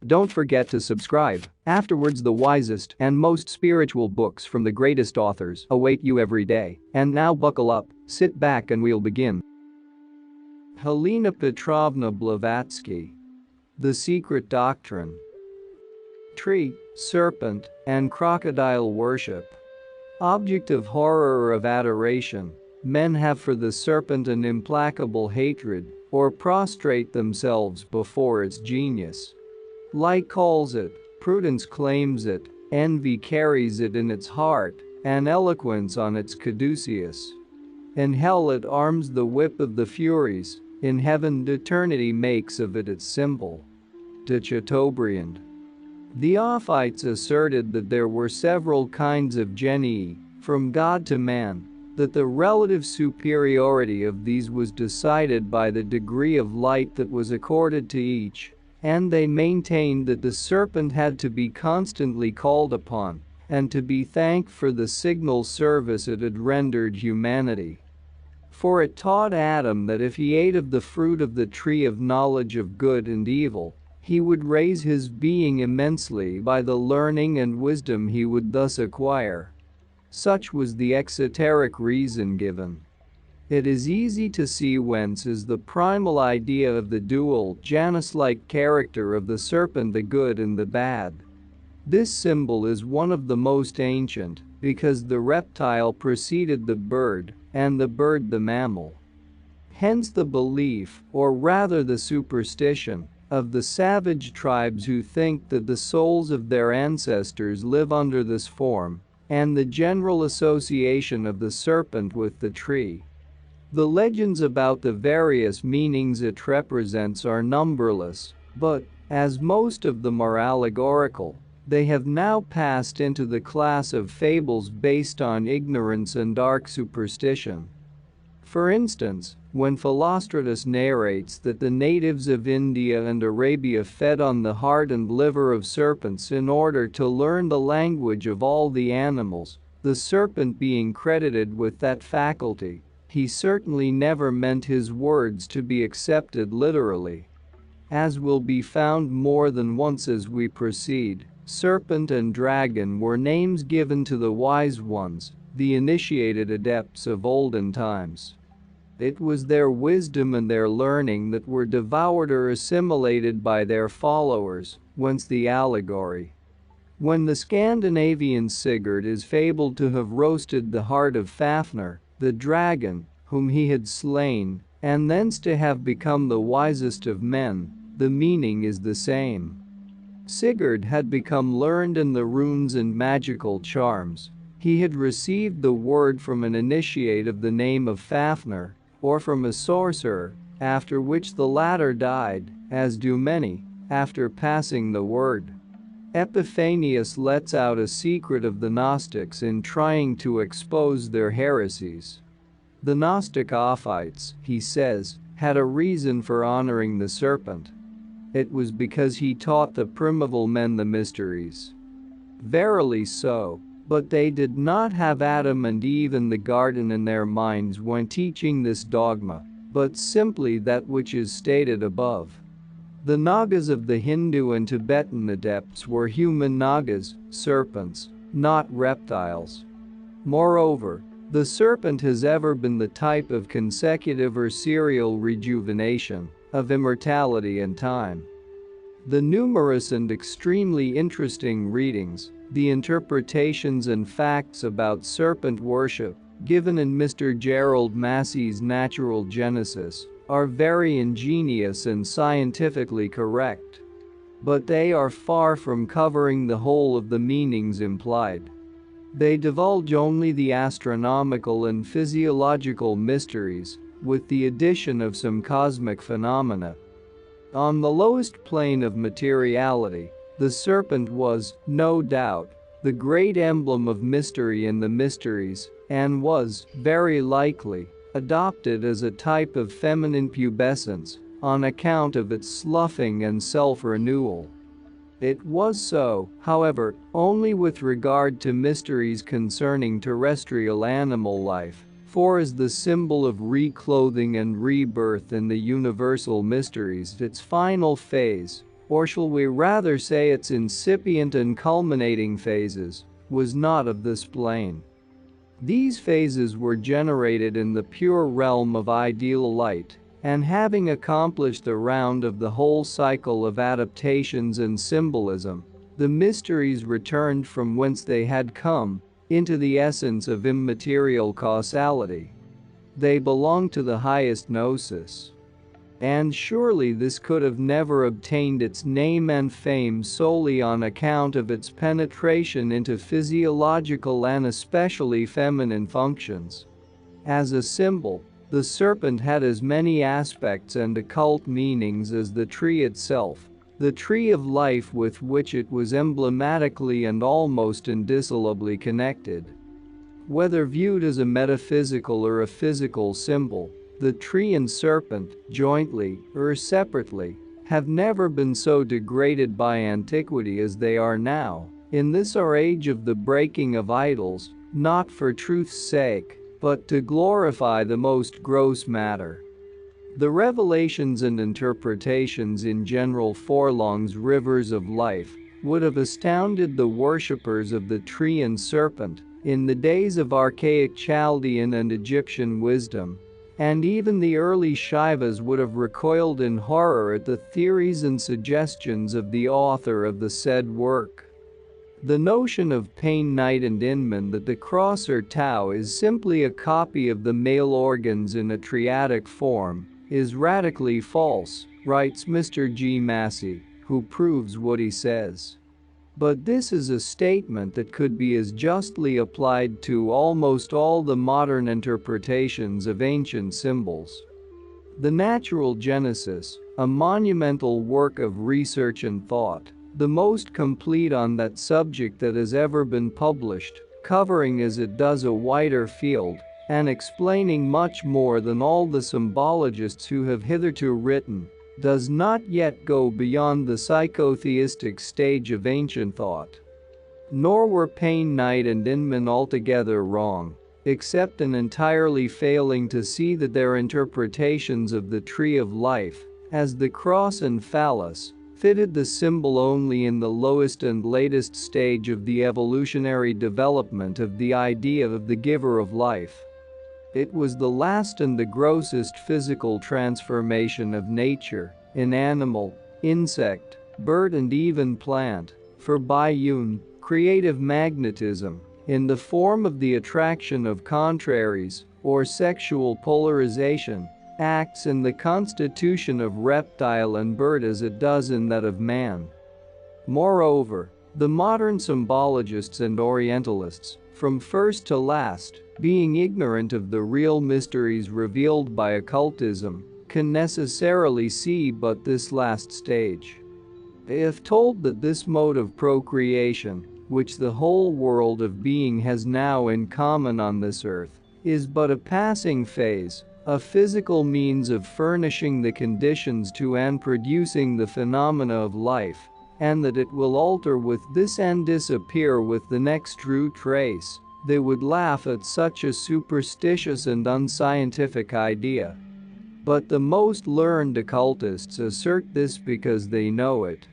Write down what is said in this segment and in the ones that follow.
Don't forget to subscribe. Afterwards, the wisest and most spiritual books from the greatest authors await you every day. And now buckle up, sit back and we'll begin. Helena Petrovna Blavatsky. The Secret Doctrine. Tree, serpent, and crocodile worship. Object of horror or of adoration, men have for the serpent an implacable hatred, or prostrate themselves before its genius. Light calls it, prudence claims it, envy carries it in its heart, and eloquence on its caduceus. In hell it arms the whip of the Furies, in heaven eternity makes of it its symbol. De Chateaubriand. The Ophites asserted that there were several kinds of genii, from God to man, that the relative superiority of these was decided by the degree of light that was accorded to each, and they maintained that the serpent had to be constantly called upon, and to be thanked for the signal service it had rendered humanity. For it taught Adam that if he ate of the fruit of the tree of knowledge of good and evil, he would raise his being immensely by the learning and wisdom he would thus acquire. Such was the exoteric reason given. It is easy to see whence is the primal idea of the dual, Janus-like character of the serpent, the good and the bad. This symbol is one of the most ancient, because the reptile preceded the bird, and the bird the mammal. Hence the belief, or rather the superstition, of the savage tribes who think that the souls of their ancestors live under this form, and the general association of the serpent with the tree. The legends about the various meanings it represents are numberless, but, as most of them are allegorical, they have now passed into the class of fables based on ignorance and dark superstition. For instance, when Philostratus narrates that the natives of India and Arabia fed on the heart and liver of serpents in order to learn the language of all the animals, the serpent being credited with that faculty, he certainly never meant his words to be accepted literally. As will be found more than once as we proceed, serpent and dragon were names given to the wise ones, the initiated adepts of olden times. It was their wisdom and their learning that were devoured or assimilated by their followers, whence the allegory. When the Scandinavian Sigurd is fabled to have roasted the heart of Fafnir, the dragon, whom he had slain, and thence to have become the wisest of men, the meaning is the same. Sigurd had become learned in the runes and magical charms. He had received the word from an initiate of the name of Fafnir, or from a sorcerer, after which the latter died, as do many, after passing the word. Epiphanius lets out a secret of the Gnostics in trying to expose their heresies. The Gnostic Ophites, he says, had a reason for honoring the serpent. It was because he taught the primeval men the mysteries. Verily so, but they did not have Adam and Eve in the garden in their minds when teaching this dogma, but simply that which is stated above. The Nagas of the Hindu and Tibetan adepts were human Nagas, serpents, not reptiles. Moreover, the serpent has ever been the type of consecutive or serial rejuvenation, of immortality and time. The numerous and extremely interesting readings, the interpretations and facts about serpent worship, given in Mr. Gerald Massey's Natural Genesis, are very ingenious and scientifically correct. But they are far from covering the whole of the meanings implied. They divulge only the astronomical and physiological mysteries, with the addition of some cosmic phenomena. On the lowest plane of materiality, the serpent was, no doubt, the great emblem of mystery in the mysteries, and was, very likely, adopted as a type of feminine pubescence, on account of its sloughing and self-renewal. It was so, however, only with regard to mysteries concerning terrestrial animal life, for as the symbol of reclothing and rebirth in the universal mysteries, its final phase, or shall we rather say its incipient and culminating phases, was not of this plane. These phases were generated in the pure realm of ideal light, and having accomplished the round of the whole cycle of adaptations and symbolism, the mysteries returned from whence they had come, into the essence of immaterial causality. They belong to the highest gnosis. And surely this could have never obtained its name and fame solely on account of its penetration into physiological and especially feminine functions. As a symbol, the serpent had as many aspects and occult meanings as the tree itself, the tree of life with which it was emblematically and almost indissolubly connected. Whether viewed as a metaphysical or a physical symbol, the tree and serpent, jointly or separately, have never been so degraded by antiquity as they are now, in this our age of the breaking of idols, not for truth's sake, but to glorify the most gross matter. The revelations and interpretations in General Forlong's Rivers of Life would have astounded the worshippers of the tree and serpent in the days of archaic Chaldean and Egyptian wisdom, and even the early Shaivas would have recoiled in horror at the theories and suggestions of the author of the said work. The notion of pain, night and Inman that the cross or Tao is simply a copy of the male organs in a triadic form is radically false, writes Mr. G. Massey, who proves what he says. But this is a statement that could be as justly applied to almost all the modern interpretations of ancient symbols. The Natural Genesis, a monumental work of research and thought, the most complete on that subject that has ever been published, covering as it does a wider field, and explaining much more than all the symbologists who have hitherto written, does not yet go beyond the psychotheistic stage of ancient thought. Nor were Pain, Night and Inman altogether wrong, except in entirely failing to see that their interpretations of the tree of life, as the cross and phallus, fitted the symbol only in the lowest and latest stage of the evolutionary development of the idea of the giver of life. It was the last and the grossest physical transformation of nature, in animal, insect, bird and even plant, for by Jung, creative magnetism, in the form of the attraction of contraries, or sexual polarization, acts in the constitution of reptile and bird as it does in that of man. Moreover, the modern symbologists and Orientalists, from first to last, being ignorant of the real mysteries revealed by occultism, can necessarily see but this last stage. If told that this mode of procreation, which the whole world of being has now in common on this earth, is but a passing phase, a physical means of furnishing the conditions to and producing the phenomena of life, and that it will alter with this and disappear with the next root race, they would laugh at such a superstitious and unscientific idea. But the most learned occultists assert this because they know it.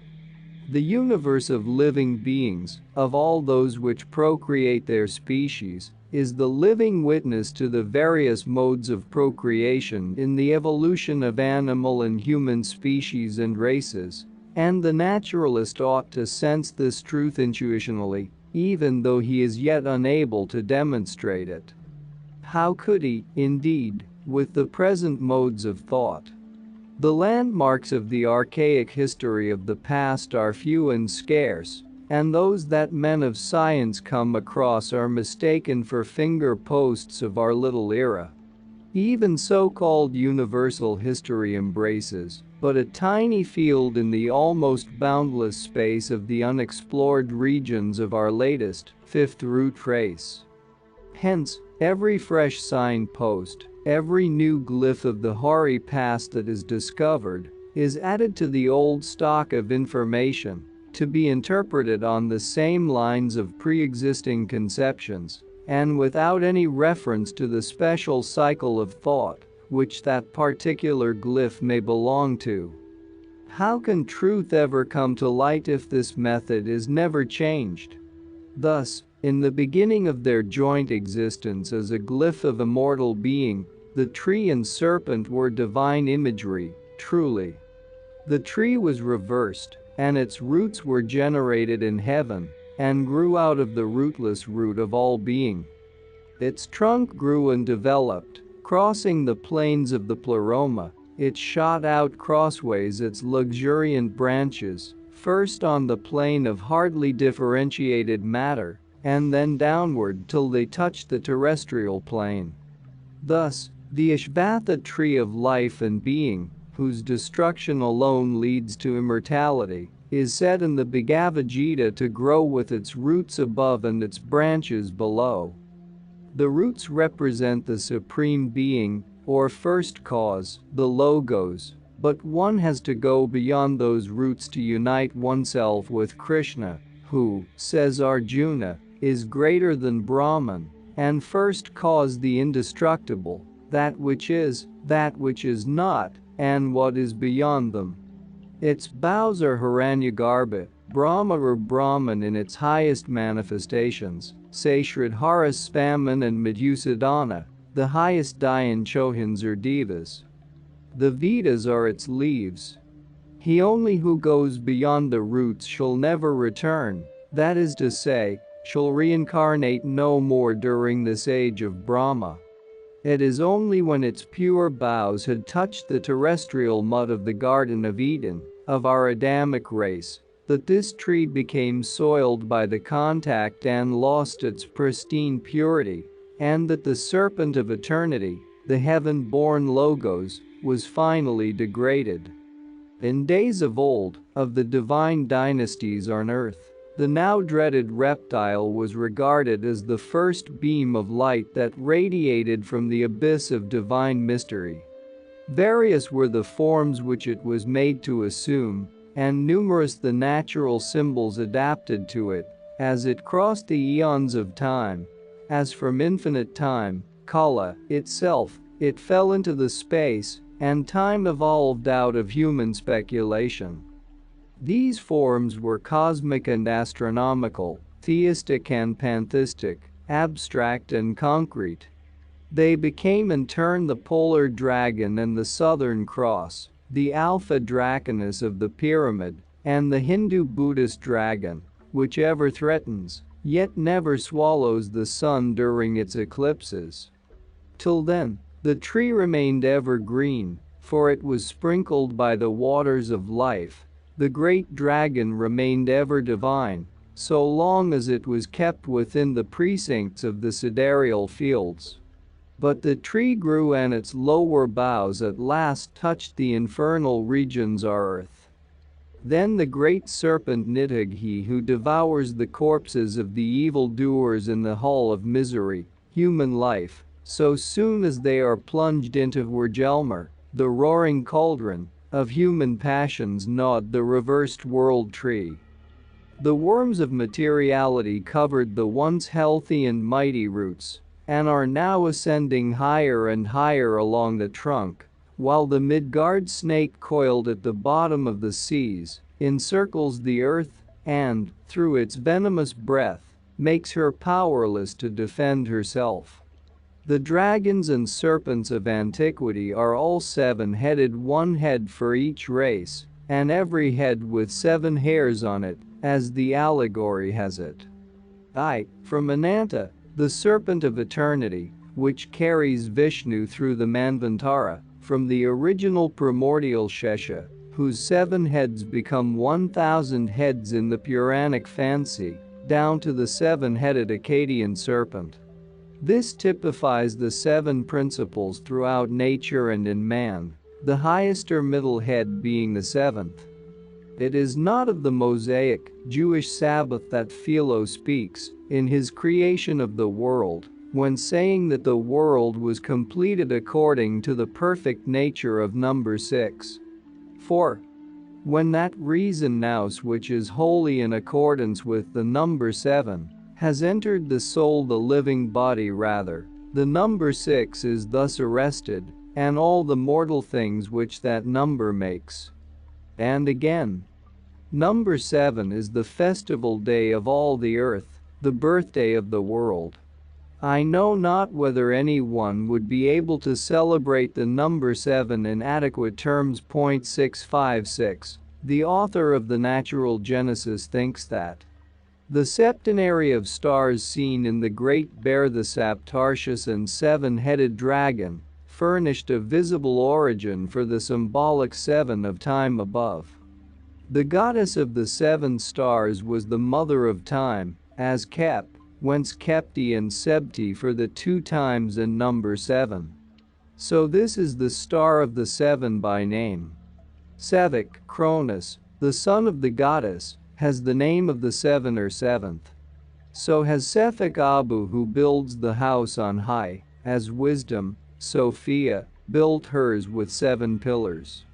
The universe of living beings, of all those which procreate their species, is the living witness to the various modes of procreation in the evolution of animal and human species and races, and the naturalist ought to sense this truth intuitionally, even though he is yet unable to demonstrate it. How could he, indeed, with the present modes of thought? The landmarks of the archaic history of the past are few and scarce, and those that men of science come across are mistaken for finger posts of our little era. Even so-called universal history embraces but a tiny field in the almost boundless space of the unexplored regions of our latest, fifth root race. Hence, every fresh signpost, every new glyph of the hoary past that is discovered, is added to the old stock of information, to be interpreted on the same lines of pre-existing conceptions, and without any reference to the special cycle of thought which that particular glyph may belong to. How can truth ever come to light if this method is never changed? Thus, in the beginning of their joint existence as a glyph of immortal being, the tree and serpent were divine imagery, truly. The tree was reversed, and its roots were generated in heaven, and grew out of the rootless root of all being. Its trunk grew and developed, crossing the planes of the pleroma. It shot out crossways its luxuriant branches, first on the plane of hardly differentiated matter, and then downward till they touched the terrestrial plane. Thus, the Ashvatha tree of life and being, whose destruction alone leads to immortality, is said in the Bhagavad Gita to grow with its roots above and its branches below. The roots represent the Supreme Being, or First Cause, the Logos, but one has to go beyond those roots to unite oneself with Krishna, who, says Arjuna, is greater than Brahman, and First Cause the indestructible, that which is not, and what is beyond them. Its boughs are Hiranyagarbha, Brahma or Brahman in its highest manifestations, say Shridhara Svaman and Madhusadana, the highest Dayan Chohans or Devas. The Vedas are its leaves. He only who goes beyond the roots shall never return, that is to say, shall reincarnate no more during this age of Brahma. It is only when its pure boughs had touched the terrestrial mud of the Garden of Eden, of our Adamic race, that this tree became soiled by the contact and lost its pristine purity, and that the serpent of eternity, the heaven-born Logos, was finally degraded. In days of old, of the divine dynasties on earth, the now dreaded reptile was regarded as the first beam of light that radiated from the abyss of divine mystery. Various were the forms which it was made to assume, and numerous the natural symbols adapted to it, as it crossed the eons of time. As from infinite time, Kala, itself, it fell into the space, and time evolved out of human speculation. These forms were cosmic and astronomical, theistic and pantheistic, abstract and concrete. They became in turn the polar dragon and the southern cross, the alpha draconis of the pyramid, and the Hindu-Buddhist dragon, which ever threatens, yet never swallows the sun during its eclipses. Till then, the tree remained evergreen, for it was sprinkled by the waters of life. The great dragon remained ever divine, so long as it was kept within the precincts of the sidereal fields. But the tree grew and its lower boughs at last touched the infernal regions of earth. Then the great serpent Nidhaghi, who devours the corpses of the evildoers in the hall of misery, human life, so soon as they are plunged into Virgelmer, the roaring cauldron of human passions, gnawed the reversed world tree. The worms of materiality covered the once healthy and mighty roots, and are now ascending higher and higher along the trunk, while the Midgard snake coiled at the bottom of the seas encircles the earth and, through its venomous breath, makes her powerless to defend herself. The dragons and serpents of antiquity are all seven-headed, one head for each race, and every head with 7 hairs on it, as the allegory has it. From Ananta, the serpent of eternity, which carries Vishnu through the Manvantara, from the original primordial Shesha, whose 7 heads become 1,000 heads in the Puranic fancy, down to the 7-headed Akkadian serpent. This typifies the 7 principles throughout nature and in man, the highest or middle head being the 7th. It is not of the Mosaic, Jewish Sabbath that Philo speaks, in his creation of the world, when saying that the world was completed according to the perfect nature of number 6. For when that reason nous which is wholly in accordance with the number 7, has entered the soul, the living body rather, the number 6 is thus arrested, and all the mortal things which that number makes. And again. Number 7 is the festival day of all the earth, the birthday of the world. I know not whether anyone would be able to celebrate the number 7 in adequate terms. 656. The author of the Natural Genesis thinks that the septenary of stars seen in the Great Bear, the Saptartius and seven-headed dragon, furnished a visible origin for the symbolic 7 of time above. The goddess of the 7 stars was the mother of time, as Kep, whence Kepti and Sebti for the 2 times and number 7. So this is the star of the 7 by name. Sevik, Cronus, the son of the goddess, has the name of the 7 or 7th. So has Sefik Abu, who builds the house on high, as wisdom, Sophia, built hers with 7 pillars.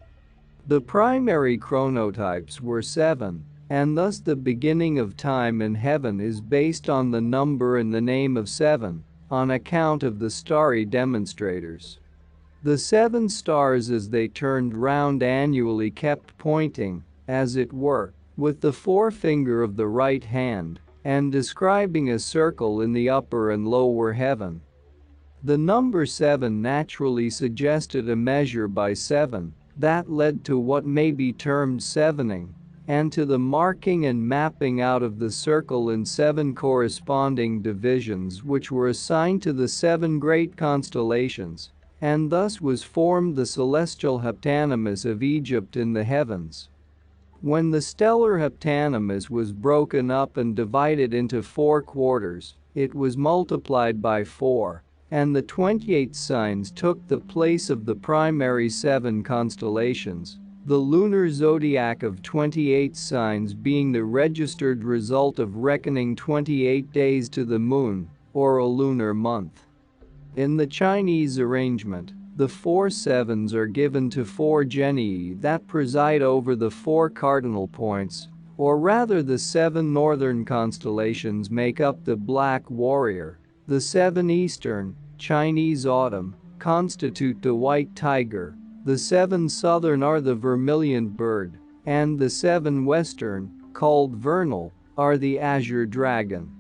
The primary chronotypes were 7, and thus the beginning of time in heaven is based on the number and the name of 7, on account of the starry demonstrators. The 7 stars as they turned round annually kept pointing, as it were, with the forefinger of the right hand, and describing a circle in the upper and lower heaven. The number 7 naturally suggested a measure by 7, that led to what may be termed sevening, and to the marking and mapping out of the circle in 7 corresponding divisions which were assigned to the 7 great constellations, and thus was formed the celestial heptanymus of Egypt in the heavens. When the stellar heptanymus was broken up and divided into 4 quarters, it was multiplied by 4. And the 28 signs took the place of the primary 7 constellations, the lunar zodiac of 28 signs being the registered result of reckoning 28 days to the moon, or a lunar month. In the Chinese arrangement, the 4 sevens are given to 4 genii that preside over the 4 cardinal points, or rather the 7 northern constellations make up the Black Warrior, the 7 eastern, Chinese autumn, constitute the white tiger, the 7 southern are the vermilion bird, and the 7 western, called vernal, are the azure dragon.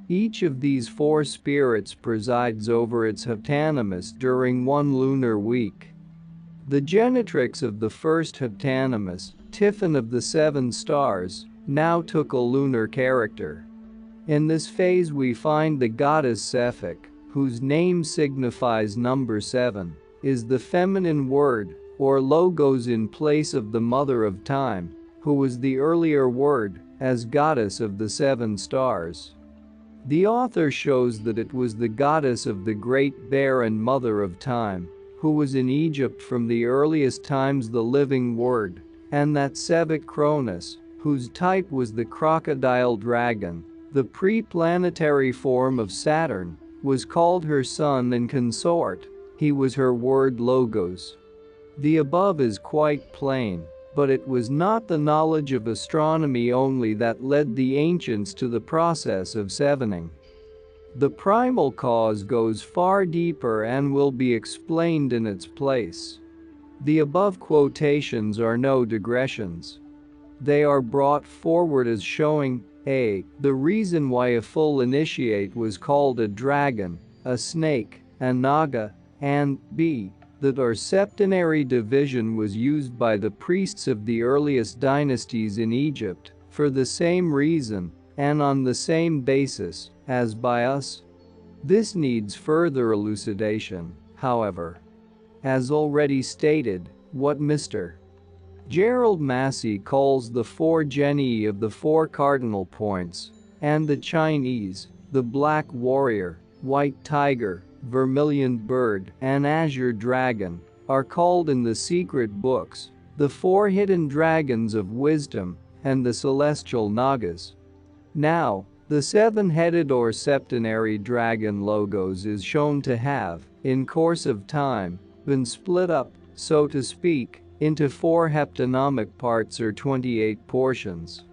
Each of these 4 spirits presides over its heptanymus during 1 lunar week. The genetrix of the first heptanymus, Tiphon of the 7 stars, now took a lunar character. In this phase we find the goddess Sefik, whose name signifies number 7, is the feminine word, or logos in place of the mother of time, who was the earlier word, as goddess of the 7 stars. The author shows that it was the goddess of the Great Bear and mother of time, who was in Egypt from the earliest times the living word, and that Sebek Cronus, whose type was the crocodile dragon, the pre-planetary form of Saturn, was called her son and consort, he was her word logos. The above is quite plain, but it was not the knowledge of astronomy only that led the ancients to the process of sevening. The primal cause goes far deeper and will be explained in its place. The above quotations are no digressions. They are brought forward as showing a. The reason why a full initiate was called a dragon, a snake, a naga, and b. that our septenary division was used by the priests of the earliest dynasties in Egypt for the same reason and on the same basis as by us. This needs further elucidation, however. As already stated, what Mr. Gerald Massey calls the 4 genii of the 4 cardinal points, and the Chinese, the Black Warrior, White Tiger, Vermilion Bird, and Azure Dragon, are called in the secret books, the 4 hidden dragons of wisdom, and the celestial Nagas. Now, the 7-headed or septenary dragon logos is shown to have, in course of time, been split up, so to speak, into 4 heptonymic parts or 28 portions.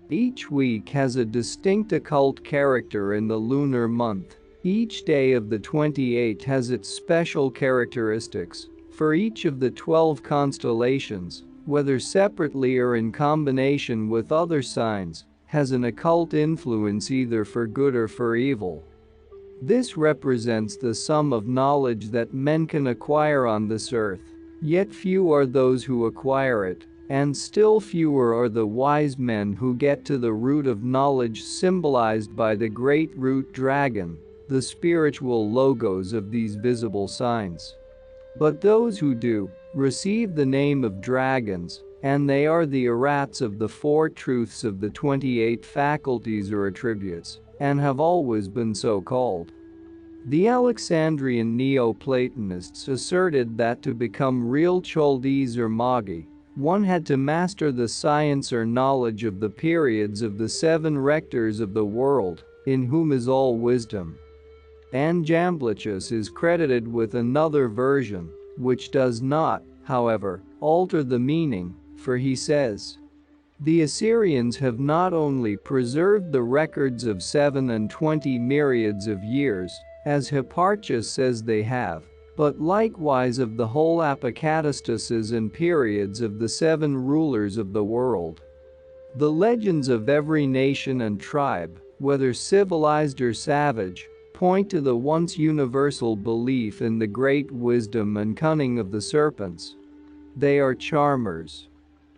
Each week has a distinct occult character in the lunar month. Each day of the 28 has its special characteristics. For each of the 12 constellations, whether separately or in combination with other signs, has an occult influence either for good or for evil. This represents the sum of knowledge that men can acquire on this earth, yet few are those who acquire it, and still fewer are the wise men who get to the root of knowledge symbolized by the great root dragon, the spiritual logos of these visible signs. But those who do receive the name of dragons, and they are the errats of the four truths of the 28 faculties or attributes, and have always been so called. The Alexandrian Neoplatonists asserted that to become real Chaldees or Magi, one had to master the science or knowledge of the periods of the 7 rectors of the world, in whom is all wisdom. And Jamblichus is credited with another version, which does not, however, alter the meaning, for he says, "The Assyrians have not only preserved the records of 7 and 20 myriads of years, as Hipparchus says they have, but likewise of the whole apocatastases and periods of the 7 rulers of the world. The legends of every nation and tribe, whether civilized or savage, point to the once universal belief in the great wisdom and cunning of the serpents. They are charmers.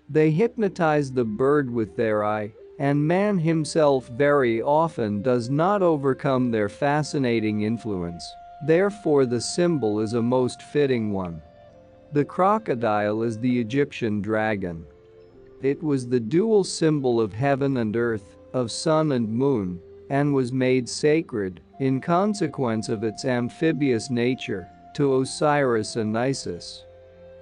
They hypnotize the bird with their eye, and man himself very often does not overcome their fascinating influence. Therefore the symbol is a most fitting one. The crocodile is the Egyptian dragon. It was the dual symbol of heaven and earth, of sun and moon, and was made sacred, in consequence of its amphibious nature, to Osiris and Isis.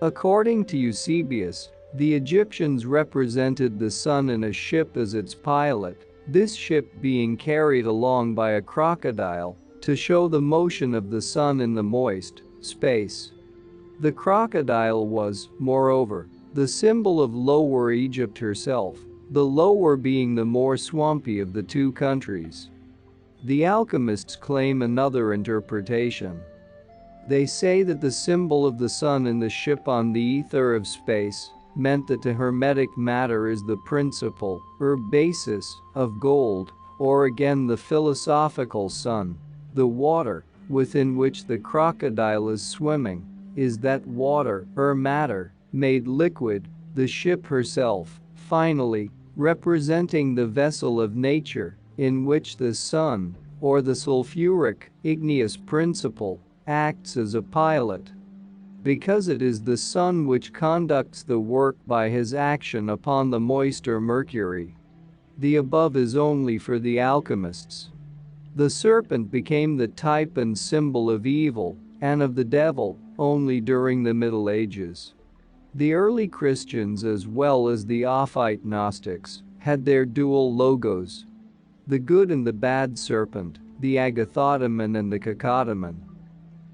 According to Eusebius, the Egyptians represented the sun in a ship as its pilot, this ship being carried along by a crocodile, to show the motion of the sun in the moist space. The crocodile was, moreover, the symbol of Lower Egypt herself, the lower being the more swampy of the two countries. The alchemists claim another interpretation. They say that the symbol of the sun in the ship on the ether of space meant that the hermetic matter is the principle, or basis, of gold, or again the philosophical sun, the water, within which the crocodile is swimming, is that water, or matter, made liquid, the ship herself, finally, representing the vessel of nature, in which the sun, or the sulfuric, igneous principle, acts as a pilot. Because it is the sun which conducts the work by his action upon the moisture mercury. The above is only for the alchemists. The serpent became the type and symbol of evil, and of the devil, only during the Middle Ages. The early Christians as well as the Ophite Gnostics had their dual logos. The good and the bad serpent, the agathodaemon and the cacodaemon.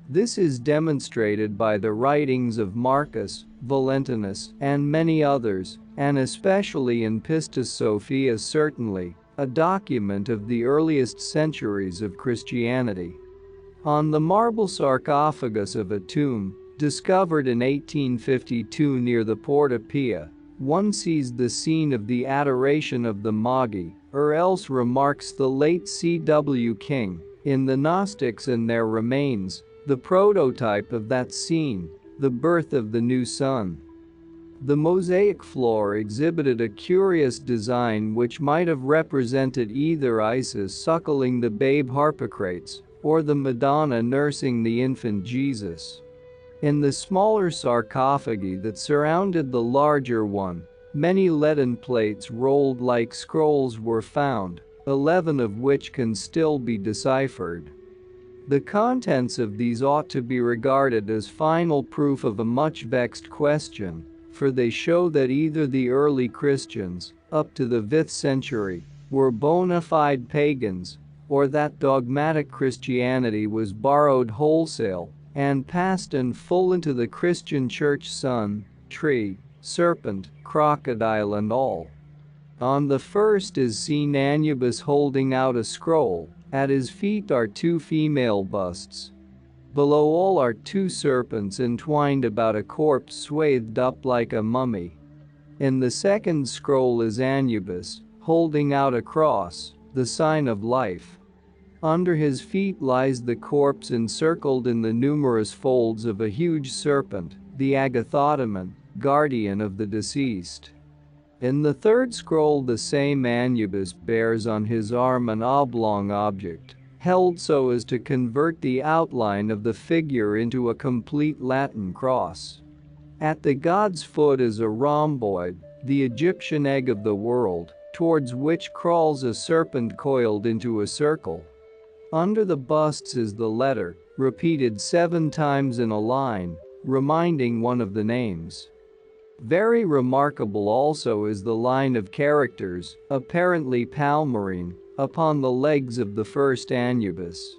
This is demonstrated by the writings of Marcus, Valentinus, and many others, and especially in Pistis Sophia, certainly, a document of the earliest centuries of Christianity. On the marble sarcophagus of a tomb, discovered in 1852 near the Porta Pia, one sees the scene of the adoration of the Magi, or else, remarks the late C.W. King, in the Gnostics and Their Remains, the prototype of that scene, the birth of the new sun. The mosaic floor exhibited a curious design which might have represented either Isis suckling the babe Harpocrates, or the Madonna nursing the infant Jesus. In the smaller sarcophagi that surrounded the larger one, many leaden plates rolled like scrolls were found, 11 of which can still be deciphered. The contents of these ought to be regarded as final proof of a much vexed question, for they show that either the early Christians, up to the 5th century, were bona fide pagans, or that dogmatic Christianity was borrowed wholesale and passed in full into the Christian church, sun, tree, serpent, crocodile and all. On the first is seen Anubis holding out a scroll, at his feet are 2 female busts. Below all are 2 serpents entwined about a corpse swathed up like a mummy. In the second scroll is Anubis, holding out a cross, the sign of life. Under his feet lies the corpse encircled in the numerous folds of a huge serpent, the Agathodaemon, guardian of the deceased. In the third scroll the same Anubis bears on his arm an oblong object, held so as to convert the outline of the figure into a complete Latin cross. At the god's foot is a rhomboid, the Egyptian egg of the world, towards which crawls a serpent coiled into a circle. Under the busts is the letter, repeated 7 times in a line, reminding one of the names. Very remarkable also is the line of characters, apparently palmyrene, upon the legs of the first Anubis.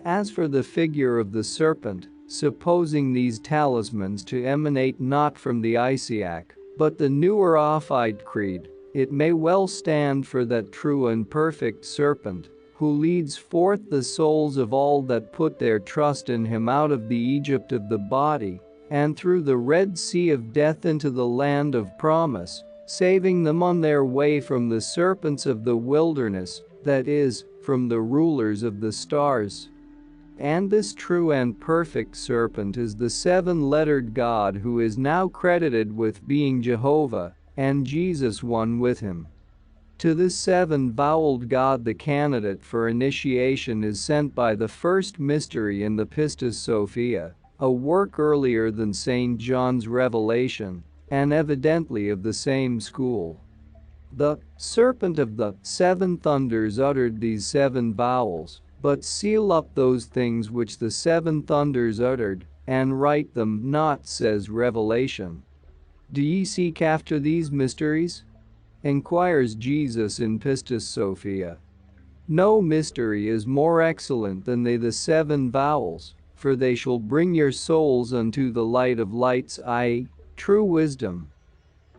As for the figure of the serpent, supposing these talismans to emanate not from the Isiac, but the newer Ophite creed, it may well stand for that true and perfect serpent, who leads forth the souls of all that put their trust in him out of the Egypt of the body, and through the Red Sea of death into the land of promise, saving them on their way from the serpents of the wilderness, that is, from the rulers of the stars. And this true and perfect serpent is the 7-lettered God who is now credited with being Jehovah, and Jesus one with him. To this 7-voweled God the candidate for initiation is sent by the first mystery in the Pistis Sophia, a work earlier than St. John's Revelation, and evidently of the same school. The serpent of the 7 thunders uttered these 7 vowels, but seal up those things which the 7 thunders uttered, and write them not, says Revelation. Do ye seek after these mysteries? Inquires Jesus in Pistis Sophia. No mystery is more excellent than they the 7 vowels, for they shall bring your souls unto the light of lights, i.e., true wisdom.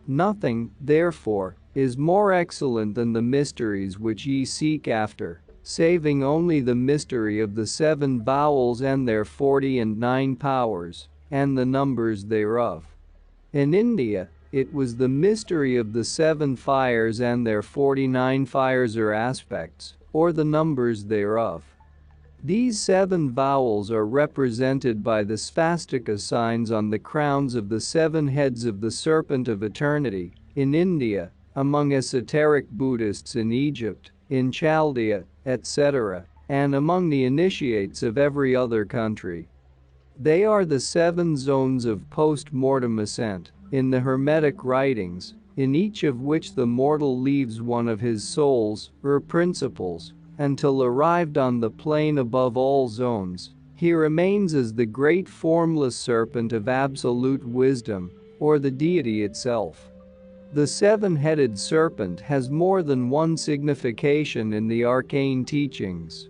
Nothing, therefore, is more excellent than the mysteries which ye seek after, saving only the mystery of the 7 vowels and their 49 powers, and the numbers thereof. In India, it was the mystery of the 7 fires and their 49 fires or aspects, or the numbers thereof. These 7 vowels are represented by the swastika signs on the crowns of the 7 heads of the serpent of eternity, in India, among esoteric Buddhists in Egypt, in Chaldea, etc., and among the initiates of every other country. They are the 7 zones of post-mortem ascent, in the Hermetic writings, in each of which the mortal leaves one of his souls, or principles, until arrived on the plane above all zones, he remains as the great formless serpent of absolute wisdom, or the deity itself. The 7-headed serpent has more than one signification in the arcane teachings.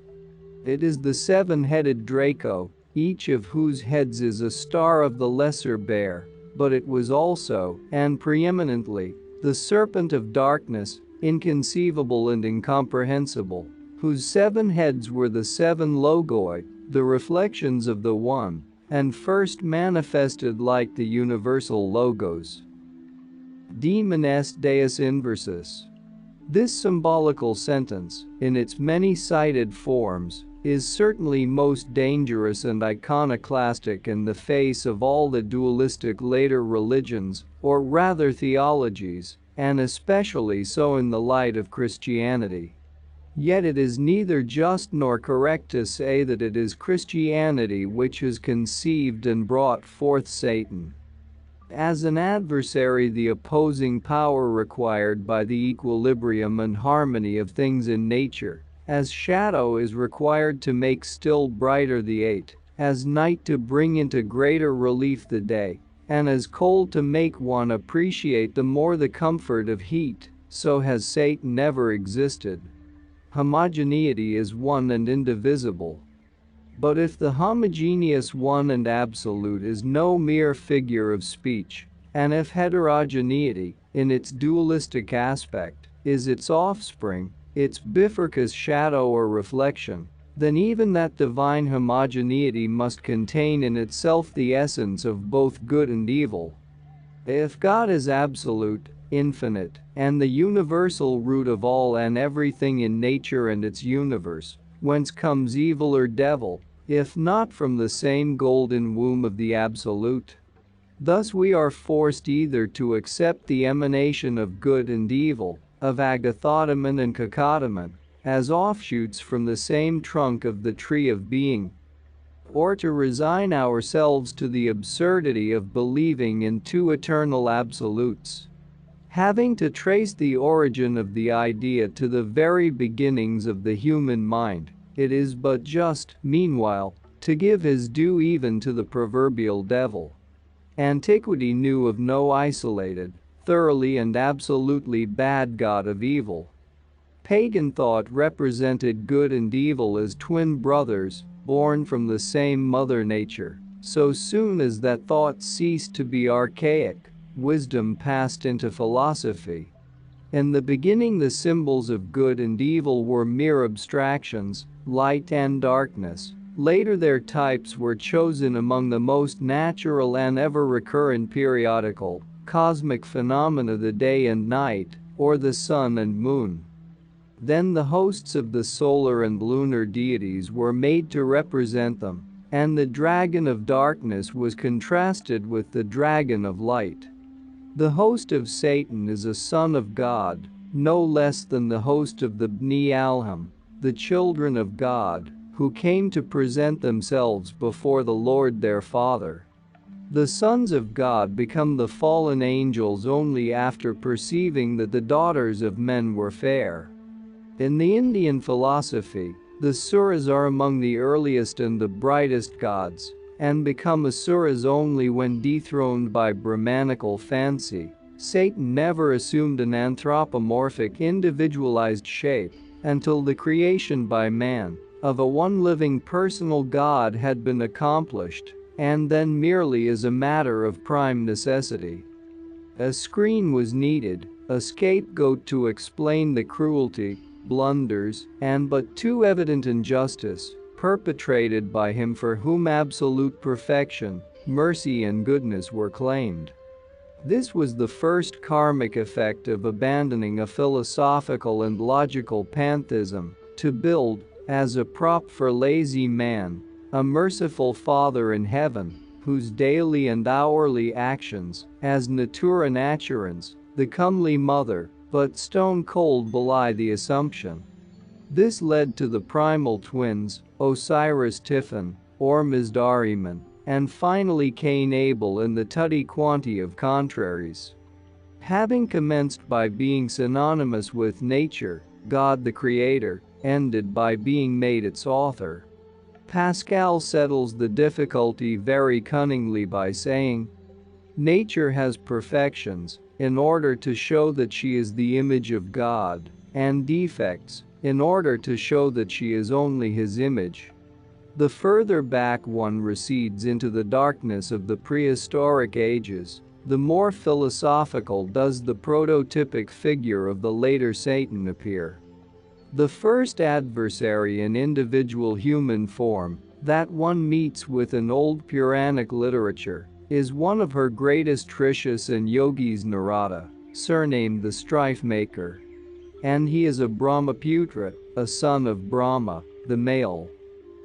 It is the 7-headed Draco, each of whose heads is a star of the lesser bear, but it was also, and preeminently, the serpent of darkness, inconceivable and incomprehensible, whose 7 heads were the 7 logoi, the reflections of the One, and first manifested like the universal logos. Demon est Deus inversus. This symbolical sentence, in its many-sided forms, is certainly most dangerous and iconoclastic in the face of all the dualistic later religions, or rather theologies, and especially so in the light of Christianity. Yet it is neither just nor correct to say that it is Christianity which has conceived and brought forth Satan. As an adversary, the opposing power required by the equilibrium and harmony of things in nature, as shadow is required to make still brighter the 8, as night to bring into greater relief the day, and as cold to make one appreciate the more the comfort of heat, so has Satan ever existed. Homogeneity is one and indivisible. But if the homogeneous one and absolute is no mere figure of speech, and if heterogeneity, in its dualistic aspect, is its offspring, its bifurcous shadow or reflection, then even that divine homogeneity must contain in itself the essence of both good and evil. If God is absolute, infinite, and the universal root of all and everything in nature and its universe, whence comes evil or devil, if not from the same golden womb of the Absolute. Thus we are forced either to accept the emanation of good and evil, of agathodaman and cacodaman, as offshoots from the same trunk of the tree of being, or to resign ourselves to the absurdity of believing in two eternal absolutes. Having to trace the origin of the idea to the very beginnings of the human mind, it is but just, meanwhile, to give his due even to the proverbial devil. Antiquity knew of no isolated, thoroughly and absolutely bad god of evil. Pagan thought represented good and evil as twin brothers, born from the same mother nature. So soon as that thought ceased to be archaic, wisdom passed into philosophy. In the beginning, the symbols of good and evil were mere abstractions, light and darkness. Later their types were chosen among the most natural and ever-recurrent periodical, cosmic phenomena, the day and night, or the sun and moon. Then the hosts of the solar and lunar deities were made to represent them, and the dragon of darkness was contrasted with the dragon of light. The host of Satan is a son of God, no less than the host of the Bnei Alham, the children of God, who came to present themselves before the Lord their Father. The sons of God become the fallen angels only after perceiving that the daughters of men were fair. In the Indian philosophy, the Suras are among the earliest and the brightest gods, and become Asuras only when dethroned by Brahmanical fancy. Satan never assumed an anthropomorphic individualized shape until the creation by man of a one living personal God had been accomplished, and then merely as a matter of prime necessity. A screen was needed, a scapegoat to explain the cruelty, blunders, and but too evident injustice perpetrated by him for whom absolute perfection, mercy and goodness were claimed. This was the first karmic effect of abandoning a philosophical and logical pantheism to build, as a prop for lazy man, a merciful Father in heaven, whose daily and hourly actions, as natura naturans, the comely mother, but stone-cold belie the assumption. This led to the primal twins, Osiris Tifon, or Mizraim, and finally Cain Abel in the tutti quanti of contraries. Having commenced by being synonymous with nature, God the Creator, ended by being made its author. Pascal settles the difficulty very cunningly by saying, nature has perfections, in order to show that she is the image of God, and defects, in order to show that she is only his image. The further back one recedes into the darkness of the prehistoric ages, the more philosophical does the prototypic figure of the later Satan appear. The first adversary in individual human form that one meets with in old Puranic literature is one of her greatest Trishas and yogis, Narada, surnamed the Strife Maker. And he is a Brahmaputra, a son of Brahma, the male.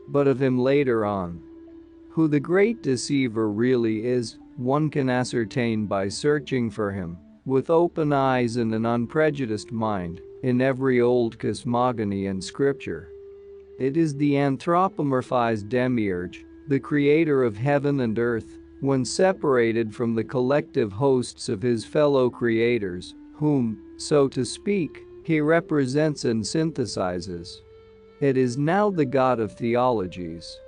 But of him later on. Who the great deceiver really is, one can ascertain by searching for him, with open eyes and an unprejudiced mind, in every old cosmogony and scripture. It is the anthropomorphized demiurge, the creator of heaven and earth, when separated from the collective hosts of his fellow creators, whom, so to speak, he represents and synthesizes. It is now the god of theologies.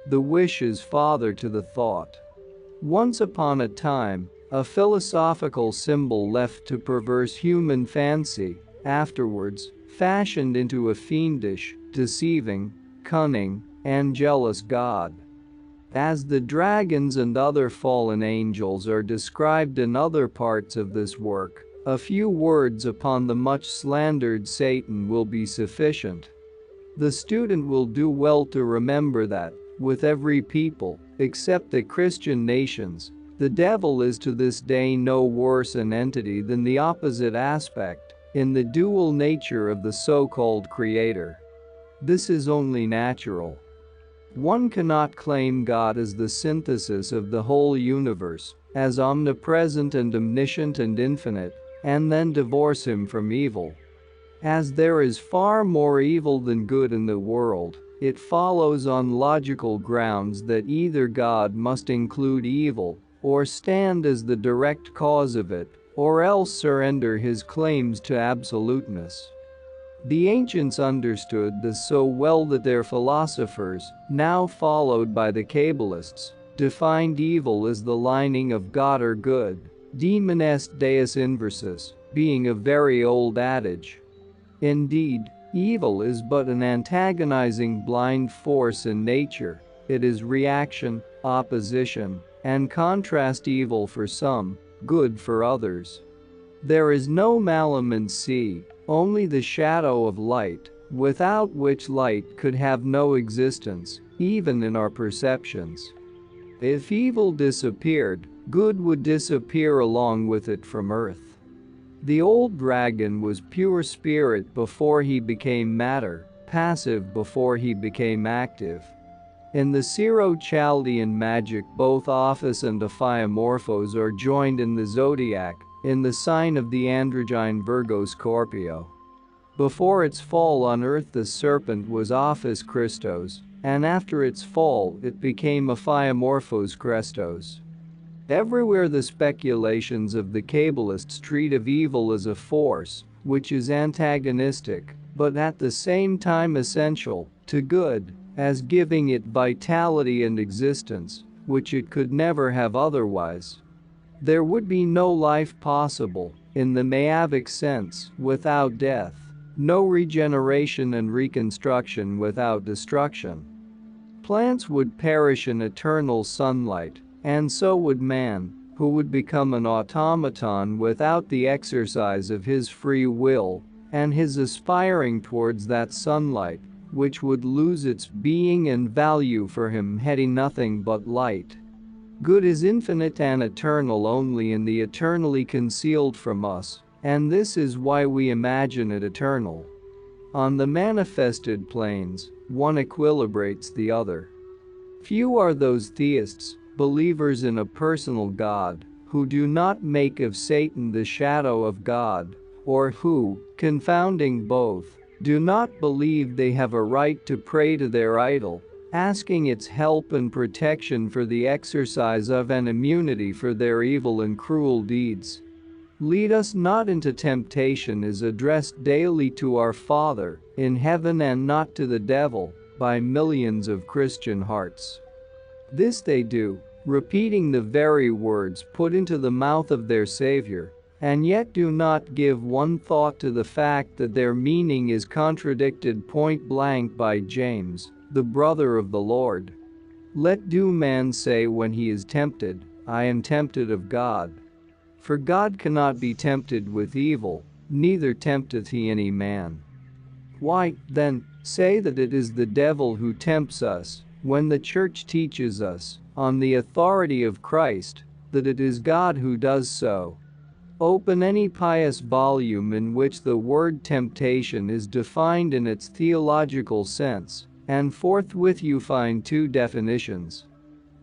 The wish is father to the thought. Once upon a time, a philosophical symbol left to perverse human fancy, afterwards, fashioned into a fiendish, deceiving, cunning, and jealous god. As the dragons and other fallen angels are described in other parts of this work, a few words upon the much slandered Satan will be sufficient. The student will do well to remember that, with every people, except the Christian nations, The devil is to this day no worse an entity than the opposite aspect in the dual nature of the so-called creator. This is only natural. One cannot claim God as the synthesis of the whole universe, as omnipresent and omniscient and infinite, and then divorce him from evil. As there is far more evil than good in the world, it follows on logical grounds that either God must include evil, or stand as the direct cause of it, or else surrender his claims to absoluteness. The ancients understood this so well that their philosophers, now followed by the Kabbalists, defined evil as the lining of God or good, demon est deus inversus, being a very old adage. Indeed, evil is but an antagonizing blind force in nature. It is reaction, opposition, and contrast, evil for some, good for others. There is no malum in sea, only the shadow of light, without which light could have no existence, even in our perceptions. If evil disappeared, good would disappear along with it from earth. The old dragon was pure spirit before he became matter, passive before he became active. In the Syro-Chaldean magic, both Office and Aphiomorphos are joined in the zodiac, in the sign of the androgyne Virgo Scorpio. Before its fall on earth, the serpent was Office Christos, and after its fall it became Aphiomorphos Christos. Everywhere the speculations of the Kabbalists treat of evil as a force, which is antagonistic, but at the same time essential, to good, as giving it vitality and existence, which it could never have otherwise. There would be no life possible, in the Mayavic sense, without death, no regeneration and reconstruction without destruction. Plants would perish in eternal sunlight, and so would man, who would become an automaton without the exercise of his free will and his aspiring towards that sunlight, which would lose its being and value for him had he nothing but light. Good is infinite and eternal only in the eternally concealed from us, and this is why we imagine it eternal. On the manifested planes, one equilibrates the other. Few are those theists, believers in a personal God, who do not make of Satan the shadow of God, or who, confounding both, do not believe they have a right to pray to their idol, asking its help and protection for the exercise of and immunity for their evil and cruel deeds. Lead us not into temptation is addressed daily to our Father in heaven and not to the devil by millions of Christian hearts. This they do, repeating the very words put into the mouth of their Savior, and yet do not give one thought to the fact that their meaning is contradicted point blank by James, the brother of the Lord. Let due man say when he is tempted, I am tempted of God. For God cannot be tempted with evil, neither tempteth he any man. Why, then, say that it is the devil who tempts us, when the Church teaches us, on the authority of Christ, that it is God who does so? Open any pious volume in which the word temptation is defined in its theological sense, and forthwith you find two definitions.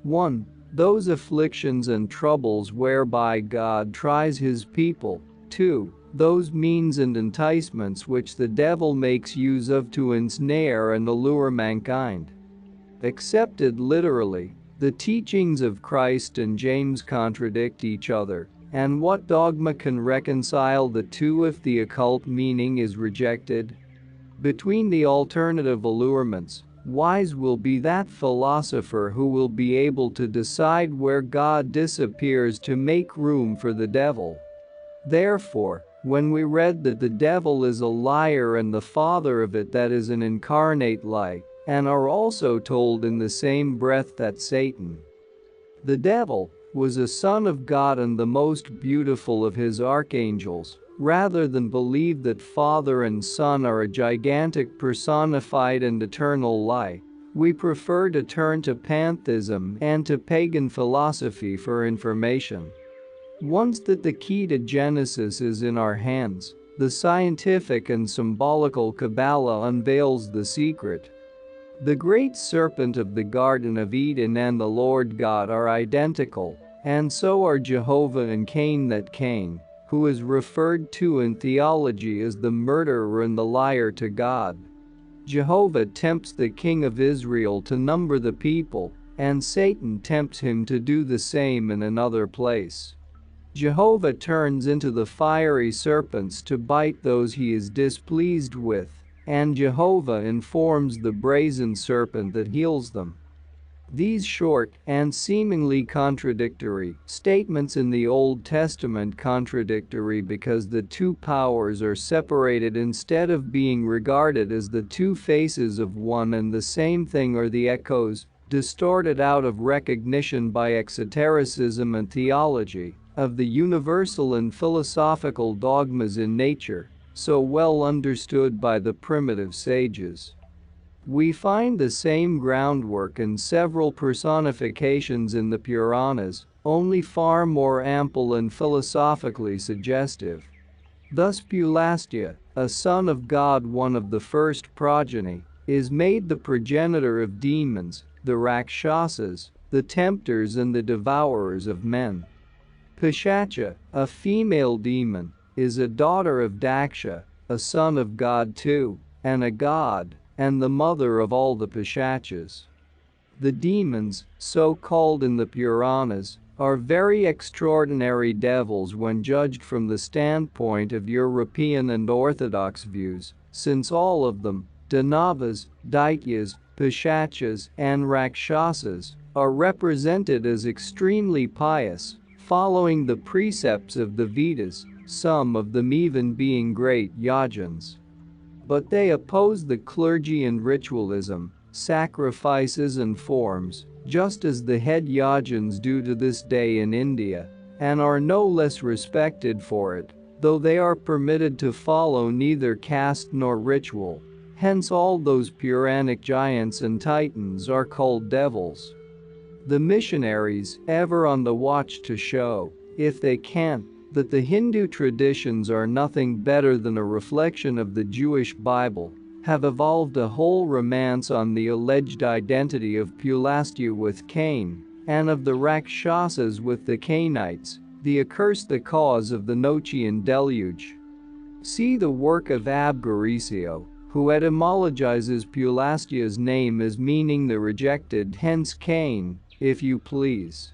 1. Those afflictions and troubles whereby God tries his people. 2. Those means and enticements which the devil makes use of to ensnare and allure mankind. Accepted literally, the teachings of Christ and James contradict each other, and what dogma can reconcile the two if the occult meaning is rejected? Between the alternative allurements, wise will be that philosopher who will be able to decide where God disappears to make room for the devil. Therefore, when we read that the devil is a liar and the father of it that is an incarnate lie, and are also told in the same breath that Satan, the devil, was a son of God and the most beautiful of his archangels, rather than believe that Father and Son are a gigantic personified and eternal lie, We prefer to turn to pantheism and to pagan philosophy for information. Once that the key to Genesis is in our hands, the scientific and symbolical Kabbalah unveils the secret. The great serpent of the Garden of Eden and the Lord God are identical, and so are Jehovah and Cain. That Cain, who is referred to in theology as the murderer and the liar to God. Jehovah tempts the king of Israel to number the people, and Satan tempts him to do the same in another place. Jehovah turns into the fiery serpents to bite those he is displeased with, and Jehovah informs the brazen serpent that heals them. These short and seemingly contradictory statements in the Old Testament contradictory because the two powers are separated instead of being regarded as the two faces of one and the same thing, or the echoes, distorted out of recognition by exotericism and theology, of the universal and philosophical dogmas in nature, so well understood by the primitive sages. We find the same groundwork in several personifications in the Puranas, only far more ample and philosophically suggestive. Thus Pulastya, a son of God, one of the first progeny, is made the progenitor of demons, the Rakshasas, the tempters and the devourers of men. Pishacha, a female demon, is a daughter of Daksha, a son of God too, and a god, and the mother of all the Pishachas. The demons, so called in the Puranas, are very extraordinary devils when judged from the standpoint of European and Orthodox views, since all of them, Danavas, Daityas, Pishachas, and Rakshasas, are represented as extremely pious, following the precepts of the Vedas, some of them even being great yajnas. But they oppose the clergy and ritualism, sacrifices and forms, just as the head yajnas do to this day in India, and are no less respected for it, though they are permitted to follow neither caste nor ritual. Hence all those Puranic giants and titans are called devils. The missionaries, ever on the watch to show, if they can, that the Hindu traditions are nothing better than a reflection of the Jewish Bible, have evolved a whole romance on the alleged identity of Pulastya with Cain, and of the Rakshasas with the Cainites, the accursed, the cause of the Nochian deluge. See the work of Abgarisio, who etymologizes Pulastya's name as meaning the rejected, hence Cain, if you please.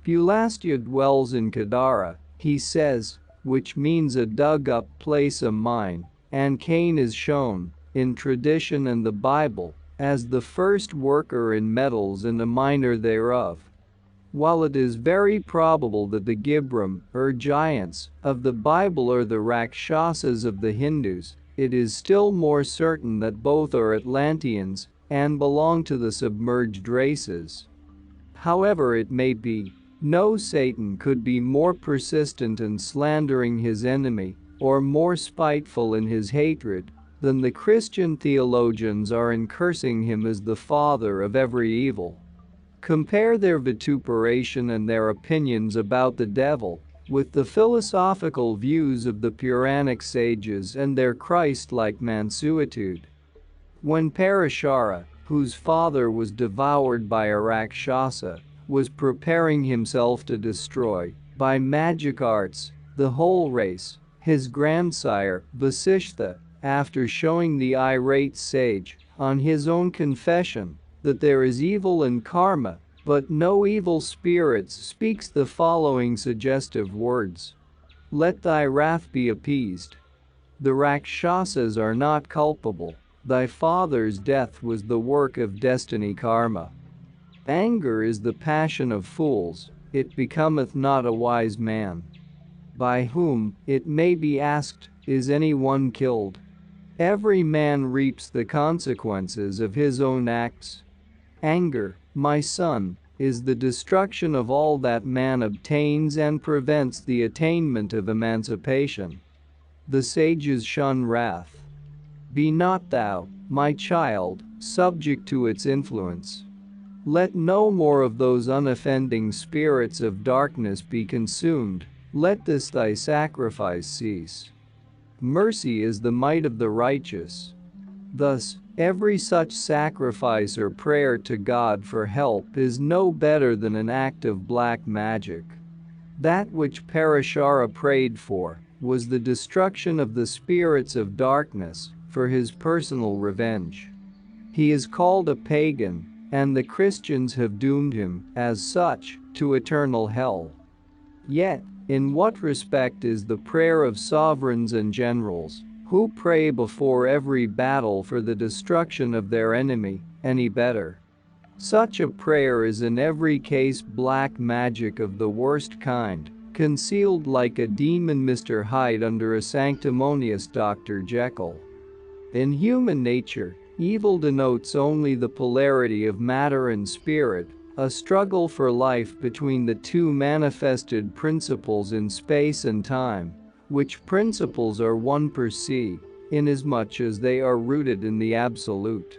Pulastya dwells in Kadara, he says, which means a dug-up place, a mine, and Cain is shown, in tradition and the Bible, as the first worker in metals and a miner thereof. While it is very probable that the Gibram, or giants, of the Bible are the Rakshasas of the Hindus, it is still more certain that both are Atlanteans and belong to the submerged races. However it may be, no Satan could be more persistent in slandering his enemy, or more spiteful in his hatred, than the Christian theologians are in cursing him as the father of every evil. Compare their vituperation and their opinions about the devil with the philosophical views of the Puranic sages and their Christ-like mansuetude. When Parashara, whose father was devoured by a Rakshasa, was preparing himself to destroy, by magic arts, the whole race, his grandsire, Vasishtha, after showing the irate sage, on his own confession, that there is evil in karma, but no evil spirits, speaks the following suggestive words. Let thy wrath be appeased. The Rakshasas are not culpable. Thy father's death was the work of destiny karma. Anger is the passion of fools, it becometh not a wise man. By whom, it may be asked, is any one killed? Every man reaps the consequences of his own acts. Anger, my son, is the destruction of all that man obtains and prevents the attainment of emancipation. The sages shun wrath. Be not thou, my child, subject to its influence. Let no more of those unoffending spirits of darkness be consumed, let this thy sacrifice cease. Mercy is the might of the righteous. Thus, every such sacrifice or prayer to God for help is no better than an act of black magic. That which Parashara prayed for was the destruction of the spirits of darkness for his personal revenge. He is called a pagan, and the Christians have doomed him, as such, to eternal hell. Yet, in what respect is the prayer of sovereigns and generals, who pray before every battle for the destruction of their enemy, any better? Such a prayer is in every case black magic of the worst kind, concealed like a demon Mr. Hyde under a sanctimonious Dr. Jekyll. In human nature, evil denotes only the polarity of matter and spirit, a struggle for life between the two manifested principles in space and time, which principles are one per se, inasmuch as they are rooted in the absolute.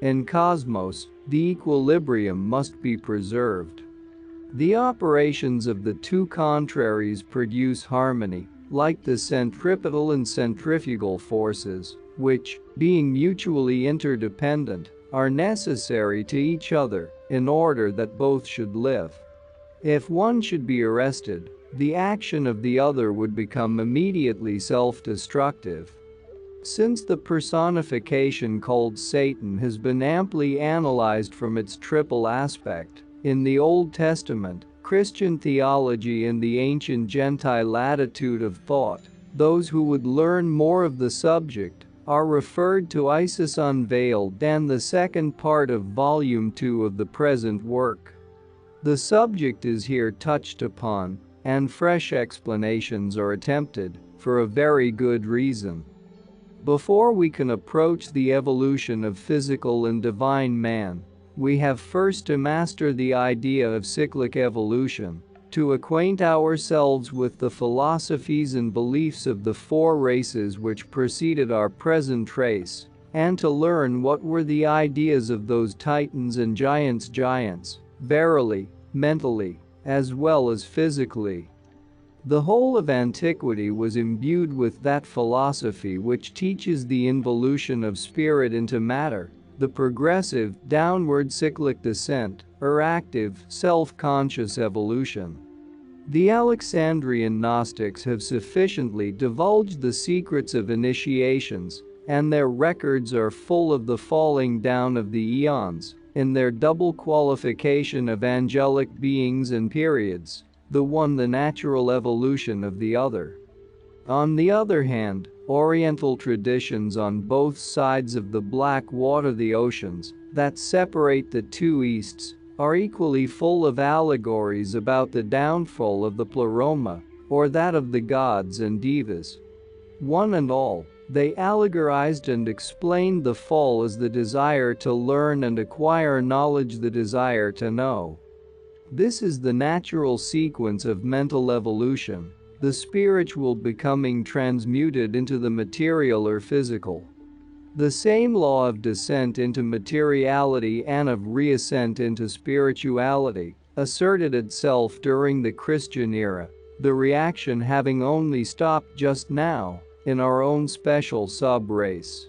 In cosmos, the equilibrium must be preserved. The operations of the two contraries produce harmony, like the centripetal and centrifugal forces, which, being mutually interdependent, are necessary to each other in order that both should live. If one should be arrested, the action of the other would become immediately self-destructive. Since the personification called Satan has been amply analyzed from its triple aspect, in the Old Testament, Christian theology and the ancient Gentile attitude of thought, those who would learn more of the subject are referred to Isis Unveiled and the second part of Volume 2 of the present work. The subject is here touched upon, and fresh explanations are attempted, for a very good reason. Before we can approach the evolution of physical and divine man, we have first to master the idea of cyclic evolution, to acquaint ourselves with the philosophies and beliefs of the four races which preceded our present race, and to learn what were the ideas of those titans and giants, verily, mentally, as well as physically. The whole of antiquity was imbued with that philosophy which teaches the involution of spirit into matter, the progressive, downward cyclic descent, or active, self-conscious evolution. The Alexandrian Gnostics have sufficiently divulged the secrets of initiations, and their records are full of the falling down of the eons, in their double qualification of angelic beings and periods, the one the natural evolution of the other. On the other hand, Oriental traditions on both sides of the black water, the oceans, that separate the two Easts, are equally full of allegories about the downfall of the pleroma, or that of the gods and devas. One and all, they allegorized and explained the fall as the desire to learn and acquire knowledge, the desire to know. This is the natural sequence of mental evolution, the spiritual becoming transmuted into the material or physical. The same law of descent into materiality and of reascent into spirituality asserted itself during the Christian era, the reaction having only stopped just now in our own special sub-race.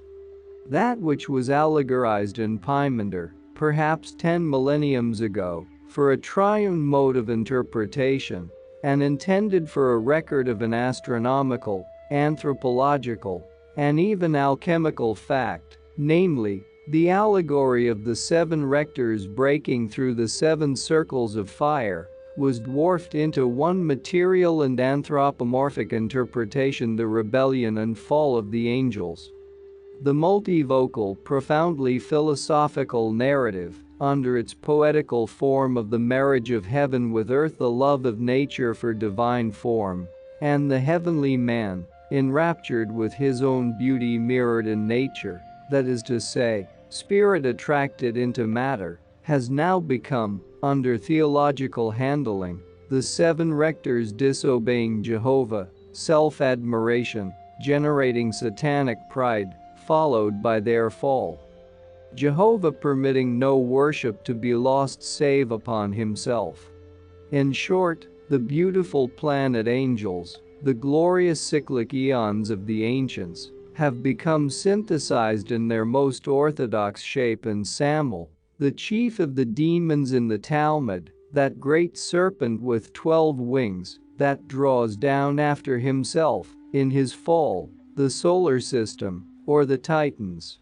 That which was allegorized in Pymander, perhaps 10 millenniums ago, for a triune mode of interpretation, and intended for a record of an astronomical, anthropological, and even alchemical fact, namely, the allegory of the 7 rectors breaking through the 7 circles of fire, was dwarfed into one material and anthropomorphic interpretation: the rebellion and fall of the angels. The multivocal, profoundly philosophical narrative, under its poetical form of the marriage of heaven with earth, the love of nature for divine form, and the heavenly man, enraptured with his own beauty mirrored in nature, that is to say, spirit attracted into matter, has now become, under theological handling, the 7 rectors disobeying Jehovah, self-admiration, generating satanic pride, followed by their fall. Jehovah permitting no worship to be lost save upon himself. In short, the beautiful planet angels, the glorious cyclic eons of the ancients, have become synthesized in their most orthodox shape in Samuel, the chief of the demons in the Talmud, that great serpent with 12 wings that draws down after himself, in his fall, the solar system, or the Titans.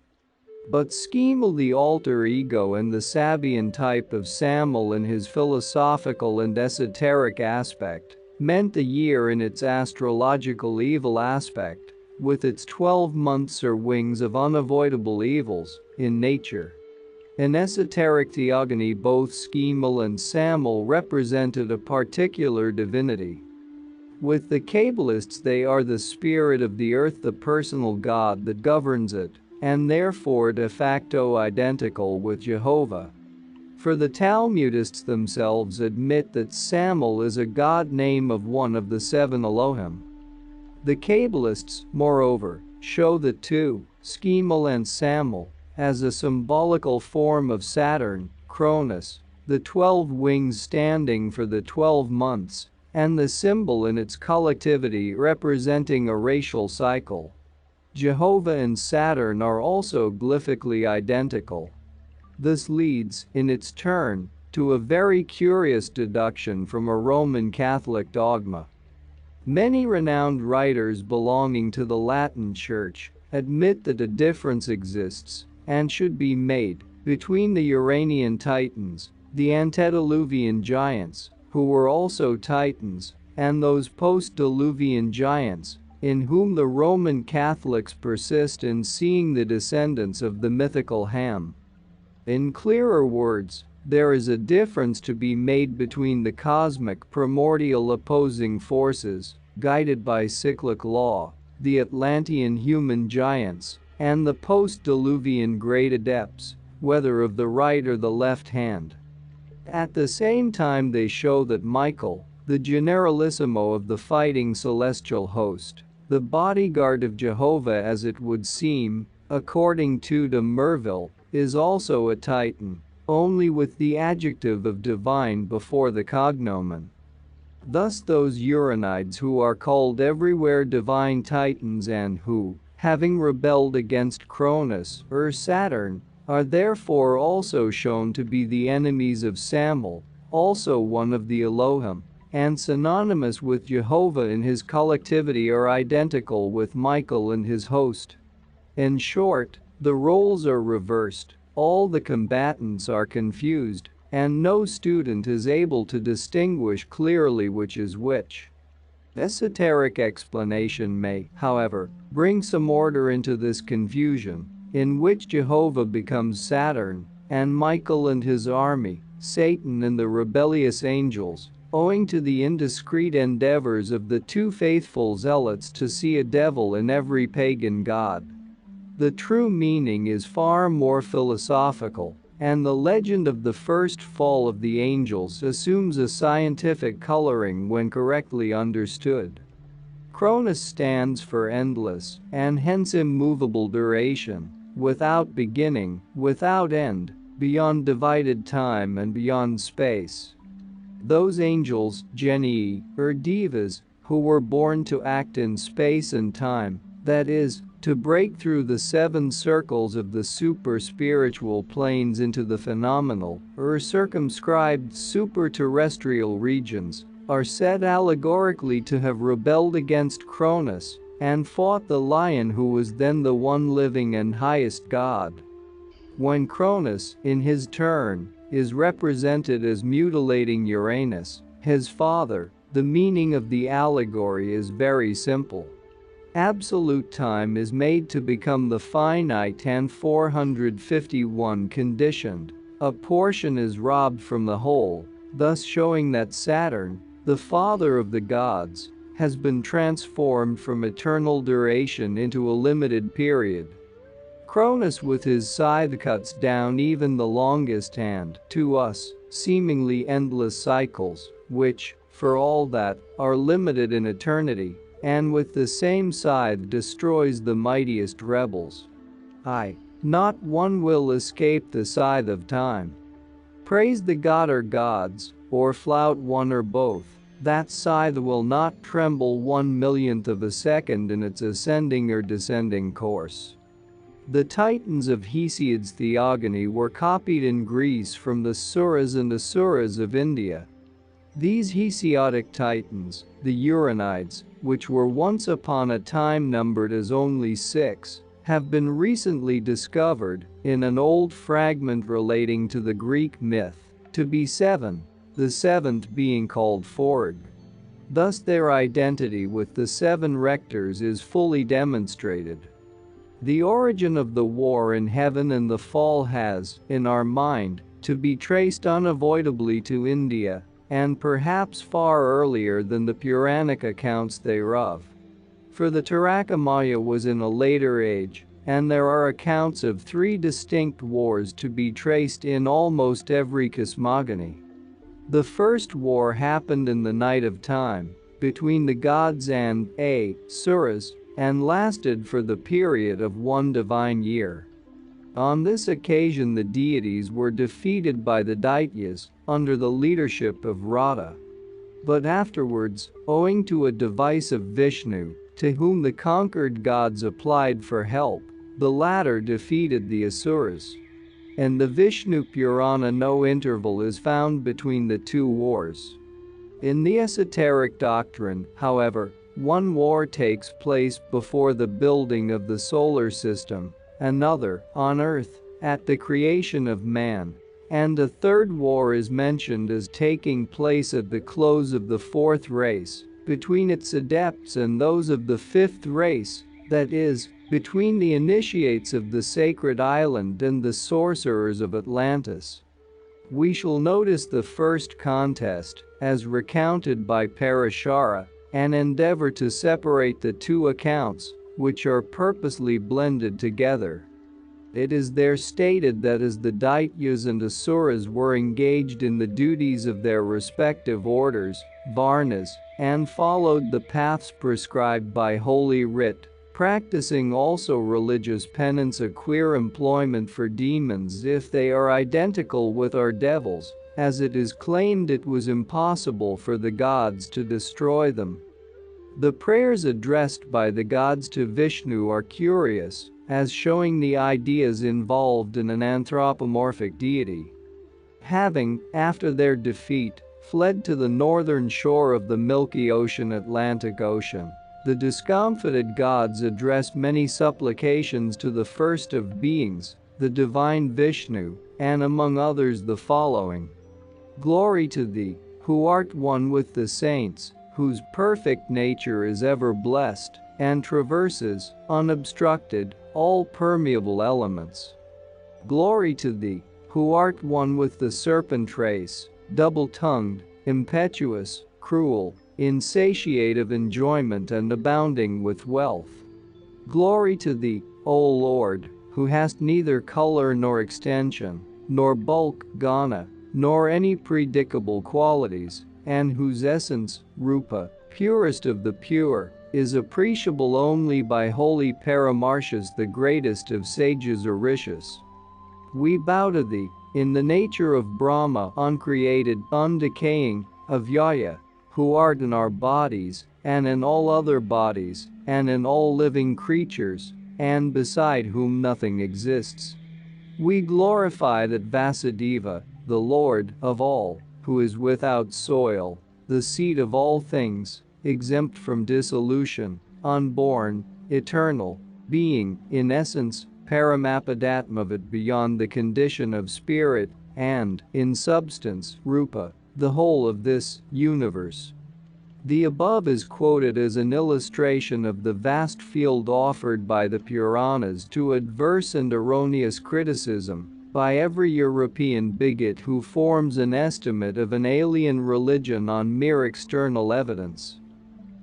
But Schemel, the alter ego and the Sabian type of Samuel in his philosophical and esoteric aspect, meant the year in its astrological evil aspect, with its 12 months or wings of unavoidable evils, in nature. In esoteric theogony, both Schemel and Samuel represented a particular divinity. With the Kabbalists, they are the spirit of the earth, the personal God that governs it, and therefore de facto identical with Jehovah. For the Talmudists themselves admit that Samuel is a god name of one of the 7 Elohim. The Kabbalists, moreover, show the two, Schemel and Samuel, as a symbolical form of Saturn, Cronus, the 12 wings standing for the 12 months, and the symbol in its collectivity representing a racial cycle. Jehovah and Saturn are also glyphically identical. This leads, in its turn, to a very curious deduction from a Roman Catholic dogma. Many renowned writers belonging to the Latin Church admit that a difference exists, and should be made, between the Uranian Titans, the antediluvian giants, who were also Titans, and those post-diluvian giants, in whom the Roman Catholics persist in seeing the descendants of the mythical Ham. In clearer words, there is a difference to be made between the cosmic primordial opposing forces, guided by cyclic law, the Atlantean human giants, and the post-diluvian great adepts, whether of the right or the left hand. At the same time, they show that Michael, the generalissimo of the fighting celestial host, the bodyguard of Jehovah as it would seem, according to de Merville, is also a Titan, only with the adjective of divine before the cognomen. Thus those Uranides who are called everywhere divine Titans and who, having rebelled against Cronus or Saturn, are therefore also shown to be the enemies of Samuel, also one of the Elohim, and synonymous with Jehovah in his collectivity, are identical with Michael and his host. In short, the roles are reversed, all the combatants are confused, and no student is able to distinguish clearly which is which. Esoteric explanation may, however, bring some order into this confusion, in which Jehovah becomes Saturn, and Michael and his army, Satan and the rebellious angels, owing to the indiscreet endeavors of the two faithful zealots to see a devil in every pagan god. The true meaning is far more philosophical, and the legend of the first fall of the angels assumes a scientific coloring when correctly understood. Cronus stands for endless, and hence immovable duration, without beginning, without end, beyond divided time and beyond space. Those angels, genii, or devas, who were born to act in space and time, that is, to break through the 7 circles of the super-spiritual planes into the phenomenal, or circumscribed super-terrestrial regions, are said allegorically to have rebelled against Cronus and fought the lion who was then the one living and highest god. When Cronus, in his turn, is represented as mutilating Uranus, his father, the meaning of the allegory is very simple. Absolute time is made to become the finite and 451 conditioned. A portion is robbed from the whole, thus showing that Saturn, the father of the gods, has been transformed from eternal duration into a limited period. Cronus with his scythe cuts down even the longest and, to us, seemingly endless cycles, which, for all that, are limited in eternity, and with the same scythe destroys the mightiest rebels. Not one will escape the scythe of time. Praise the god or gods, or flout one or both. That scythe will not tremble 1/1,000,000th of a second in its ascending or descending course. The Titans of Hesiod's theogony were copied in Greece from the Suras and Asuras of India. These Hesiodic Titans, the Uranides, which were once upon a time numbered as only 6, have been recently discovered, in an old fragment relating to the Greek myth, to be 7, the 7th being called Forg. Thus their identity with the 7 rectors is fully demonstrated. The origin of the war in heaven and the fall has, in our mind, to be traced unavoidably to India, and perhaps far earlier than the Puranic accounts thereof. For the Tarakamaya was in a later age, and there are accounts of 3 distinct wars to be traced in almost every cosmogony. The first war happened in the night of time, between the gods and Suras, and lasted for the period of 1 divine year. On this occasion the deities were defeated by the Daityas, under the leadership of Radha. But afterwards, owing to a device of Vishnu, to whom the conquered gods applied for help, the latter defeated the Asuras. In the Vishnu Purana no interval is found between the 2 wars. In the Esoteric Doctrine, however, one war takes place before the building of the solar system, another, on Earth, at the creation of man, and a third war is mentioned as taking place at the close of the 4th race, between its adepts and those of the 5th race, that is, between the initiates of the sacred island and the sorcerers of Atlantis. We shall notice the first contest, as recounted by Parashara, and endeavor to separate the 2 accounts, which are purposely blended together. It is there stated that as the Daityas and Asuras were engaged in the duties of their respective orders, Varnas, and followed the paths prescribed by Holy Writ, practicing also religious penance, a queer employment for demons if they are identical with our devils, as it is claimed it was impossible for the gods to destroy them. The prayers addressed by the gods to Vishnu are curious, as showing the ideas involved in an anthropomorphic deity. Having, after their defeat, fled to the northern shore of the Milky Ocean, Atlantic Ocean, the discomfited gods addressed many supplications to the first of beings, the divine Vishnu, and among others the following: Glory to thee, who art one with the saints, whose perfect nature is ever blessed, and traverses, unobstructed, all permeable elements. Glory to thee, who art one with the serpent race, double-tongued, impetuous, cruel, insatiate of enjoyment and abounding with wealth. Glory to thee, O Lord, who hast neither color nor extension, nor bulk, ghana, nor any predicable qualities, and whose essence, rupa, purest of the pure, is appreciable only by holy Paramarshas, the greatest of sages or rishis. We bow to thee, in the nature of Brahma, uncreated, undecaying, Avyaya, who art in our bodies, and in all other bodies, and in all living creatures, and beside whom nothing exists. We glorify that Vasudeva, the Lord of all, who is without soil, the seed of all things, exempt from dissolution, unborn, eternal, being, in essence, Paramapadatmavat, beyond the condition of spirit, and, in substance, Rupa, the whole of this universe. The above is quoted as an illustration of the vast field offered by the Puranas to adverse and erroneous criticism by every European bigot who forms an estimate of an alien religion on mere external evidence.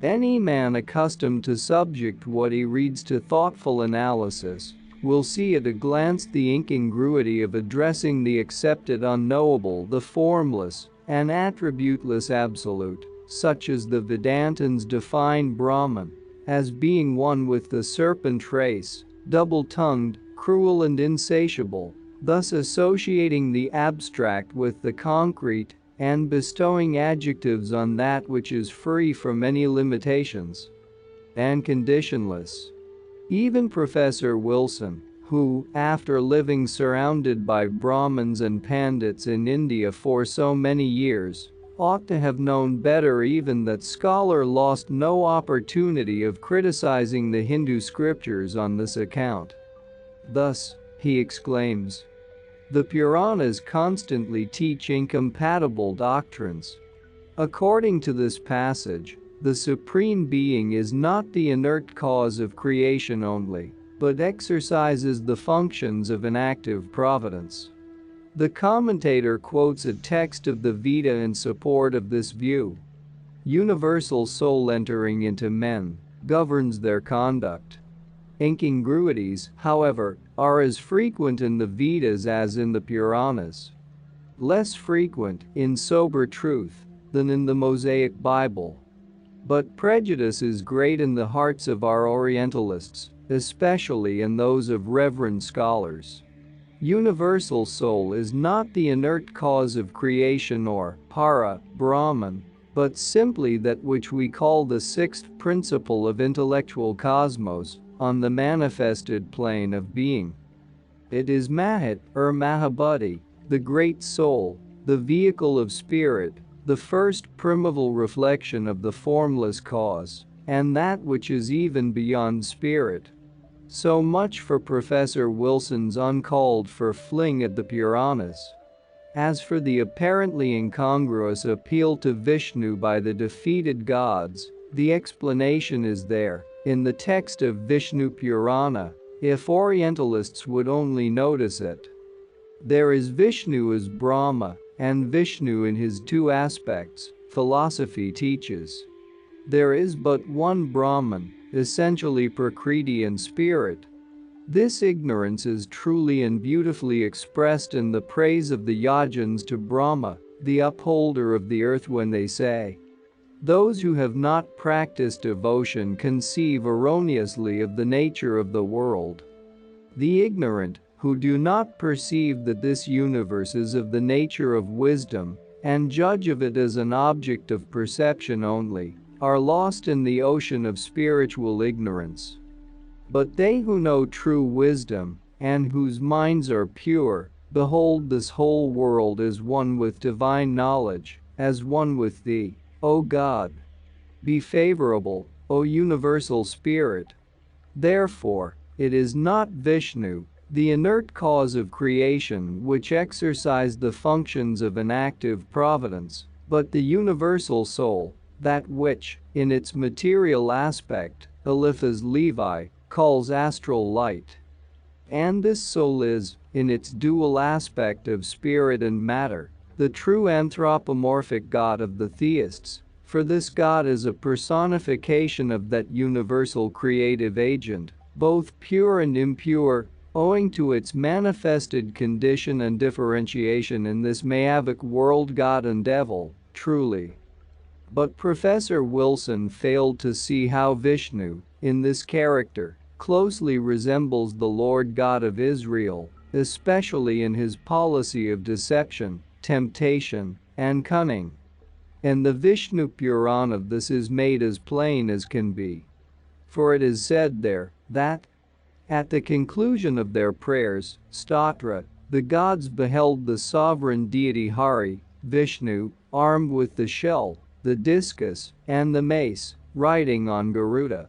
Any man accustomed to subject what he reads to thoughtful analysis will see at a glance the incongruity of addressing the accepted unknowable, the formless and attributeless absolute, such as the Vedantins define Brahman, as being one with the serpent race, double-tongued, cruel and insatiable, thus associating the abstract with the concrete and bestowing adjectives on that which is free from any limitations and conditionless. Even Professor Wilson, who, after living surrounded by Brahmins and Pandits in India for so many years, ought to have known better. Even that scholar lost no opportunity of criticizing the Hindu scriptures on this account. Thus, he exclaims, "The Puranas constantly teach incompatible doctrines. According to this passage, the Supreme Being is not the inert cause of creation only, but exercises the functions of an active providence." The commentator quotes a text of the Veda in support of this view. Universal soul entering into men governs their conduct. Incongruities, however, are as frequent in the Vedas as in the Puranas. Less frequent, in sober truth, than in the Mosaic Bible. But prejudice is great in the hearts of our Orientalists, especially in those of reverend scholars. Universal soul is not the inert cause of creation or para, Brahman, but simply that which we call the sixth principle of intellectual cosmos, on the manifested plane of being. It is Mahat or Mahabhuti, the great soul, the vehicle of spirit, the first primeval reflection of the formless cause, and that which is even beyond spirit. So much for Professor Wilson's uncalled for fling at the Puranas. As for the apparently incongruous appeal to Vishnu by the defeated gods, the explanation is there, in the text of Vishnu Purana, if Orientalists would only notice it. There is Vishnu as Brahma, and Vishnu in his two aspects, philosophy teaches. There is but one Brahman, essentially Prakriti and spirit. This ignorance is truly and beautifully expressed in the praise of the Yajans to Brahma, the upholder of the earth, when they say, "Those who have not practiced devotion conceive erroneously of the nature of the world. The ignorant, who do not perceive that this universe is of the nature of wisdom, and judge of it as an object of perception only, are lost in the ocean of spiritual ignorance. But they who know true wisdom, and whose minds are pure, behold this whole world as one with divine knowledge, as one with thee, O God. Be favorable, O universal spirit." Therefore, it is not Vishnu, the inert cause of creation, which exercised the functions of an active providence, but the universal soul, that which, in its material aspect, Eliphaz Levi calls astral light. And this soul is, in its dual aspect of spirit and matter, the true anthropomorphic God of the theists, for this God is a personification of that universal creative agent, both pure and impure, owing to its manifested condition and differentiation in this Mayavic world. God and devil, truly. But Professor Wilson failed to see how Vishnu, in this character, closely resembles the Lord God of Israel, especially in his policy of deception, temptation, and cunning. In the Vishnu Purana this is made as plain as can be. For it is said there, that, at the conclusion of their prayers, statra, the gods beheld the sovereign deity Hari, Vishnu, armed with the shell, the discus, and the mace, riding on Garuda.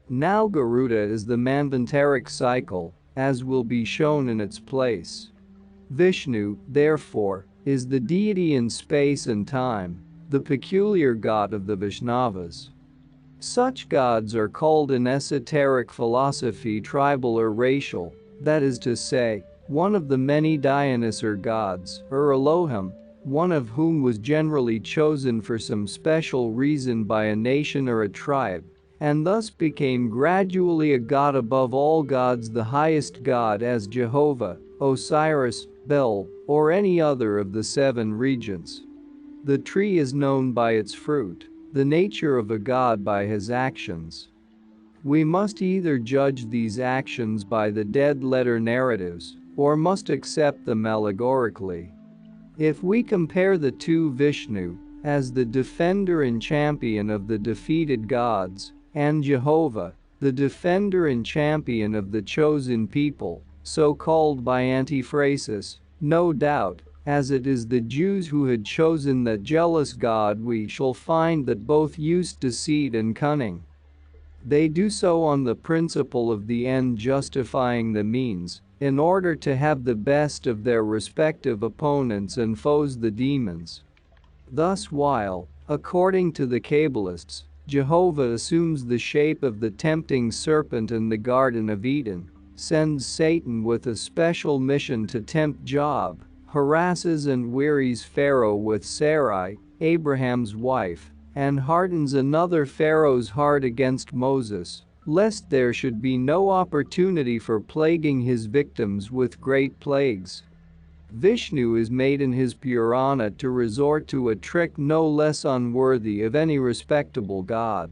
Now Garuda is the Manvantaric cycle, as will be shown in its place. Vishnu, therefore, is the deity in space and time, the peculiar god of the Vaishnavas. Such gods are called in esoteric philosophy tribal or racial, that is to say, one of the many Dionysian gods, or Elohim, one of whom was generally chosen for some special reason by a nation or a tribe, and thus became gradually a god above all gods, the highest god, as Jehovah, Osiris, Bel, or any other of the seven regents. The tree is known by its fruit, the nature of a god by his actions. We must either judge these actions by the dead-letter narratives, or must accept them allegorically. If we compare the two, Vishnu, as the defender and champion of the defeated gods, and Jehovah, the defender and champion of the chosen people, so called by antiphrasis, no doubt, as it is the Jews who had chosen that jealous God, we shall find that both used deceit and cunning. They do so on the principle of the end justifying the means, in order to have the best of their respective opponents and foes, the demons. Thus, while, according to the Kabbalists, Jehovah assumes the shape of the tempting serpent in the Garden of Eden, sends Satan with a special mission to tempt Job, harasses and wearies Pharaoh with Sarai, Abraham's wife, and hardens another Pharaoh's heart against Moses, lest there should be no opportunity for plaguing his victims with great plagues. Vishnu is made in his Purana to resort to a trick no less unworthy of any respectable god.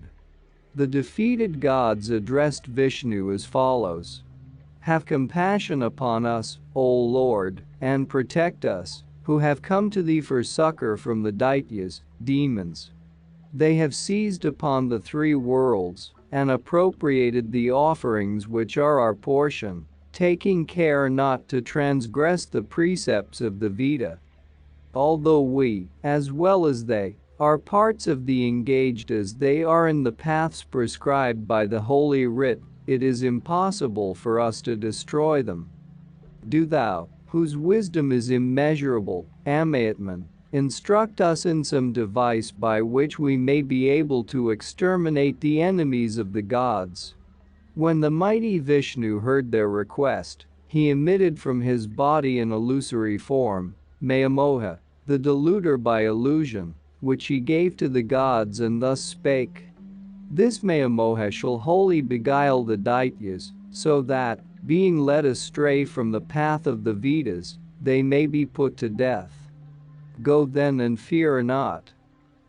The defeated gods addressed Vishnu as follows: "Have compassion upon us, O Lord, and protect us, who have come to thee for succor from the Daityas, demons. They have seized upon the three worlds, and appropriated the offerings which are our portion, taking care not to transgress the precepts of the Veda. Although we, as well as they, are parts of the engaged as they are in the paths prescribed by the Holy Writ, it is impossible for us to destroy them. Do thou, whose wisdom is immeasurable, Amayatman, instruct us in some device by which we may be able to exterminate the enemies of the gods." When the mighty Vishnu heard their request, he emitted from his body an illusory form, Mayamoha, the deluder by illusion, which he gave to the gods, and thus spake: "This Mayamoha shall wholly beguile the Daityas, so that, being led astray from the path of the Vedas, they may be put to death. Go then and fear not.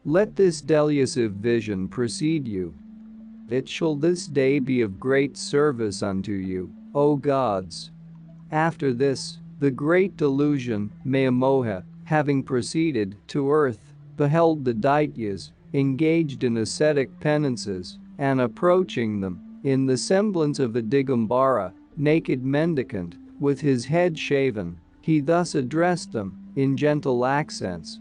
Let this delusive vision precede you. It shall this day be of great service unto you, O gods." After this, the great delusion, Mayamoha, having proceeded to earth, beheld the Daityas, engaged in ascetic penances, and approaching them, in the semblance of a Digambara, naked mendicant, with his head shaven, he thus addressed them, in gentle accents: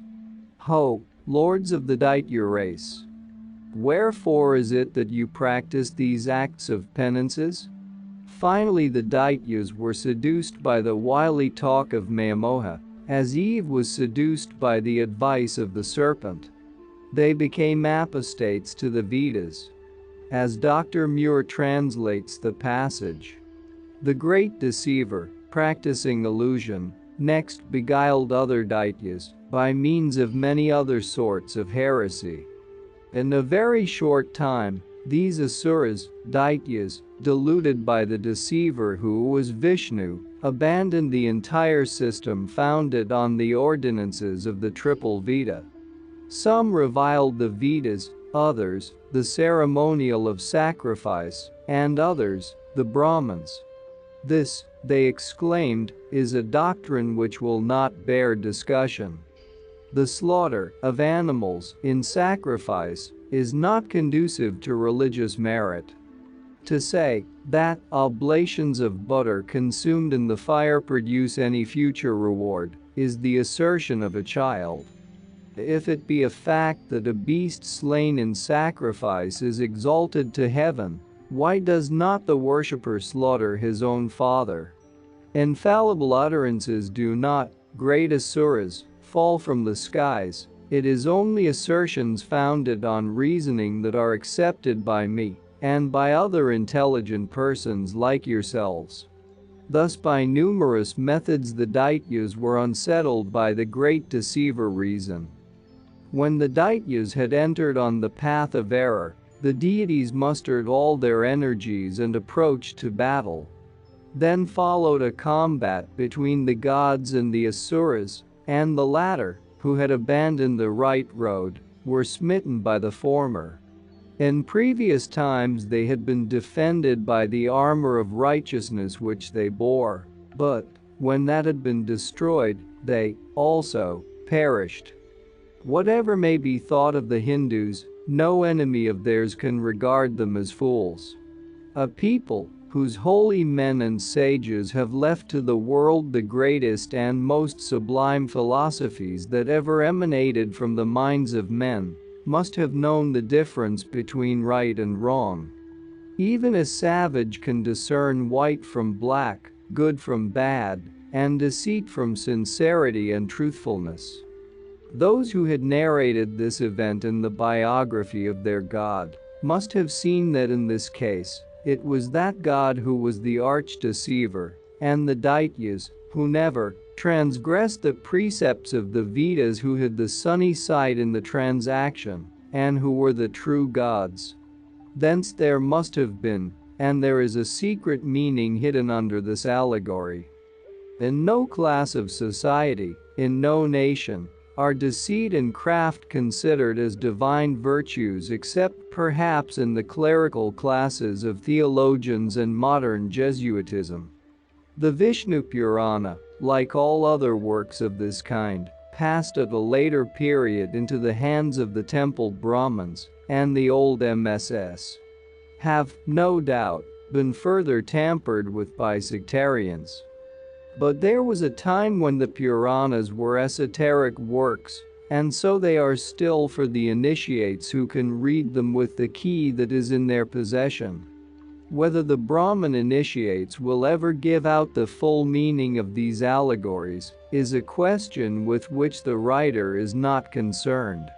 "Ho, lords of the Daitya race! Wherefore is it that you practice these acts of penances?" Finally the Daityas were seduced by the wily talk of Mayamoha, as Eve was seduced by the advice of the serpent. They became apostates to the Vedas. As Dr. Muir translates the passage, the great deceiver, practicing illusion, next beguiled other Daityas by means of many other sorts of heresy. In a very short time, these asuras, Daityas, deluded by the deceiver who was Vishnu, abandoned the entire system founded on the ordinances of the triple Veda. Some reviled the Vedas, others, the ceremonial of sacrifice, and others, the Brahmins. "This," they exclaimed, "is a doctrine which will not bear discussion. The slaughter of animals in sacrifice is not conducive to religious merit. To say that oblations of butter consumed in the fire produce any future reward is the assertion of a child. If it be a fact that a beast slain in sacrifice is exalted to heaven, why does not the worshipper slaughter his own father? Infallible utterances do not, great asuras, fall from the skies. It is only assertions founded on reasoning that are accepted by me and by other intelligent persons like yourselves." Thus by numerous methods the Daityas were unsettled by the great deceiver reason. When the Daityas had entered on the path of error, the deities mustered all their energies and approached to battle. Then followed a combat between the gods and the asuras, and the latter, who had abandoned the right road, were smitten by the former. In previous times they had been defended by the armor of righteousness which they bore, but when that had been destroyed, they also perished. Whatever may be thought of the Hindus, no enemy of theirs can regard them as fools. A people whose holy men and sages have left to the world the greatest and most sublime philosophies that ever emanated from the minds of men, must have known the difference between right and wrong. Even a savage can discern white from black, good from bad, and deceit from sincerity and truthfulness. Those who had narrated this event in the biography of their god must have seen that in this case, it was that god who was the arch-deceiver, and the Daityas, who never transgressed the precepts of the Vedas, who had the sunny side in the transaction, and who were the true gods. Thence there must have been, and there is a secret meaning hidden under this allegory. In no class of society, in no nation, are deceit and craft considered as divine virtues except perhaps in the clerical classes of theologians and modern Jesuitism. The Vishnu Purana, like all other works of this kind, passed at a later period into the hands of the temple Brahmins, and the old MSS have, no doubt, been further tampered with by sectarians. But there was a time when the Puranas were esoteric works, and so they are still for the initiates who can read them with the key that is in their possession. Whether the Brahmin initiates will ever give out the full meaning of these allegories is a question with which the writer is not concerned.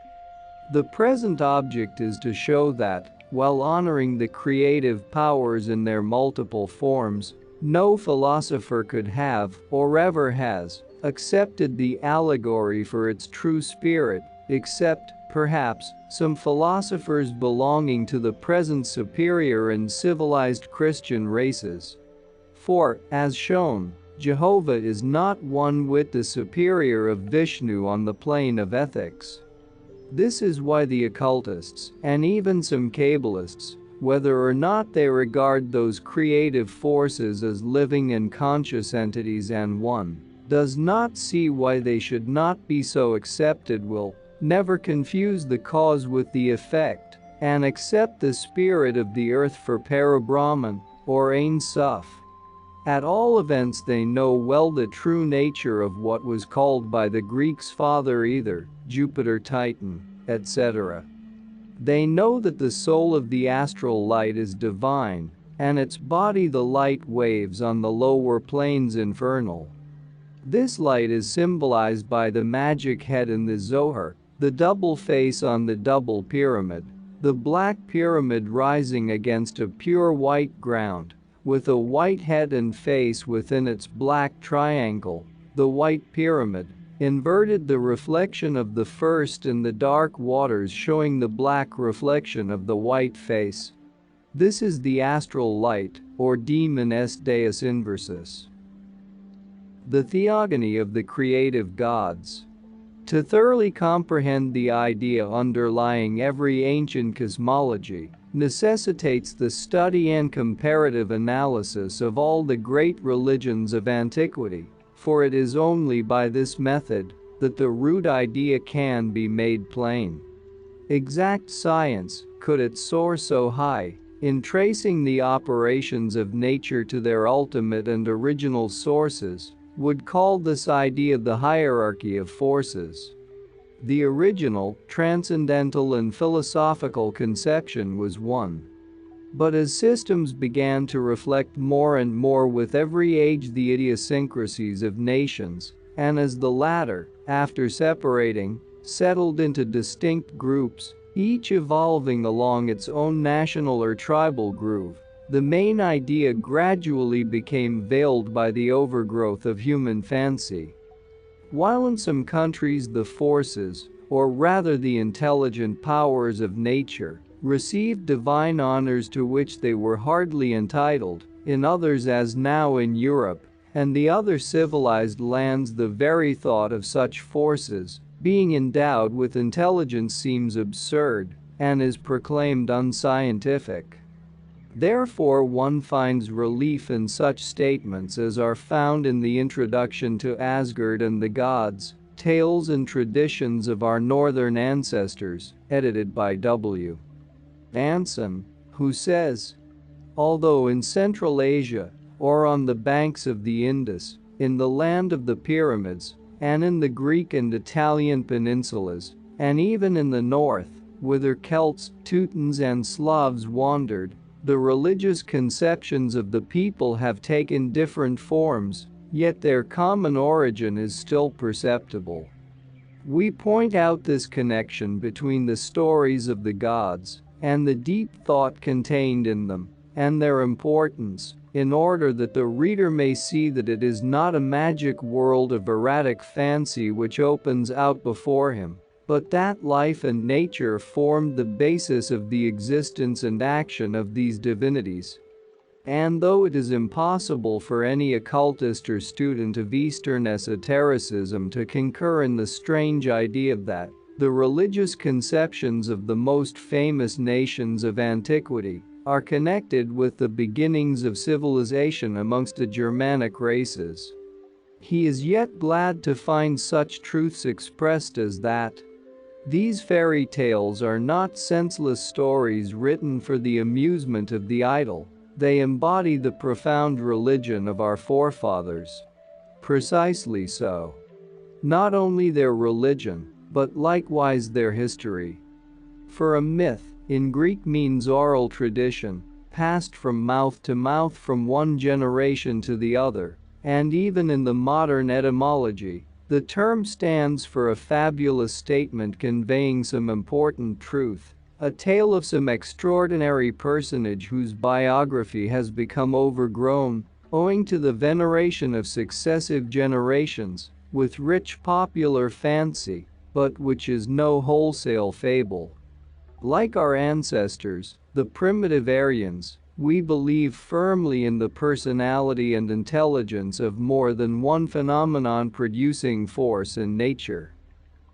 The present object is to show that, while honoring the creative powers in their multiple forms, no philosopher could have, or ever has, accepted the allegory for its true spirit, except, perhaps, some philosophers belonging to the present superior and civilized Christian races. For, as shown, Jehovah is not one whit the superior of Vishnu on the plane of ethics. This is why the occultists, and even some Kabbalists, whether or not they regard those creative forces as living and conscious entities and one does not see why they should not be so accepted, will never confuse the cause with the effect, and accept the spirit of the earth for Parabrahman, or Ein Sof. At all events they know well the true nature of what was called by the Greeks Father Ether, Jupiter Titan, etc. They know that the soul of the astral light is divine, and its body the light waves on the lower planes infernal. This light is symbolized by the magic head in the Zohar, the double face on the double pyramid, the black pyramid rising against a pure white ground, with a white head and face within its black triangle, the white pyramid, inverted, the reflection of the first in the dark waters showing the black reflection of the white face. This is the astral light, or demon est deus inversus. The theogony of the creative gods. To thoroughly comprehend the idea underlying every ancient cosmology necessitates the study and comparative analysis of all the great religions of antiquity, for it is only by this method that the root idea can be made plain. Exact science, could it soar so high, in tracing the operations of nature to their ultimate and original sources, would call this idea the hierarchy of forces. The original, transcendental and philosophical conception was one. But as systems began to reflect more and more with every age the idiosyncrasies of nations, and as the latter, after separating, settled into distinct groups, each evolving along its own national or tribal groove, the main idea gradually became veiled by the overgrowth of human fancy. While in some countries the forces, or rather the intelligent powers of nature, received divine honors to which they were hardly entitled, in others, as now in Europe and the other civilized lands, the very thought of such forces being endowed with intelligence seems absurd, and is proclaimed unscientific. Therefore, one finds relief in such statements as are found in the introduction to Asgard and the Gods, Tales and Traditions of Our Northern Ancestors, edited by W. Anson, who says, although in Central Asia, or on the banks of the Indus, in the land of the pyramids, and in the Greek and Italian peninsulas, and even in the north, whither Celts, Teutons and Slavs wandered, the religious conceptions of the people have taken different forms, yet their common origin is still perceptible. We point out this connection between the stories of the gods and the deep thought contained in them, and their importance, in order that the reader may see that it is not a magic world of erratic fancy which opens out before him, but that life and nature formed the basis of the existence and action of these divinities. And though it is impossible for any occultist or student of Eastern esotericism to concur in the strange idea that the religious conceptions of the most famous nations of antiquity are connected with the beginnings of civilization amongst the Germanic races, he is yet glad to find such truths expressed as that these fairy tales are not senseless stories written for the amusement of the idle. They embody the profound religion of our forefathers. Precisely so. Not only their religion, but likewise their history. For a myth, in Greek, means oral tradition, passed from mouth to mouth from one generation to the other, and even in the modern etymology, the term stands for a fabulous statement conveying some important truth. A tale of some extraordinary personage whose biography has become overgrown, owing to the veneration of successive generations, with rich popular fancy, but which is no wholesale fable. Like our ancestors, the primitive Aryans, we believe firmly in the personality and intelligence of more than one phenomenon-producing force in nature.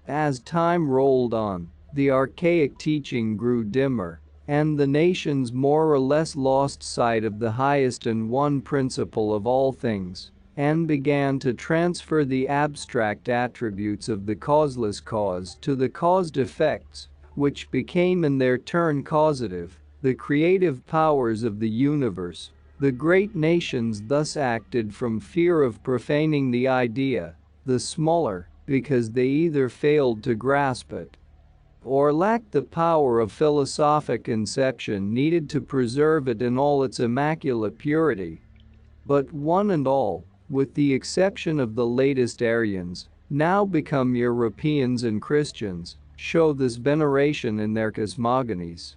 As time rolled on, the archaic teaching grew dimmer, and the nations more or less lost sight of the highest and one principle of all things, and began to transfer the abstract attributes of the causeless cause to the caused effects, which became in their turn causative, the creative powers of the universe. The great nations thus acted from fear of profaning the idea, the smaller, because they either failed to grasp it or lacked the power of philosophic conception needed to preserve it in all its immaculate purity. But one and all, with the exception of the latest Aryans, now become Europeans and Christians, show this veneration in their cosmogonies.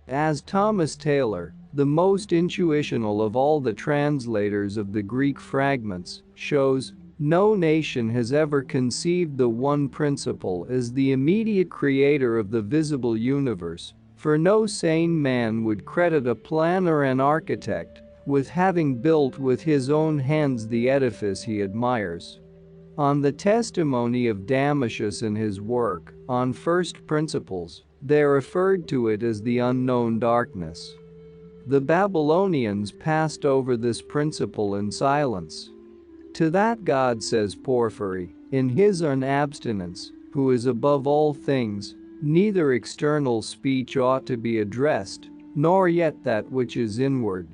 As Thomas Taylor, the most intuitional of all the translators of the Greek fragments, shows, no nation has ever conceived the one principle as the immediate creator of the visible universe, for no sane man would credit a planner and architect with having built with his own hands the edifice he admires. On the testimony of Damascus in his work, On First Principles, they referred to it as the unknown darkness. The Babylonians passed over this principle in silence. To that God, says Porphyry, in his unabstinence, who is above all things, neither external speech ought to be addressed, nor yet that which is inward.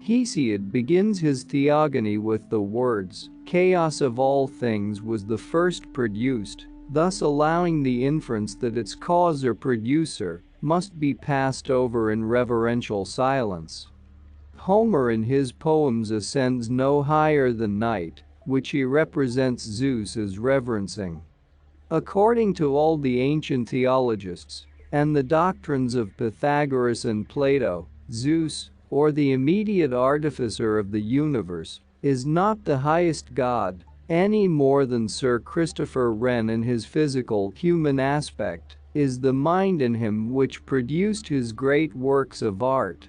Hesiod begins his theogony with the words, chaos of all things was the first produced, thus allowing the inference that its cause or producer must be passed over in reverential silence. Homer in his poems ascends no higher than night, which he represents Zeus as reverencing. According to all the ancient theologists and the doctrines of Pythagoras and Plato, Zeus, or the immediate artificer of the universe, is not the highest god, any more than Sir Christopher Wren in his physical human aspect is the mind in him which produced his great works of art.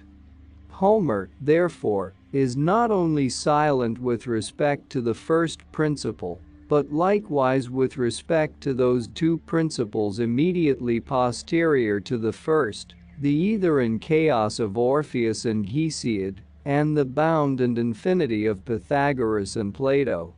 Homer, therefore, is not only silent with respect to the first principle, but likewise with respect to those two principles immediately posterior to the first, the ether and chaos of Orpheus and Hesiod, and the bound and infinity of Pythagoras and Plato.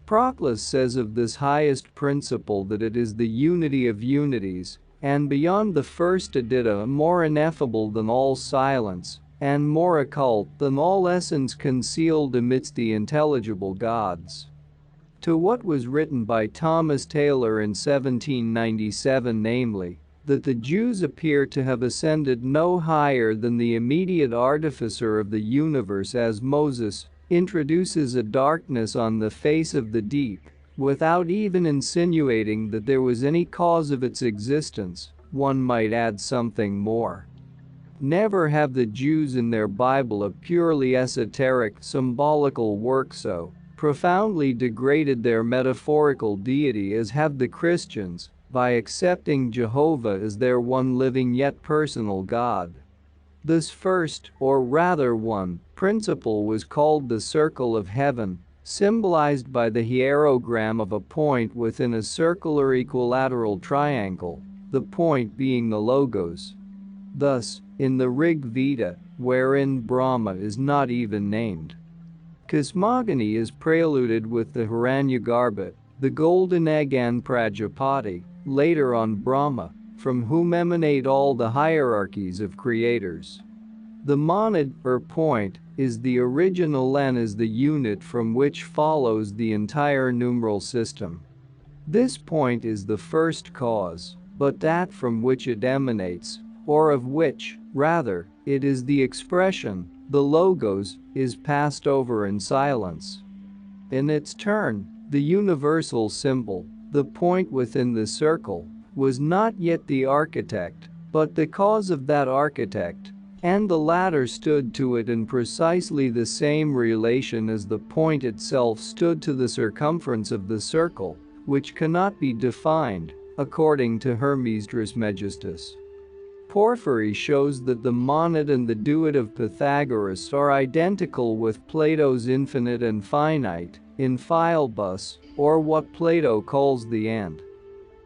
Proclus says of this highest principle that it is the unity of unities, and beyond the first aditta more ineffable than all silence, and more occult than all essence concealed amidst the intelligible gods. To what was written by Thomas Taylor in 1797, namely, that the Jews appear to have ascended no higher than the immediate artificer of the universe as Moses introduces a darkness on the face of the deep, without even insinuating that there was any cause of its existence, one might add something more. Never have the Jews in their Bible, a purely esoteric, symbolical work, so profoundly degraded their metaphorical deity as have the Christians, by accepting Jehovah as their one living yet personal God. This first, or rather one, principle was called the circle of heaven, symbolized by the hierogram of a point within a circular equilateral triangle, the point being the Logos. Thus, in the Rig Veda, wherein Brahma is not even named, cosmogony is preluded with the Hiranyagarbha, the golden egg, and Prajapati, later on Brahma, from whom emanate all the hierarchies of creators. The monad, or point, is the original and is the unit from which follows the entire numeral system. This point is the first cause, but that from which it emanates, or of which, rather, it is the expression, the Logos, is passed over in silence. In its turn, the universal symbol, the point within the circle, was not yet the architect, but the cause of that architect, and the latter stood to it in precisely the same relation as the point itself stood to the circumference of the circle, which cannot be defined, according to Hermes Trismegistus. Porphyry shows that the monad and the duad of Pythagoras are identical with Plato's infinite and finite, in Philebus, or what Plato calls the and.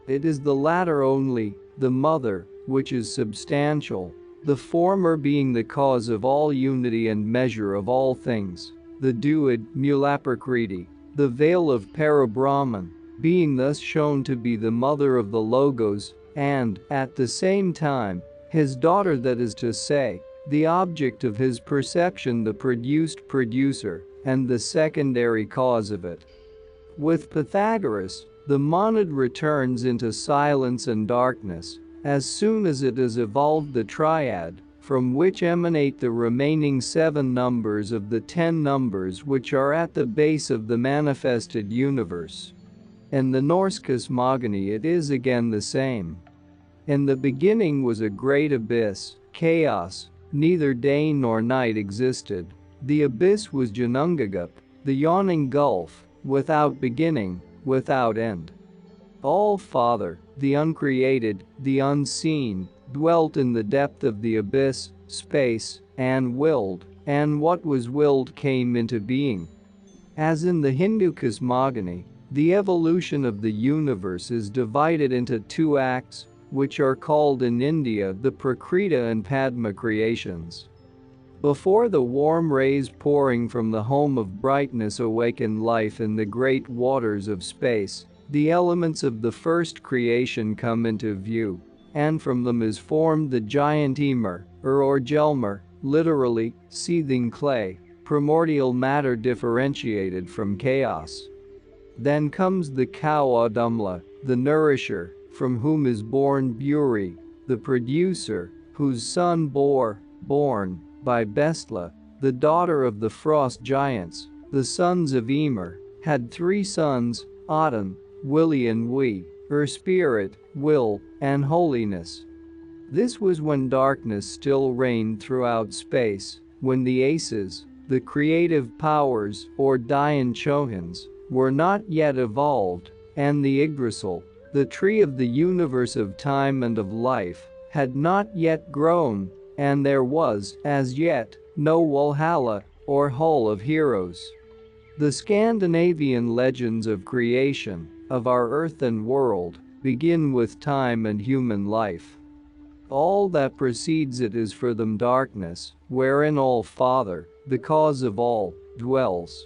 It is the latter only, the mother, which is substantial, the former being the cause of all unity and measure of all things, the duad, Mulaprakriti, the veil of Parabrahman, being thus shown to be the mother of the Logos, and, at the same time, his daughter, that is to say, the object of his perception, the produced producer, and the secondary cause of it. With Pythagoras, the monad returns into silence and darkness as soon as it has evolved the triad, from which emanate the remaining 7 numbers of the 10 numbers which are at the base of the manifested universe. In the Norse cosmogony it is again the same. In the beginning was a great abyss, chaos, neither day nor night existed. The abyss was Janungagup, the yawning gulf, without beginning, without end. All-Father, the uncreated, the unseen, dwelt in the depth of the abyss, space, and willed, and what was willed came into being. As in the Hindu cosmogony, the evolution of the universe is divided into 2 acts, which are called in India the Prakriti and Padma creations. Before the warm rays pouring from the home of brightness awaken life in the great waters of space, the elements of the first creation come into view, and from them is formed the giant Emer, or Gelmer, literally, seething clay, primordial matter differentiated from chaos. Then comes the cow Adumla, the nourisher, from whom is born Buri, the producer, whose son born by Bestla, the daughter of the frost giants, the sons of Emer, had 3 sons, Aten, Willi and Wi, her spirit, will, and holiness. This was when darkness still reigned throughout space, when the Aces, the creative powers, or Dayan Chohans, were not yet evolved, and the Yggdrasil, the tree of the universe of time and of life, had not yet grown, and there was, as yet, no Walhalla, or Hall of Heroes. The Scandinavian legends of creation, of our earth and world, begin with time and human life. All that precedes it is for them darkness, wherein all Father, the cause of all, dwells.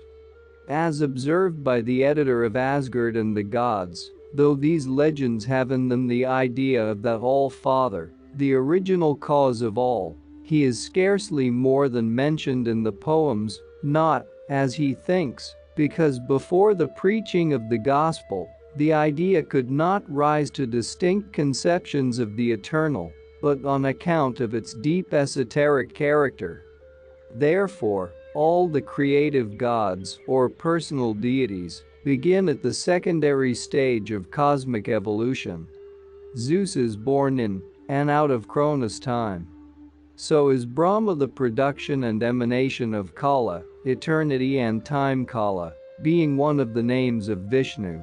As observed by the editor of Asgard and the Gods, though these legends have in them the idea of that All-Father, the original cause of all, he is scarcely more than mentioned in the poems, not, as he thinks, because before the preaching of the gospel, the idea could not rise to distinct conceptions of the eternal, but on account of its deep esoteric character. Therefore, all the creative gods, or personal deities, begin at the secondary stage of cosmic evolution. Zeus is born in, and out of Cronus time. So is Brahma the production and emanation of Kala, eternity and time Kala, being one of the names of Vishnu.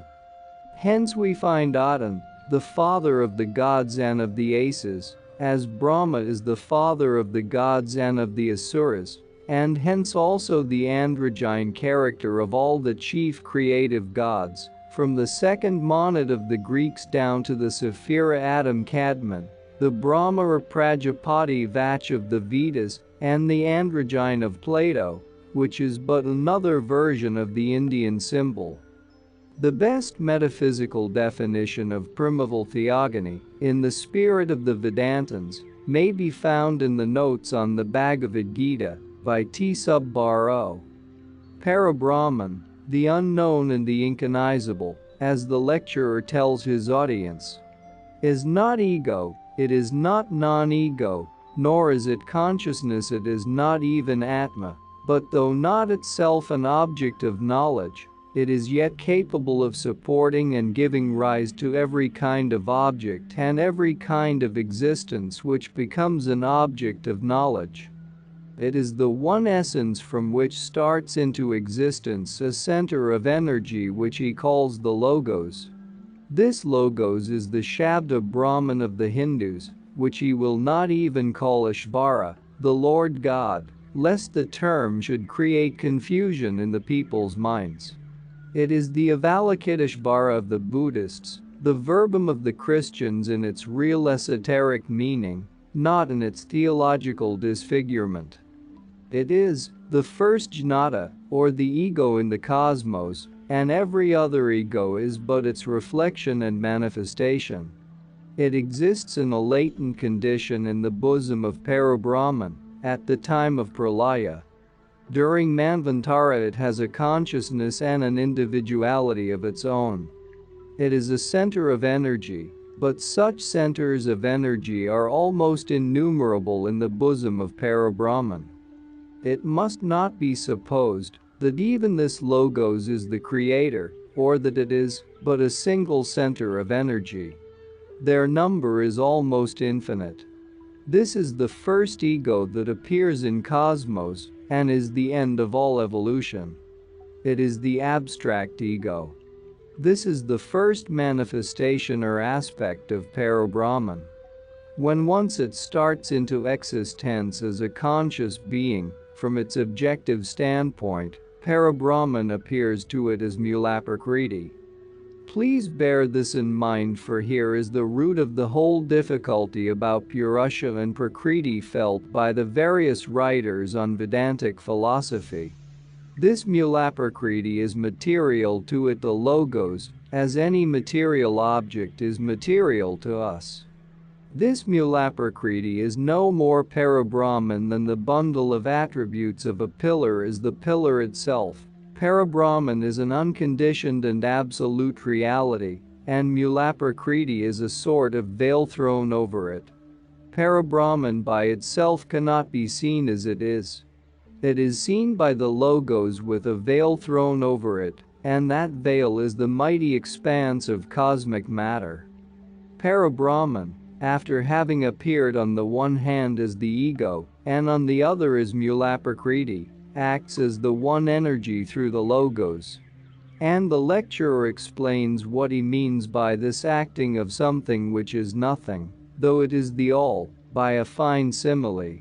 Hence we find Aten, the father of the gods and of the Aces, as Brahma is the father of the gods and of the Asuras, and hence also the androgyne character of all the chief creative gods, from the second monad of the Greeks down to the Saphira Adam Kadmon, the Brahma or Prajapati Vach of the Vedas, and the androgyne of Plato, which is but another version of the Indian symbol. The best metaphysical definition of primeval theogony, in the spirit of the Vedantins, may be found in the notes on the Bhagavad Gita, by T. Subbarao. Parabrahman, the unknown and the incognizable, as the lecturer tells his audience, is not ego, it is not non-ego, nor is it consciousness, it is not even Atma, but though not itself an object of knowledge, it is yet capable of supporting and giving rise to every kind of object and every kind of existence which becomes an object of knowledge. It is the one essence from which starts into existence a center of energy which he calls the Logos. This Logos is the Shabda Brahman of the Hindus, which he will not even call Ishvara, the Lord God, lest the term should create confusion in the people's minds. It is the Avalokiteshvara of the Buddhists, the verbum of the Christians in its real esoteric meaning, not in its theological disfigurement. It is the first jnata, or the ego in the cosmos, and every other ego is but its reflection and manifestation. It exists in a latent condition in the bosom of Parabrahman, at the time of Pralaya. During Manvantara it has a consciousness and an individuality of its own. It is a center of energy, but such centers of energy are almost innumerable in the bosom of Parabrahman. It must not be supposed that even this Logos is the creator, or that it is but a single center of energy. Their number is almost infinite. This is the first ego that appears in cosmos and is the end of all evolution. It is the abstract ego. This is the first manifestation or aspect of Parabrahman. When once it starts into existence as a conscious being, from its objective standpoint, Parabrahman appears to it as Mulaprakriti. Please bear this in mind, for here is the root of the whole difficulty about Purusha and Prakriti felt by the various writers on Vedantic philosophy. This Mulaprakriti is material to it, the Logos, as any material object is material to us. This Mulaprakriti is no more Parabrahman than the bundle of attributes of a pillar is the pillar itself. Parabrahman is an unconditioned and absolute reality, and Mulaprakriti is a sort of veil thrown over it. Parabrahman by itself cannot be seen as it is. It is seen by the Logos with a veil thrown over it, and that veil is the mighty expanse of cosmic matter. Parabrahman, after having appeared on the one hand as the ego, and on the other as Mulaprakriti, acts as the one energy through the Logos. And the lecturer explains what he means by this acting of something which is nothing, though it is the all, by a fine simile.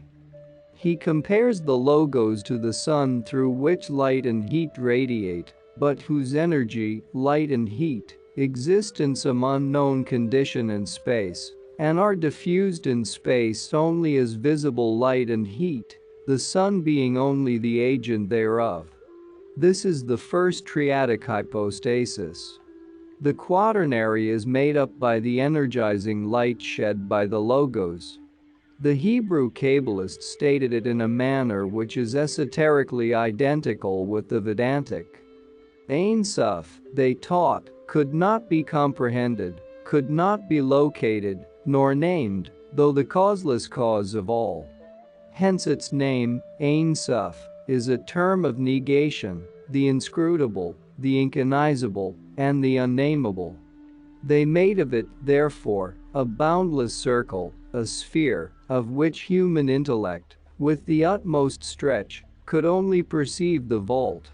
He compares the logos to the sun through which light and heat radiate, but whose energy, light and heat, exist in some unknown condition in space, and are diffused in space only as visible light and heat, the sun being only the agent thereof. This is the first triadic hypostasis. The quaternary is made up by the energizing light shed by the logos. The Hebrew Kabbalists stated it in a manner which is esoterically identical with the Vedantic. Ein Sof, they taught, could not be comprehended, could not be located, nor named, though the causeless cause of all. Hence its name, Ein Sof, is a term of negation, the inscrutable, the incognizable, and the unnameable. They made of it, therefore, a boundless circle, a sphere, of which human intellect, with the utmost stretch, could only perceive the vault.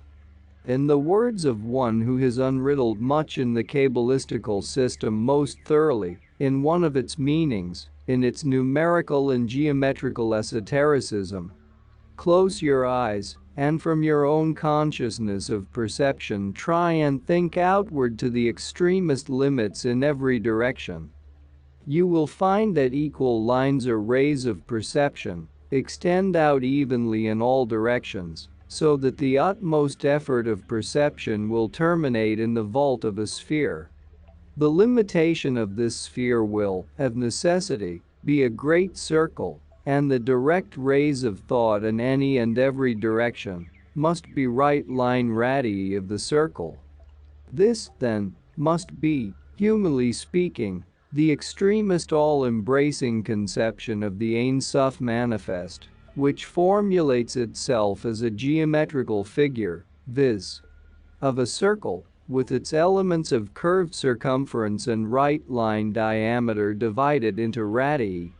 In the words of one who has unriddled much in the Kabbalistical system most thoroughly, in one of its meanings, in its numerical and geometrical esotericism, close your eyes, and from your own consciousness of perception try and think outward to the extremest limits in every direction. You will find that equal lines or rays of perception extend out evenly in all directions, so that the utmost effort of perception will terminate in the vault of a sphere. The limitation of this sphere will, of necessity, be a great circle, and the direct rays of thought in any and every direction must be right line radii of the circle. This, then, must be, humanly speaking, the extremest all-embracing conception of the Ein Sof manifest, which formulates itself as a geometrical figure, viz. of a circle, with its elements of curved circumference and right line diameter divided into radii.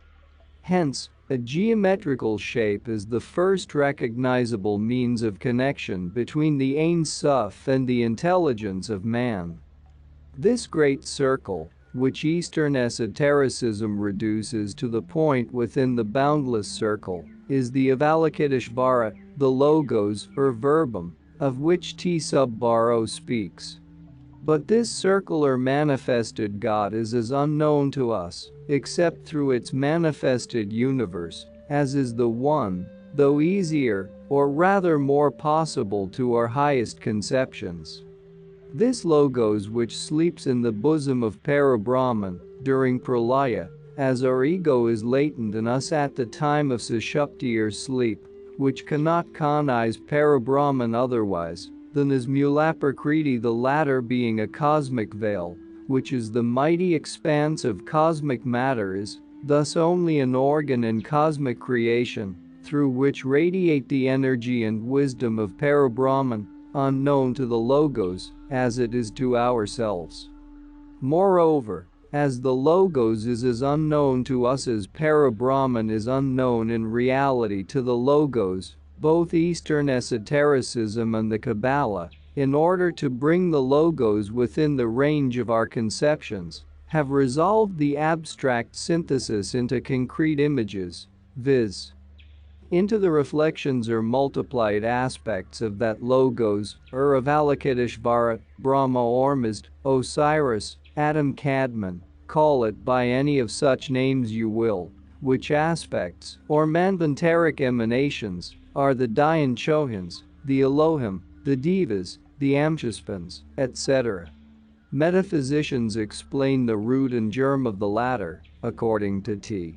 Hence, a geometrical shape is the first recognizable means of connection between the Ein Sof and the intelligence of man. This great circle, which Eastern esotericism reduces to the point within the boundless circle, is the Avalokiteshvara, the logos or verbum, of which T sub Baro speaks. But this circle or manifested God is as unknown to us, except through its manifested universe, as is the one, though easier, or rather more possible to our highest conceptions. This logos which sleeps in the bosom of Parabrahman during Pralaya, as our ego is latent in us at the time of Sushupti or sleep, which cannot cognize Parabrahman otherwise than as Mulaprakriti, the latter being a cosmic veil, which is the mighty expanse of cosmic matter, is thus only an organ in cosmic creation, through which radiate the energy and wisdom of Parabrahman, unknown to the logos, as it is to ourselves. Moreover, as the logos is as unknown to us as Parabrahman is unknown in reality to the logos, both Eastern esotericism and the Kabbalah, in order to bring the logos within the range of our conceptions, have resolved the abstract synthesis into concrete images, viz. into the reflections or multiplied aspects of that logos, or Avalokiteshvara, Brahma Ormuzd, Osiris, Adam Kadmon, call it by any of such names you will, which aspects, or manvantaric emanations, are the Dayan Chohans, the Elohim, the Devas, the Amshaspans, etc. Metaphysicians explain the root and germ of the latter, according to T.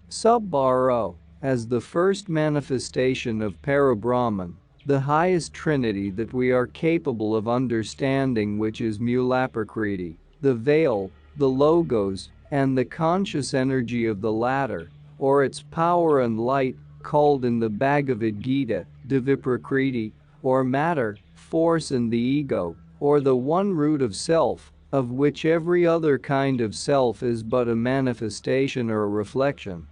sub Baro, as the first manifestation of Parabrahman, the highest trinity that we are capable of understanding, which is Mulaprakriti, the veil, the logos, and the conscious energy of the latter, or its power and light, called in the Bhagavad Gita, Diviprakriti, or matter, force, and the ego, or the one root of self, of which every other kind of self is but a manifestation or a reflection.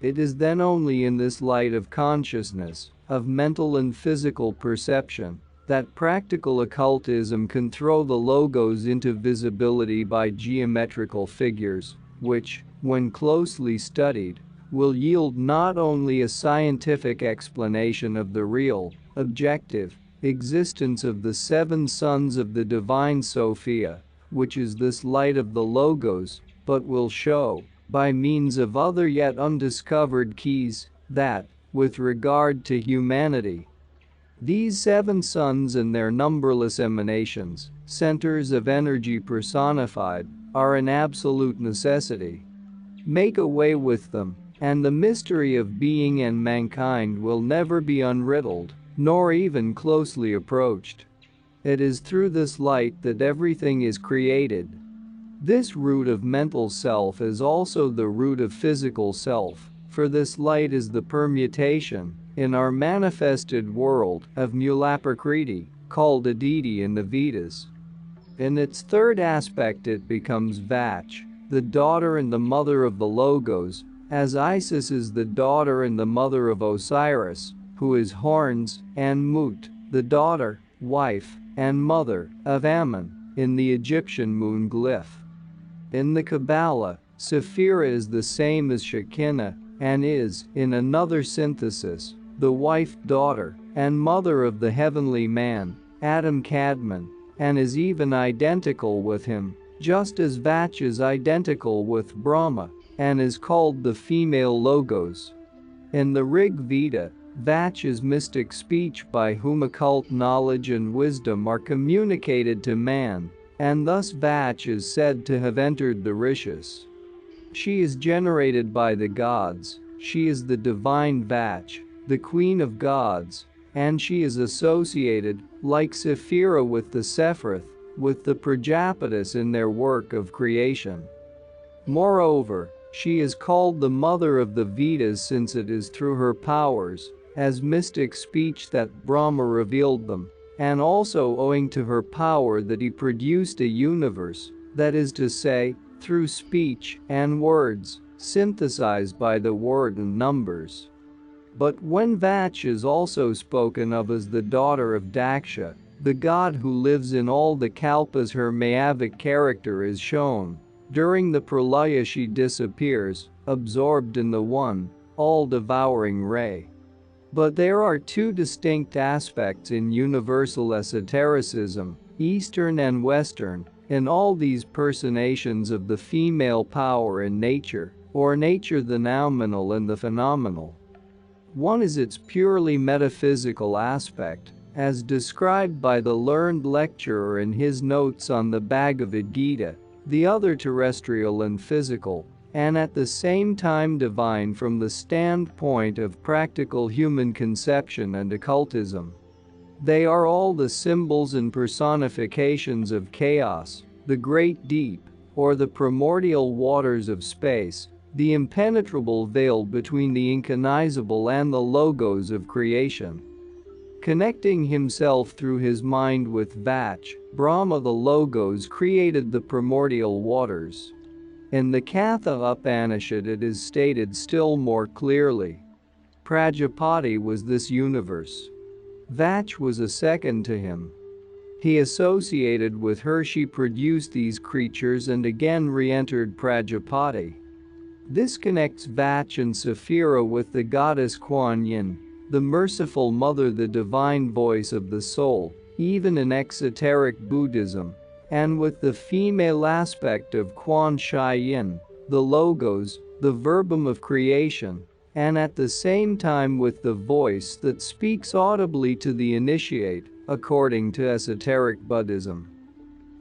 It is then only in this light of consciousness, of mental and physical perception, that practical occultism can throw the logos into visibility by geometrical figures, which, when closely studied, will yield not only a scientific explanation of the real, objective, existence of the seven sons of the divine Sophia, which is this light of the Logos, but will show, by means of other yet undiscovered keys, that, with regard to humanity, these seven sons and their numberless emanations, centers of energy personified, are an absolute necessity. Make away with them, and the mystery of being and mankind will never be unriddled, nor even closely approached. It is through this light that everything is created. This root of mental self is also the root of physical self, for this light is the permutation, in our manifested world, of Mulaprakriti, called Aditi in the Vedas. In its third aspect it becomes Vach, the daughter and the mother of the Logos, as Isis is the daughter and the mother of Osiris, who is Horns, and Mut, the daughter, wife, and mother of Ammon, in the Egyptian moon glyph. In the Kabbalah, Sephira is the same as Shekinah, and is, in another synthesis, the wife, daughter, and mother of the heavenly man, Adam Kadmon, and is even identical with him, just as Vach is identical with Brahma, and is called the female Logos. In the Rig Veda, Vach is mystic speech by whom occult knowledge and wisdom are communicated to man, and thus Vach is said to have entered the Rishis. She is generated by the gods, she is the divine Vach, the queen of gods, and she is associated, like Sephira with the Sephiroth, with the Prajapatis in their work of creation. Moreover, she is called the mother of the Vedas since it is through her powers, as mystic speech that Brahma revealed them, and also owing to her power that he produced a universe, that is to say, through speech and words, synthesized by the word and numbers. But when Vach is also spoken of as the daughter of Daksha, the god who lives in all the kalpas, her Mayavic character is shown. During the pralaya she disappears, absorbed in the one, all-devouring ray. But there are two distinct aspects in universal esotericism, Eastern and Western, in all these personations of the female power in nature, or nature the nominal and the phenomenal. One is its purely metaphysical aspect, as described by the learned lecturer in his notes on the Bhagavad Gita, the other terrestrial and physical, and at the same time divine from the standpoint of practical human conception and occultism. They are all the symbols and personifications of chaos, the great deep, or the primordial waters of space, the impenetrable veil between the incognizable and the logos of creation. Connecting himself through his mind with Vach, Brahma the Logos created the primordial waters. In the Katha Upanishad it is stated still more clearly. Prajapati was this universe. Vach was a second to him. He associated with her, she produced these creatures and again re-entered Prajapati. This connects Vach and Sephira with the goddess Kuan Yin, the merciful mother, the divine voice of the soul, even in exoteric Buddhism, and with the female aspect of Quan Shai Yin, the Logos, the verbum of creation, and at the same time with the voice that speaks audibly to the initiate, according to esoteric Buddhism.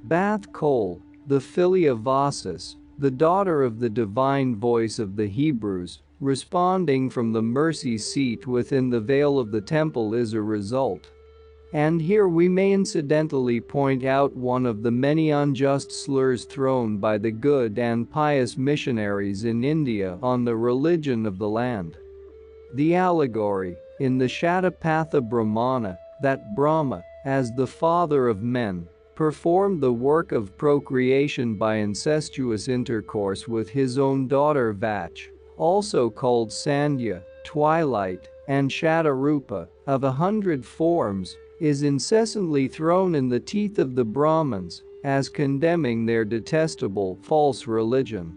Bath Kol, the Philia Vasis, the daughter of the divine voice of the Hebrews, responding from the mercy seat within the veil of the temple, is a result. And here we may incidentally point out one of the many unjust slurs thrown by the good and pious missionaries in India on the religion of the land. The allegory, in the Shatapatha Brahmana, that Brahma, as the father of men, performed the work of procreation by incestuous intercourse with his own daughter Vach, also called Sandhya, twilight, and Shatarupa, of 100 forms, is incessantly thrown in the teeth of the Brahmins, as condemning their detestable false religion.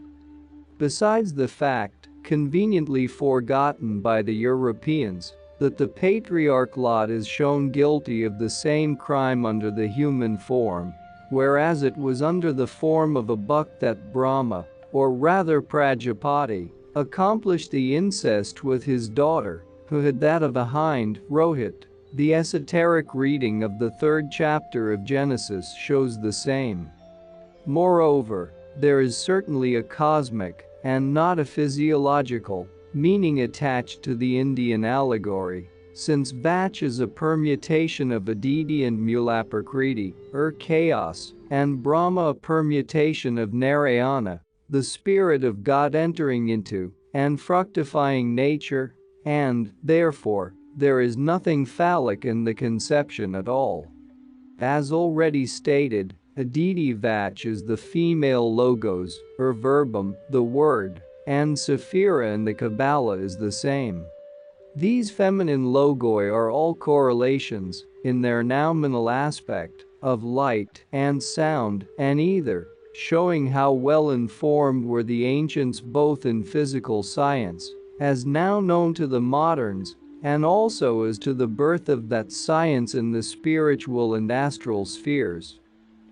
Besides the fact, conveniently forgotten by the Europeans, that the patriarch Lot is shown guilty of the same crime under the human form, whereas it was under the form of a buck that Brahma, or rather Prajapati, accomplished the incest with his daughter, who had that of a hind, Rohit. The esoteric reading of the 3rd chapter of Genesis shows the same. Moreover, there is certainly a cosmic, and not a physiological, meaning attached to the Indian allegory, since Vach is a permutation of Aditi and Mulaprakriti, chaos, and Brahma a permutation of Narayana, the spirit of God entering into and fructifying nature, and, therefore, there is nothing phallic in the conception at all. As already stated, Aditi Vach is the female logos, or verbum, the word, and Sephira in the Kabbalah is the same. These feminine logoi are all correlations, in their nominal aspect, of light and sound and ether, showing how well informed were the ancients both in physical science, as now known to the moderns, and also as to the birth of that science in the spiritual and astral spheres.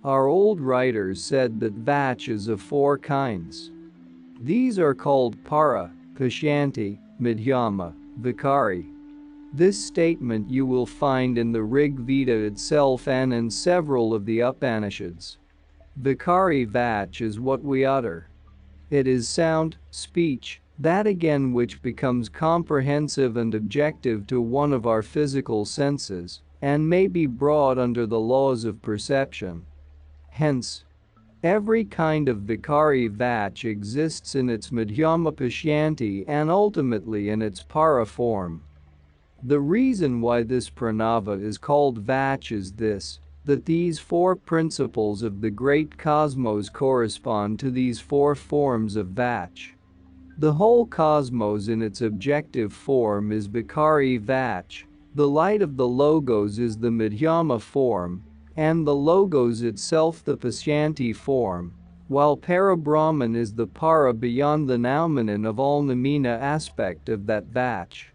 Our old writers said that Vach is of 4 kinds. These are called Para, Pashyanti, Madhyama, Vikari. This statement you will find in the Rig Veda itself and in several of the Upanishads. Vikari Vach is what we utter. It is sound, speech, that again which becomes comprehensive and objective to one of our physical senses, and may be brought under the laws of perception. Hence, every kind of Vikari Vach exists in its Madhyama Pashyanti and ultimately in its Para form. The reason why this pranava is called Vach is this, that these 4 principles of the great cosmos correspond to these 4 forms of Vach. The whole cosmos in its objective form is Vikari Vach, the light of the logos is the Madhyama form, and the logos itself the Pashyanti form, while Parabrahman is the Para beyond the noumenon of all Namina aspect of that Vach.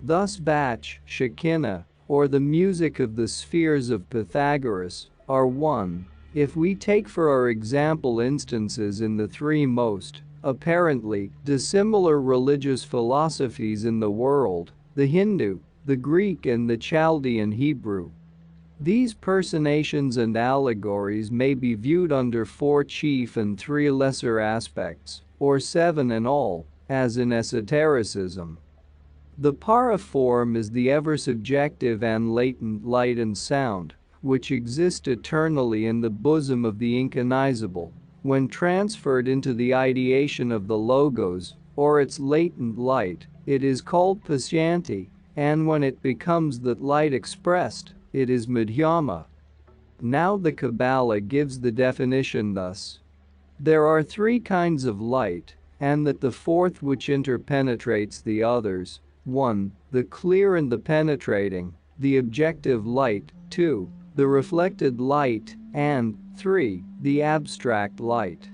Thus Vach, Shekinah, or the music of the spheres of Pythagoras, are 1, if we take for our example instances in the 3 most, apparently, dissimilar religious philosophies in the world, the Hindu, the Greek and the Chaldean Hebrew. These personations and allegories may be viewed under 4 chief and 3 lesser aspects, or 7 in all, as in esotericism. The para form is the ever-subjective and latent light and sound, which exist eternally in the bosom of the incognizable, when transferred into the ideation of the logos, or its latent light, it is called Pashyanti, and when it becomes that light expressed, it is Madhyama. Now the Kabbalah gives the definition thus. There are 3 kinds of light, and that the 4th which interpenetrates the others, 1. The clear and the penetrating, the objective light, 2. The reflected light, and 3. The abstract light.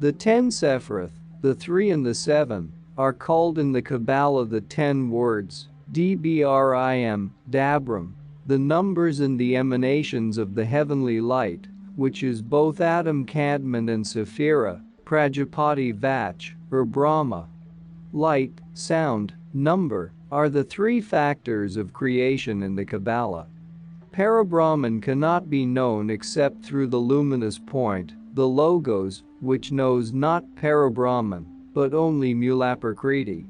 The 10 Sephiroth, the 3 and the 7, are called in the Kabbalah the 10 words, Dbrim, Dabram, the numbers and the emanations of the heavenly light, which is both Adam Kadmon and Sephira, Prajapati Vach, or Brahma. Light, sound, number, are the 3 factors of creation in the Kabbalah. Parabrahman cannot be known except through the luminous point, the logos, which knows not Parabrahman, but only Mulaprakriti.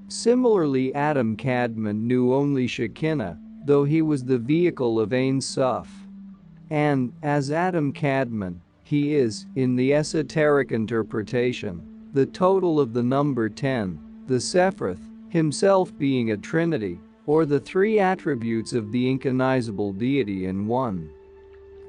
Similarly Adam Kadmon knew only Shekinah, though he was the vehicle of Ein Sof. And, as Adam Kadmon, he is, in the esoteric interpretation, the total of the number 10, the Sephiroth, himself being a trinity, or the 3 attributes of the incognizable deity in one.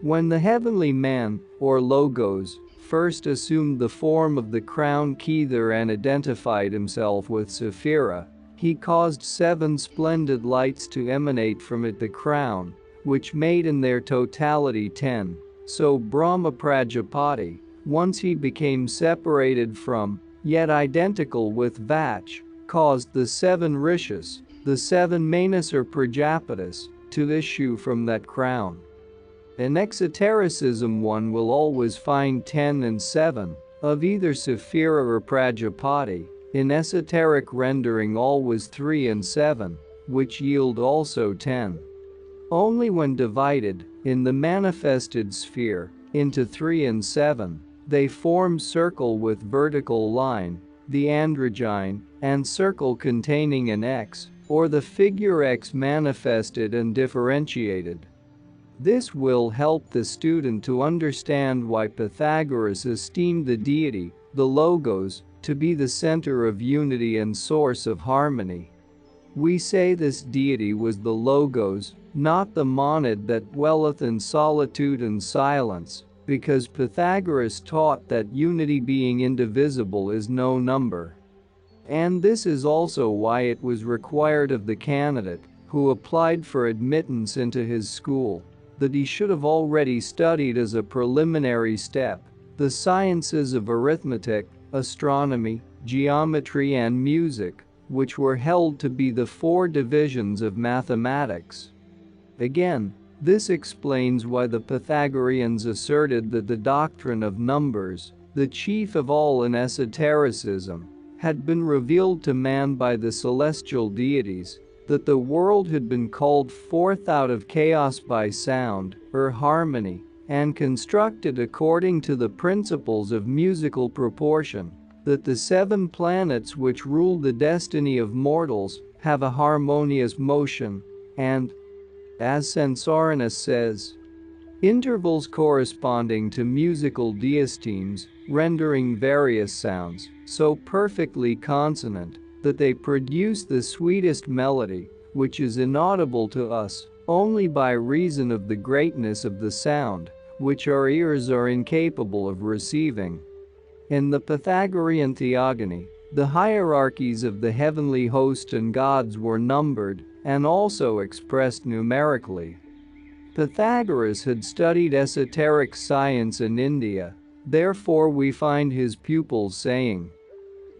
When the heavenly man, or logos, first assumed the form of the crown Kether and identified himself with Sephira, he caused 7 splendid lights to emanate from it the crown, which made in their totality 10. So Brahma Prajapati, once he became separated from yet identical with Vach, caused the 7 rishis, the 7 manas or Prajapatis, to issue from that crown. In exotericism one will always find 10 and 7, of either Saphira or Prajapati, in esoteric rendering always 3 and 7, which yield also 10. Only when divided, in the manifested sphere, into 3 and 7, they form circle with vertical line, the androgyne, and circle containing an X, or the figure X manifested and differentiated. This will help the student to understand why Pythagoras esteemed the deity, the Logos, to be the center of unity and source of harmony. We say this deity was the Logos, not the monad that dwelleth in solitude and silence, because Pythagoras taught that unity being indivisible is no number. And this is also why it was required of the candidate, who applied for admittance into his school, that he should have already studied as a preliminary step the sciences of arithmetic, astronomy, geometry and music, which were held to be the 4 divisions of mathematics. Again, this explains why the Pythagoreans asserted that the doctrine of numbers, the chief of all in esotericism, had been revealed to man by the celestial deities, that the world had been called forth out of chaos by sound, or harmony, and constructed according to the principles of musical proportion, that the 7 planets which rule the destiny of mortals have a harmonious motion, and, as Censorinus says, intervals corresponding to musical diastemes, rendering various sounds so perfectly consonant that they produce the sweetest melody, which is inaudible to us only by reason of the greatness of the sound, which our ears are incapable of receiving. In the Pythagorean theogony, the hierarchies of the heavenly host and gods were numbered and also expressed numerically. Pythagoras had studied esoteric science in India, therefore we find his pupils saying,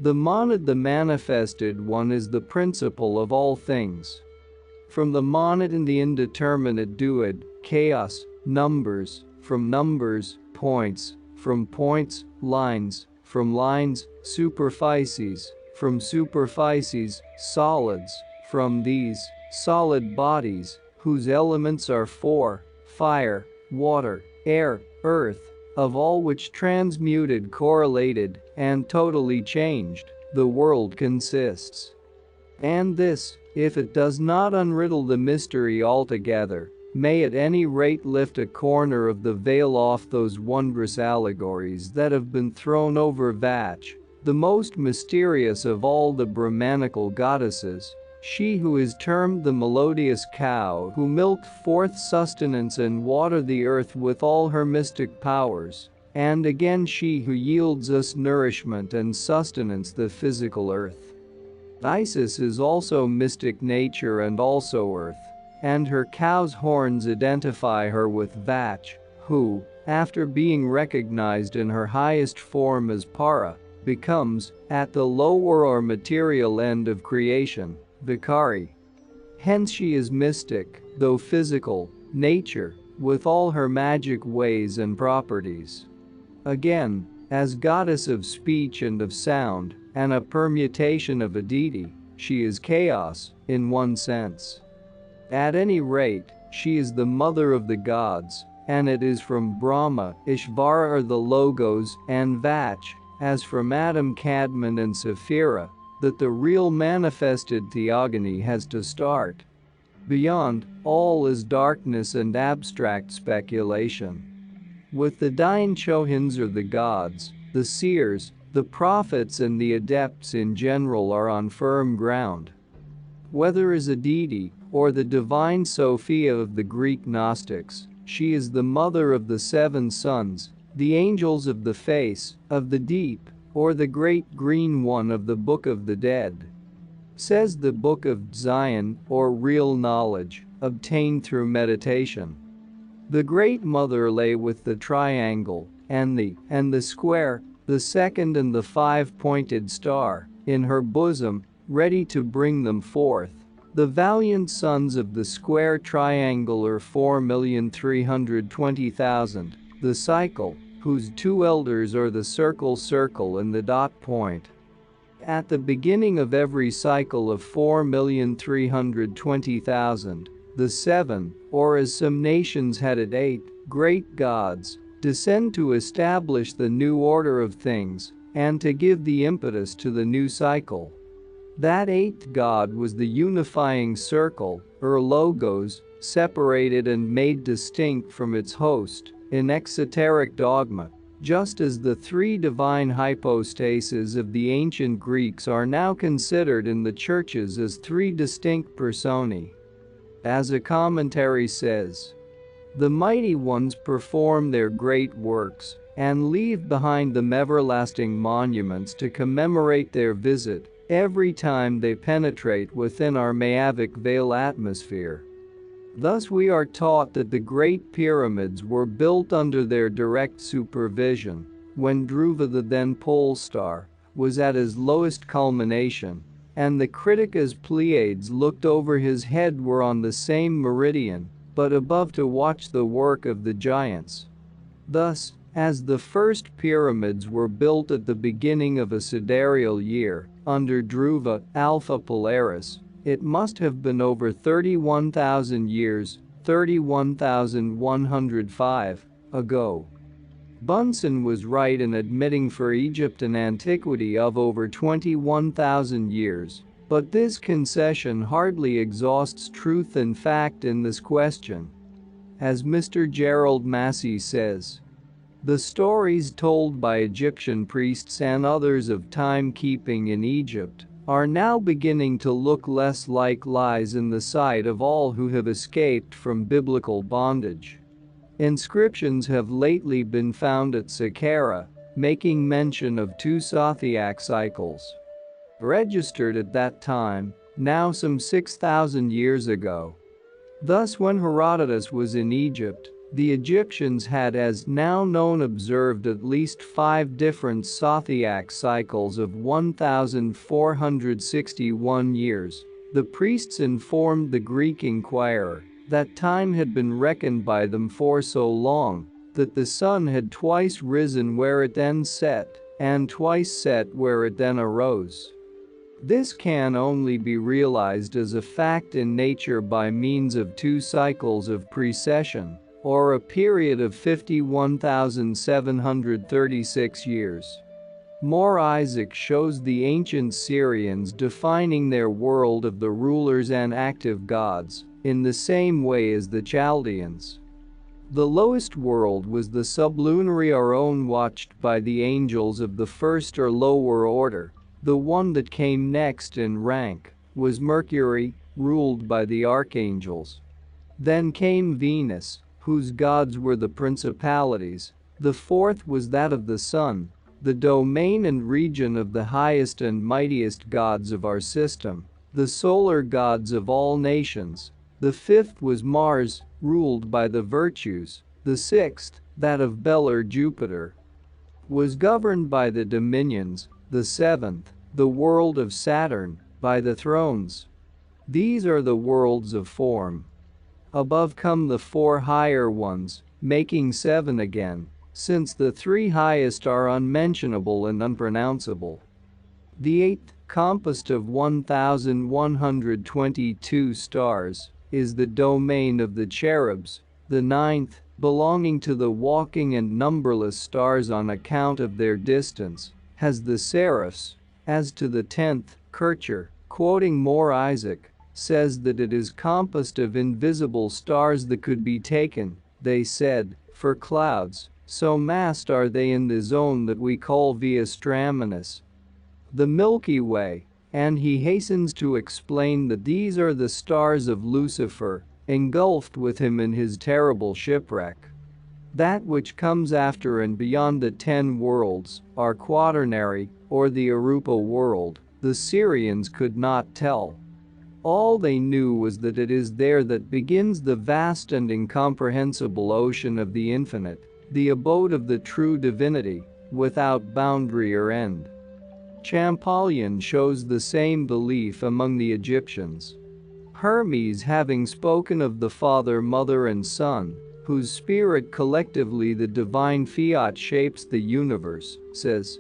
"The monad, the manifested one, is the principle of all things." From the monad in the indeterminate duad, chaos, numbers, from numbers, points, from points, lines, from lines, superficies, from superficies, solids, from these, solid bodies, whose elements are 4, fire, water, air, earth, of all which transmuted, correlated, and totally changed, the world consists. And this, if it does not unriddle the mystery altogether, may at any rate lift a corner of the veil off those wondrous allegories that have been thrown over Vach, the most mysterious of all the Brahmanical goddesses, she who is termed the melodious cow who milked forth sustenance and watered the earth with all her mystic powers, and again she who yields us nourishment and sustenance, the physical earth. Isis is also mystic nature and also earth, and her cow's horns identify her with Vach, who, after being recognized in her highest form as Para, becomes, at the lower or material end of creation, Vikari. Hence she is mystic, though physical, nature, with all her magic ways and properties. Again, as goddess of speech and of sound, and a permutation of a deity, she is chaos, in one sense. At any rate, she is the mother of the gods, and it is from Brahma, Ishvara or the Logos, and Vach, as from Adam, Cadmon and Saphira, that the real manifested theogony has to start. Beyond, all is darkness and abstract speculation. With the Dain Chohins or the gods, the seers, the prophets and the adepts in general are on firm ground. Whether as a deity, or the divine Sophia of the Greek Gnostics, she is the mother of the 7 sons, the angels of the face, of the deep, or the great green one of the Book of the Dead. Says the Book of Zion, or real knowledge, obtained through meditation. The Great Mother lay with the triangle, and the square, the second and the five-pointed star, in her bosom, ready to bring them forth. The valiant sons of the square triangular 4,320,000, the cycle, whose two elders are the circle and the dot point. At the beginning of every cycle of 4,320,000, the seven, or as some nations had it 8, great gods, descend to establish the new order of things and to give the impetus to the new cycle. That eighth god was the unifying circle, or logos, separated and made distinct from its host in exoteric dogma, just as the three divine hypostases of the ancient Greeks are now considered in the churches as three distinct personae. As a commentary says, the mighty ones perform their great works and leave behind them everlasting monuments to commemorate their visit every time they penetrate within our Mayavic veil atmosphere. Thus we are taught that the Great Pyramids were built under their direct supervision when Dhruva, the then pole star, was at his lowest culmination, and the Critica's Pleiades looked over his head were on the same meridian, but above to watch the work of the giants. Thus, as the first pyramids were built at the beginning of a sidereal year, under Dhruva, Alpha Polaris, it must have been over 31,000 years, 31,105, ago. Bunsen was right in admitting for Egypt an antiquity of over 21,000 years, but this concession hardly exhausts truth and fact in this question. As Mr. Gerald Massey says, the stories told by Egyptian priests and others of timekeeping in Egypt are now beginning to look less like lies in the sight of all who have escaped from biblical bondage. Inscriptions have lately been found at Saqqara, making mention of two zodiac cycles registered at that time, now some 6,000 years ago. Thus, when Herodotus was in Egypt, the Egyptians had, as now known, observed at least 5 different zodiac cycles of 1,461 years. The priests informed the Greek inquirer that time had been reckoned by them for so long that the sun had twice risen where it then set, and twice set where it then arose. This can only be realized as a fact in nature by means of 2 cycles of precession, or a period of 51,736 years. More Isaac shows the ancient Syrians defining their world of the rulers and active gods in the same way as the Chaldeans. The lowest world was the sublunary Aron, watched by the angels of the first or lower order. The one that came next in rank was Mercury, ruled by the archangels. Then came Venus, whose gods were the principalities. The fourth was that of the sun, the domain and region of the highest and mightiest gods of our system, the solar gods of all nations. The fifth was Mars, ruled by the virtues. The sixth, that of Bel or Jupiter, was governed by the dominions. The seventh, the world of Saturn, by the thrones. These are the worlds of form. Above come the 4 higher ones, making 7 again, since the 3 highest are unmentionable and unpronounceable. The 8th, composed of 1,122 stars, is the domain of the cherubs. The 9th, belonging to the walking and numberless stars on account of their distance, has the seraphs. As to the 10th, Kircher, quoting More Isaac, says that it is composed of invisible stars that could be taken, they said, for clouds, so massed are they in the zone that we call Via Stramenis, the Milky Way, and he hastens to explain that these are the stars of Lucifer, engulfed with him in his terrible shipwreck. That which comes after and beyond the 10 worlds, are quaternary, or the Arupa world, the Syrians could not tell. All they knew was that it is there that begins the vast and incomprehensible ocean of the infinite, the abode of the true divinity, without boundary or end. Champollion shows the same belief among the Egyptians. Hermes, having spoken of the Father, Mother and Son, whose spirit collectively the divine fiat shapes the universe, says,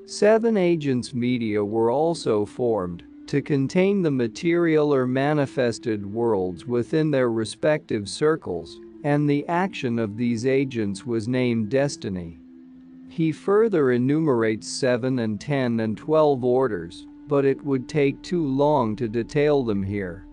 7 agents media were also formed to contain the material or manifested worlds within their respective circles, and the action of these agents was named destiny. He further enumerates 7 and 10 and 12 orders, but it would take too long to detail them here.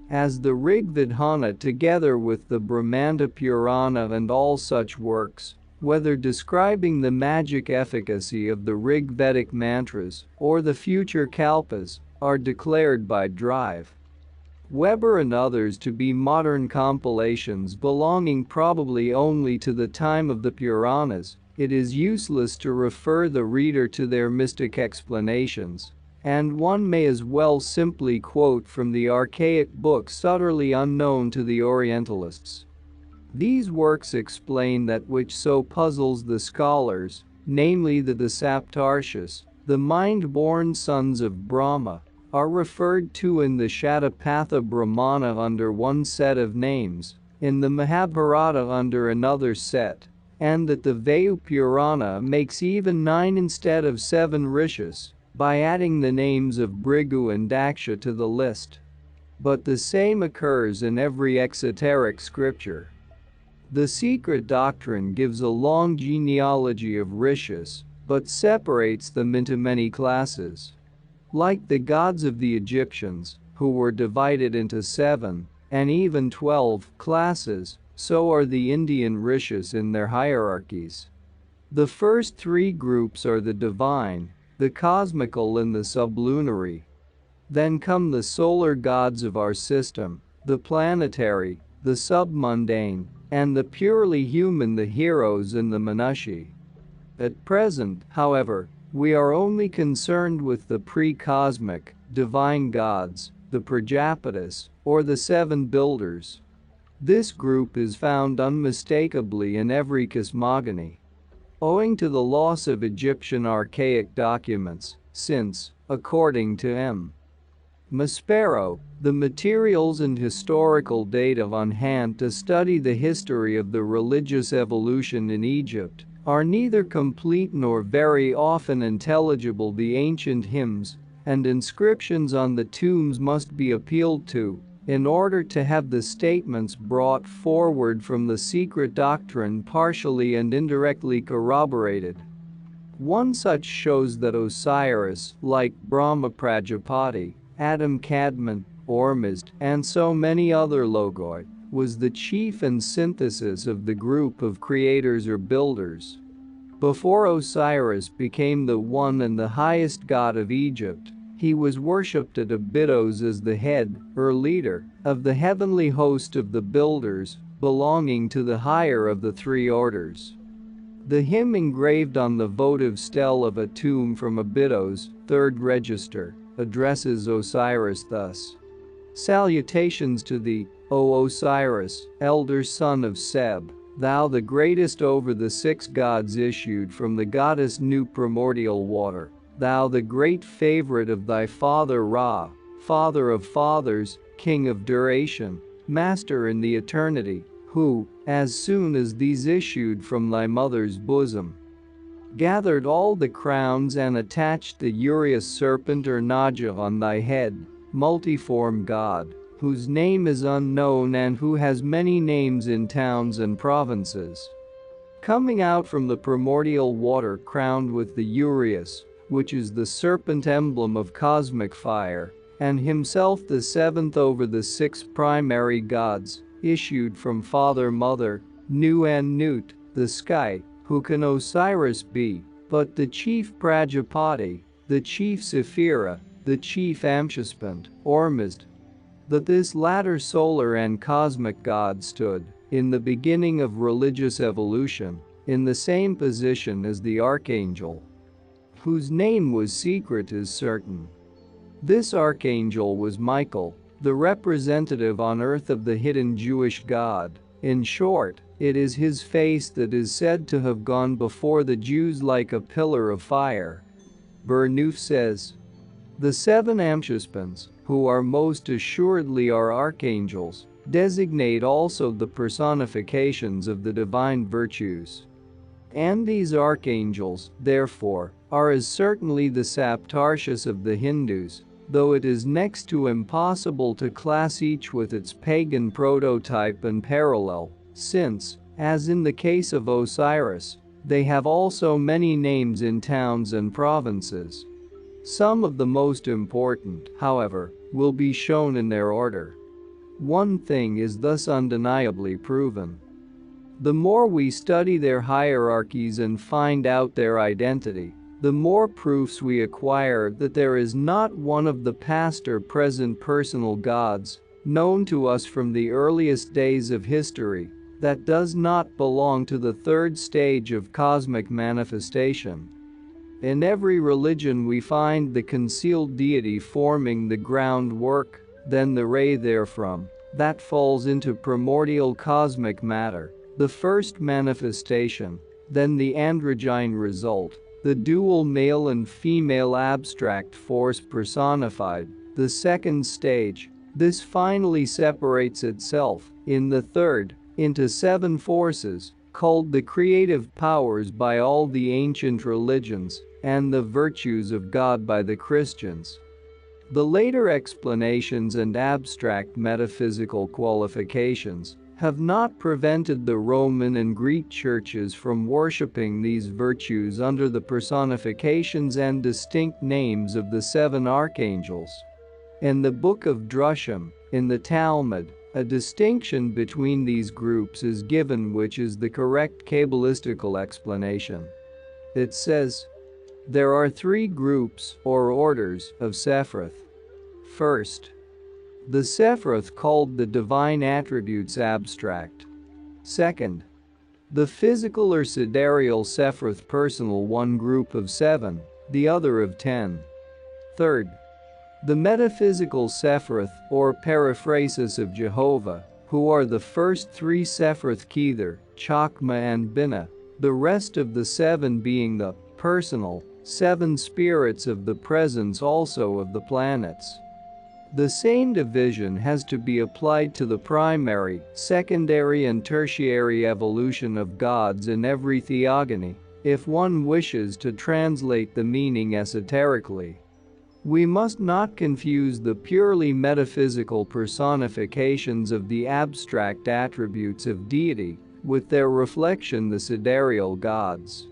As the Rig Vedhana together with the Brahmanda Purana and all such works, whether describing the magic efficacy of the Rig Vedic mantras or the future kalpas, are declared by Drive Weber and others to be modern compilations belonging probably only to the time of the Puranas, it is useless to refer the reader to their mystic explanations, and one may as well simply quote from the archaic books utterly unknown to the Orientalists. These works explain that which so puzzles the scholars, namely that the Saptarshis, the mind-born sons of Brahma, are referred to in the Shatapatha Brahmana under one set of names, in the Mahabharata under another set, and that the Vayu Purana makes even 9 instead of 7 rishis, by adding the names of Bhrigu and Daksha to the list. But the same occurs in every exoteric scripture. The secret doctrine gives a long genealogy of rishis, but separates them into many classes. Like the gods of the Egyptians, who were divided into 7, and even 12 classes, so are the Indian rishis in their hierarchies. The first 3 groups are the divine, the cosmical and the sublunary. Then come the solar gods of our system, the planetary, the submundane, and the purely human, the heroes and the manushi. At present, however, we are only concerned with the pre-cosmic, divine gods, the Prajapatis, or the 7 builders. This group is found unmistakably in every cosmogony. Owing to the loss of Egyptian archaic documents, since, according to M. Maspero, the materials and historical data on hand to study the history of the religious evolution in Egypt are neither complete nor very often intelligible, the ancient hymns and inscriptions on the tombs must be appealed to in order to have the statements brought forward from the secret doctrine partially and indirectly corroborated. One such shows that Osiris, like Brahma Prajapati, Adam Kadmon, Ormuzd, and so many other logoi, was the chief and synthesis of the group of creators or builders. Before Osiris became the one and the highest god of Egypt, he was worshipped at Abydos as the head, or leader, of the heavenly host of the builders, belonging to the higher of the 3 orders. The hymn engraved on the votive stele of a tomb from Abydos, 3rd register, addresses Osiris thus: "Salutations to thee, O Osiris, elder son of Seb, thou the greatest over the 6 gods issued from the goddess Nu primordial water, thou the great favorite of thy father Ra, father of fathers, king of duration, master in the eternity, who, as soon as these issued from thy mother's bosom, gathered all the crowns and attached the urious serpent or naja on thy head, multiform God, whose name is unknown and who has many names in towns and provinces. Coming out from the primordial water crowned with the urious, which is the serpent emblem of cosmic fire, and himself the 7th over the 6 primary gods, issued from Father Mother, Nu and Nut, the sky, who can Osiris be, but the chief Prajapati, the chief Sephira, the chief Amshuspand, Ormuzd. That this latter solar and cosmic god stood, in the beginning of religious evolution, in the same position as the archangel, whose name was secret, is certain. This archangel was Michael, the representative on earth of the hidden Jewish God. In short, It is his face that is said to have gone before the Jews like a pillar of fire. Burnouf says, the seven Amshuspans, who are most assuredly our archangels, designate also the personifications of the divine virtues. And these archangels, therefore, are as certainly the Saptarshis of the Hindus, though it is next to impossible to class each with its pagan prototype and parallel, since, as in the case of Osiris, they have also many names in towns and provinces. Some of the most important, however, will be shown in their order. One thing is thus undeniably proven. The more we study their hierarchies and find out their identity, the more proofs we acquire that there is not one of the past or present personal gods, known to us from the earliest days of history, that does not belong to the third stage of cosmic manifestation. In every religion we find the concealed deity forming the groundwork, then the ray therefrom, that falls into primordial cosmic matter, the first manifestation, then the androgyne result, the dual male and female abstract force personified, the second stage. This finally separates itself, in the third, into seven forces, called the creative powers by all the ancient religions, and the virtues of God by the Christians. The later explanations and abstract metaphysical qualifications have not prevented the Roman and Greek churches from worshipping these virtues under the personifications and distinct names of the seven archangels. In the Book of Drushim, in the Talmud, a distinction between these groups is given, which is the correct Kabbalistical explanation. It says, there are three groups or orders of Sephiroth. First, the Sephiroth called the divine attributes abstract. Second, the physical or sidereal Sephiroth personal, one group of 7, the other of 10. Third, the metaphysical Sephiroth or periphrasis of Jehovah, who are the first three Sephiroth Kether, Chakma and Binah, the rest of the 7 being the personal 7 spirits of the presence also of the planets. The same division has to be applied to the primary, secondary and tertiary evolution of gods in every theogony, if one wishes to translate the meaning esoterically. We must not confuse the purely metaphysical personifications of the abstract attributes of deity with their reflection, the sidereal gods.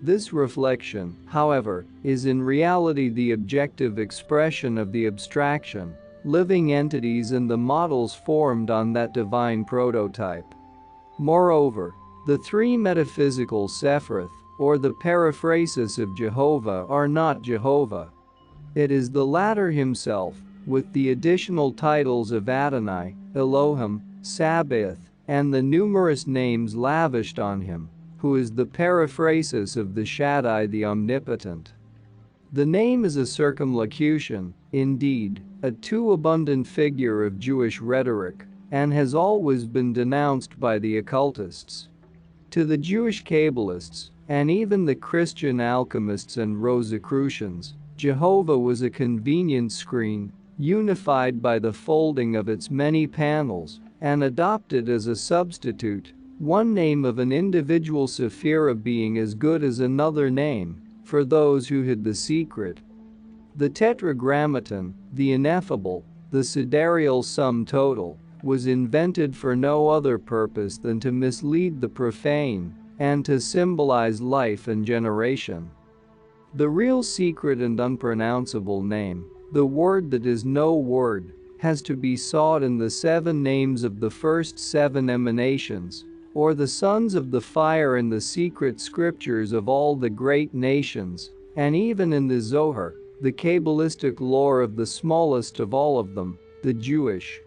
This reflection, however, is in reality the objective expression of the abstraction, living entities and the models formed on that divine prototype. Moreover, the three metaphysical Sephiroth, or the periphrasis of Jehovah, are not Jehovah. It is the latter himself, with the additional titles of Adonai, Elohim, Sabaoth, and the numerous names lavished on him, who is the periphrasis of the Shaddai, the Omnipotent. The name is a circumlocution, indeed, a too abundant figure of Jewish rhetoric, and has always been denounced by the occultists. To the Jewish Kabbalists, and even the Christian alchemists and Rosicrucians, Jehovah was a convenient screen, unified by the folding of its many panels, and adopted as a substitute, one name of an individual Sephira being as good as another name, for those who hid the secret. The Tetragrammaton, the ineffable, the sidereal sum total, was invented for no other purpose than to mislead the profane, and to symbolize life and generation. The real secret and unpronounceable name, the word that is no word, has to be sought in the 7 names of the first 7 emanations, or the sons of the fire, in the secret scriptures of all the great nations, and even in the Zohar, the Kabbalistic lore of the smallest of all of them, the Jewish.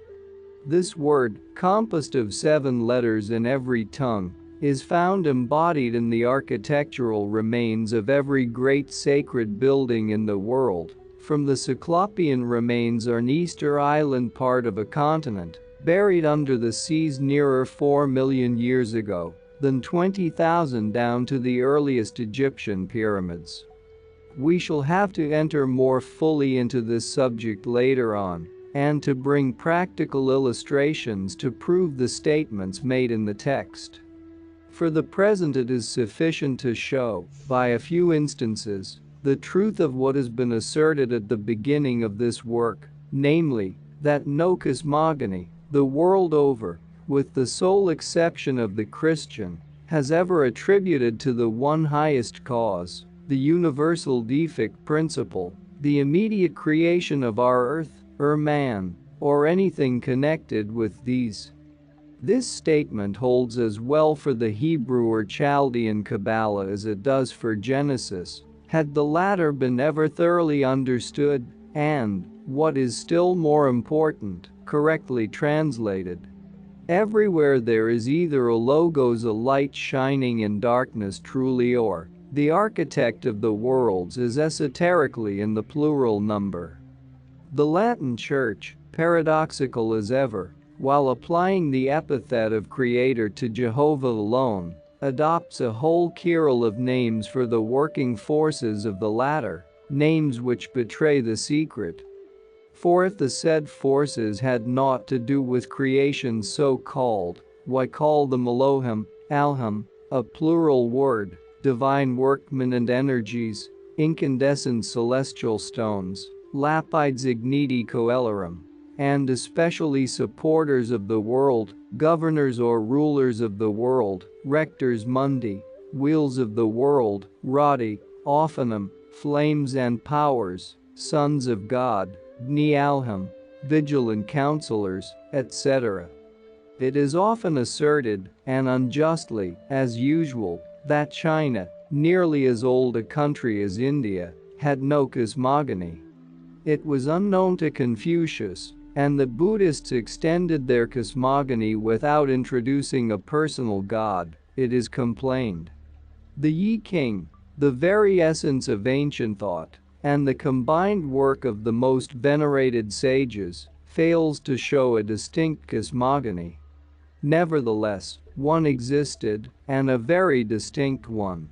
This word, composed of 7 letters in every tongue, is found embodied in the architectural remains of every great sacred building in the world, from the Cyclopean remains on Easter Island, part of a continent, buried under the seas nearer 4 million years ago than 20,000 down to the earliest Egyptian pyramids. We shall have to enter more fully into this subject later on, and to bring practical illustrations to prove the statements made in the text. For the present it is sufficient to show, by a few instances, the truth of what has been asserted at the beginning of this work, namely, that no cosmogony, the world over, with the sole exception of the Christian, has ever attributed to the one highest cause, the universal defect principle, the immediate creation of our earth, or man, or anything connected with these. This statement holds as well for the Hebrew or Chaldean Kabbalah as it does for Genesis, had the latter been ever thoroughly understood and, what is still more important, correctly translated. Everywhere there is either a logos, a light shining in darkness truly, or the architect of the worlds is esoterically in the plural number. The Latin Church, paradoxical as ever, while applying the epithet of creator to Jehovah alone, adopts a whole carrel of names for the working forces of the latter, names which betray the secret. For if the said forces had naught to do with creation so called, why call them Elohim, Alham, a plural word, divine workmen and energies, incandescent celestial stones, lapides igniti coellerum, and especially supporters of the world, governors or rulers of the world, rectors mundi, wheels of the world, rodi, offinum, flames and powers, sons of God, bni alham, vigilant counselors, etc. It is often asserted, and unjustly, as usual, that China, nearly as old a country as India, had no cosmogony. It was unknown to Confucius, and the Buddhists extended their cosmogony without introducing a personal god, it is complained. The Yi King, the very essence of ancient thought, and the combined work of the most venerated sages, fails to show a distinct cosmogony. Nevertheless, one existed, and a very distinct one.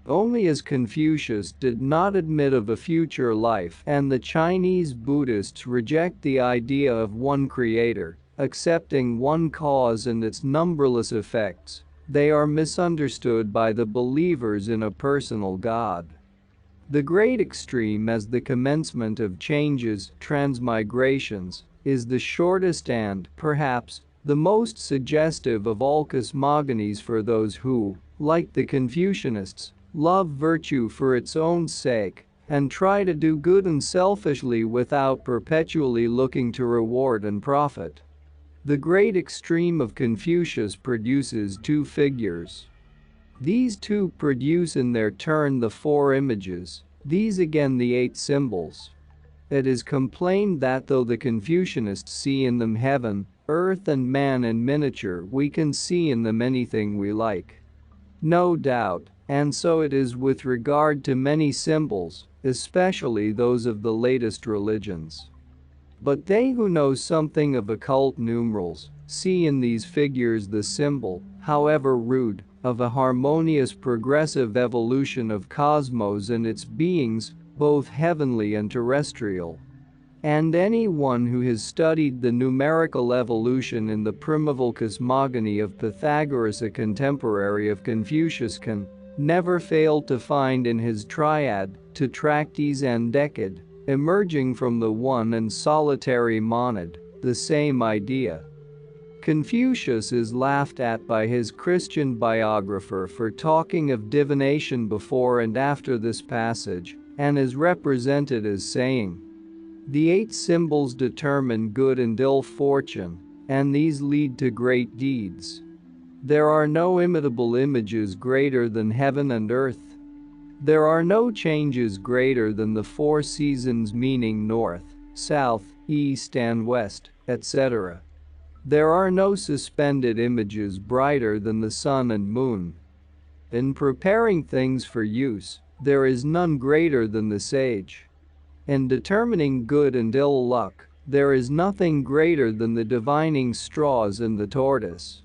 Only as Confucius did not admit of a future life and the Chinese Buddhists reject the idea of one creator, accepting one cause and its numberless effects, they are misunderstood by the believers in a personal God. The great extreme as the commencement of changes, transmigrations, is the shortest and, perhaps, the most suggestive of all cosmogonies for those who, like the Confucianists, love virtue for its own sake and try to do good unselfishly without perpetually looking to reward and profit. The great extreme of Confucius produces two figures. These two produce in their turn the four images, these again the eight symbols. It is complained that though the Confucianists see in them heaven, earth and man in miniature, we can see in them anything we like. No doubt, and so it is with regard to many symbols, especially those of the latest religions. But they who know something of occult numerals see in these figures the symbol, however rude, of a harmonious progressive evolution of cosmos and its beings, both heavenly and terrestrial. And anyone who has studied the numerical evolution in the primeval cosmogony of Pythagoras, a contemporary of Confucius, can never fail to find in his triad, tetractes and decad, emerging from the one and solitary monad, the same idea. Confucius is laughed at by his Christian biographer for talking of divination before and after this passage, and is represented as saying, "The eight symbols determine good and ill fortune, and these lead to great deeds. There are no imitable images greater than heaven and earth. There are no changes greater than the four seasons, meaning north, south, east and west, etc. There are no suspended images brighter than the sun and moon. In preparing things for use, there is none greater than the sage. In determining good and ill luck, There is nothing greater than the divining straws in the tortoise.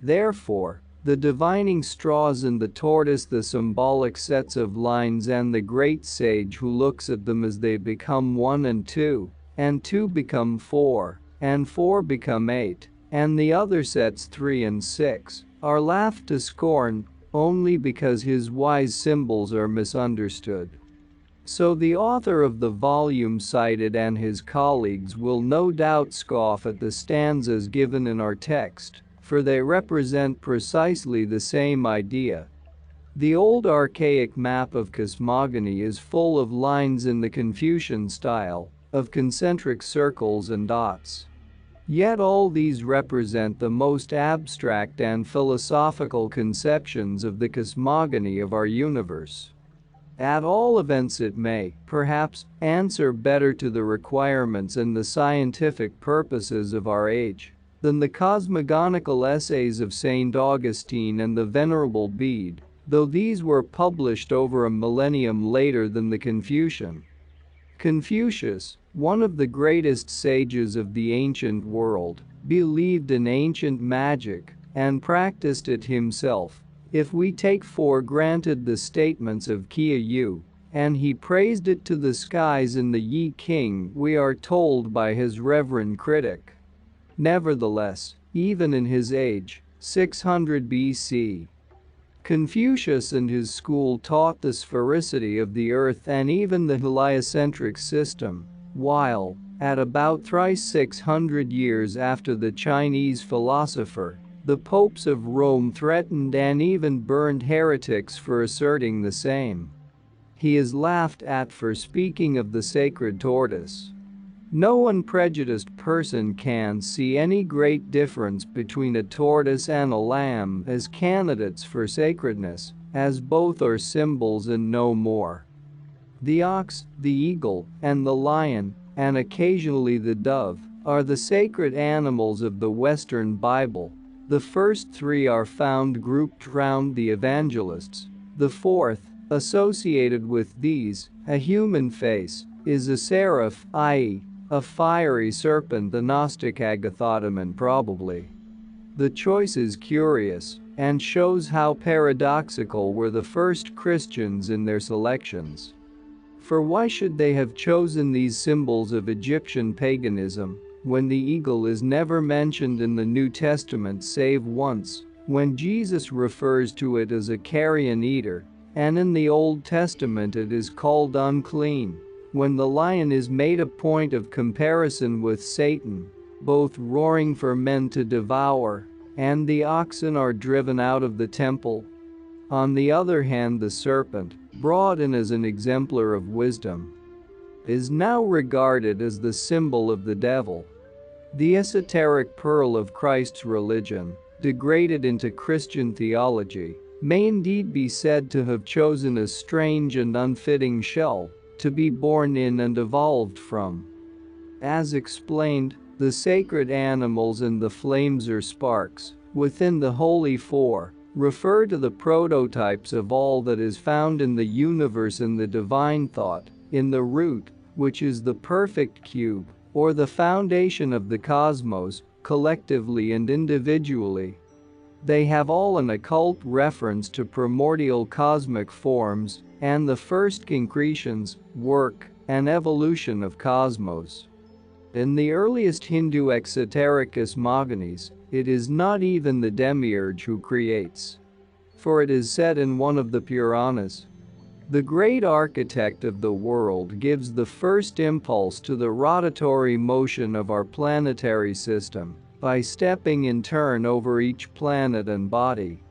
Therefore, the divining straws in the tortoise, the symbolic sets of lines, and the great sage who looks at them as they become 1 and 2 become 4, and 4 become 8, and the other sets 3 and 6, are laughed to scorn only because his wise symbols are misunderstood. So the author of the volume cited and his colleagues will no doubt scoff at the stanzas given in our text, for they represent precisely the same idea. The old archaic map of cosmogony is full of lines in the Confucian style, of concentric circles and dots. Yet all these represent the most abstract and philosophical conceptions of the cosmogony of our universe. At all events, it may, perhaps, answer better to the requirements and the scientific purposes of our age than the cosmogonical essays of St. Augustine and the Venerable Bede, though these were published over a millennium later than the Confucian. Confucius, one of the greatest sages of the ancient world, believed in ancient magic and practiced it himself. If we take for granted the statements of Kia Yu, and he praised it to the skies in the Yi King, we are told by his reverend critic. Nevertheless, even in his age, 600 BC, Confucius and his school taught the sphericity of the earth and even the heliocentric system, while, at about thrice 600 years after the Chinese philosopher, the popes of Rome threatened and even burned heretics for asserting the same. He is laughed at for speaking of the sacred tortoise. No unprejudiced person can see any great difference between a tortoise and a lamb as candidates for sacredness, as both are symbols and no more. The ox, the eagle, and the lion, and occasionally the dove, are the sacred animals of the Western Bible. The first 3 are found grouped round the evangelists. The fourth, associated with these, a human face, is a seraph, i.e., a fiery serpent, the Gnostic Agathodaemon probably. The choice is curious and shows how paradoxical were the first Christians in their selections. For why should they have chosen these symbols of Egyptian paganism when the eagle is never mentioned in the New Testament save once, when Jesus refers to it as a carrion eater, and in the Old Testament it is called unclean, when the lion is made a point of comparison with Satan, both roaring for men to devour, and the oxen are driven out of the temple? On the other hand, the serpent, brought in as an exemplar of wisdom, is now regarded as the symbol of the devil. The esoteric pearl of Christ's religion, degraded into Christian theology, may indeed be said to have chosen a strange and unfitting shell to be born in and evolved from. As explained, the sacred animals and the flames or sparks within the Holy Four refer to the prototypes of all that is found in the universe in the divine thought, in the root, which is the perfect cube, or the foundation of the cosmos, collectively and individually. They have all an occult reference to primordial cosmic forms and the first concretions, work, and evolution of cosmos. In the earliest Hindu exoteric cosmogonies, it is not even the demiurge who creates. For it is said in one of the Puranas, the great architect of the world gives the first impulse to the rotatory motion of our planetary system by stepping in turn over each planet and body.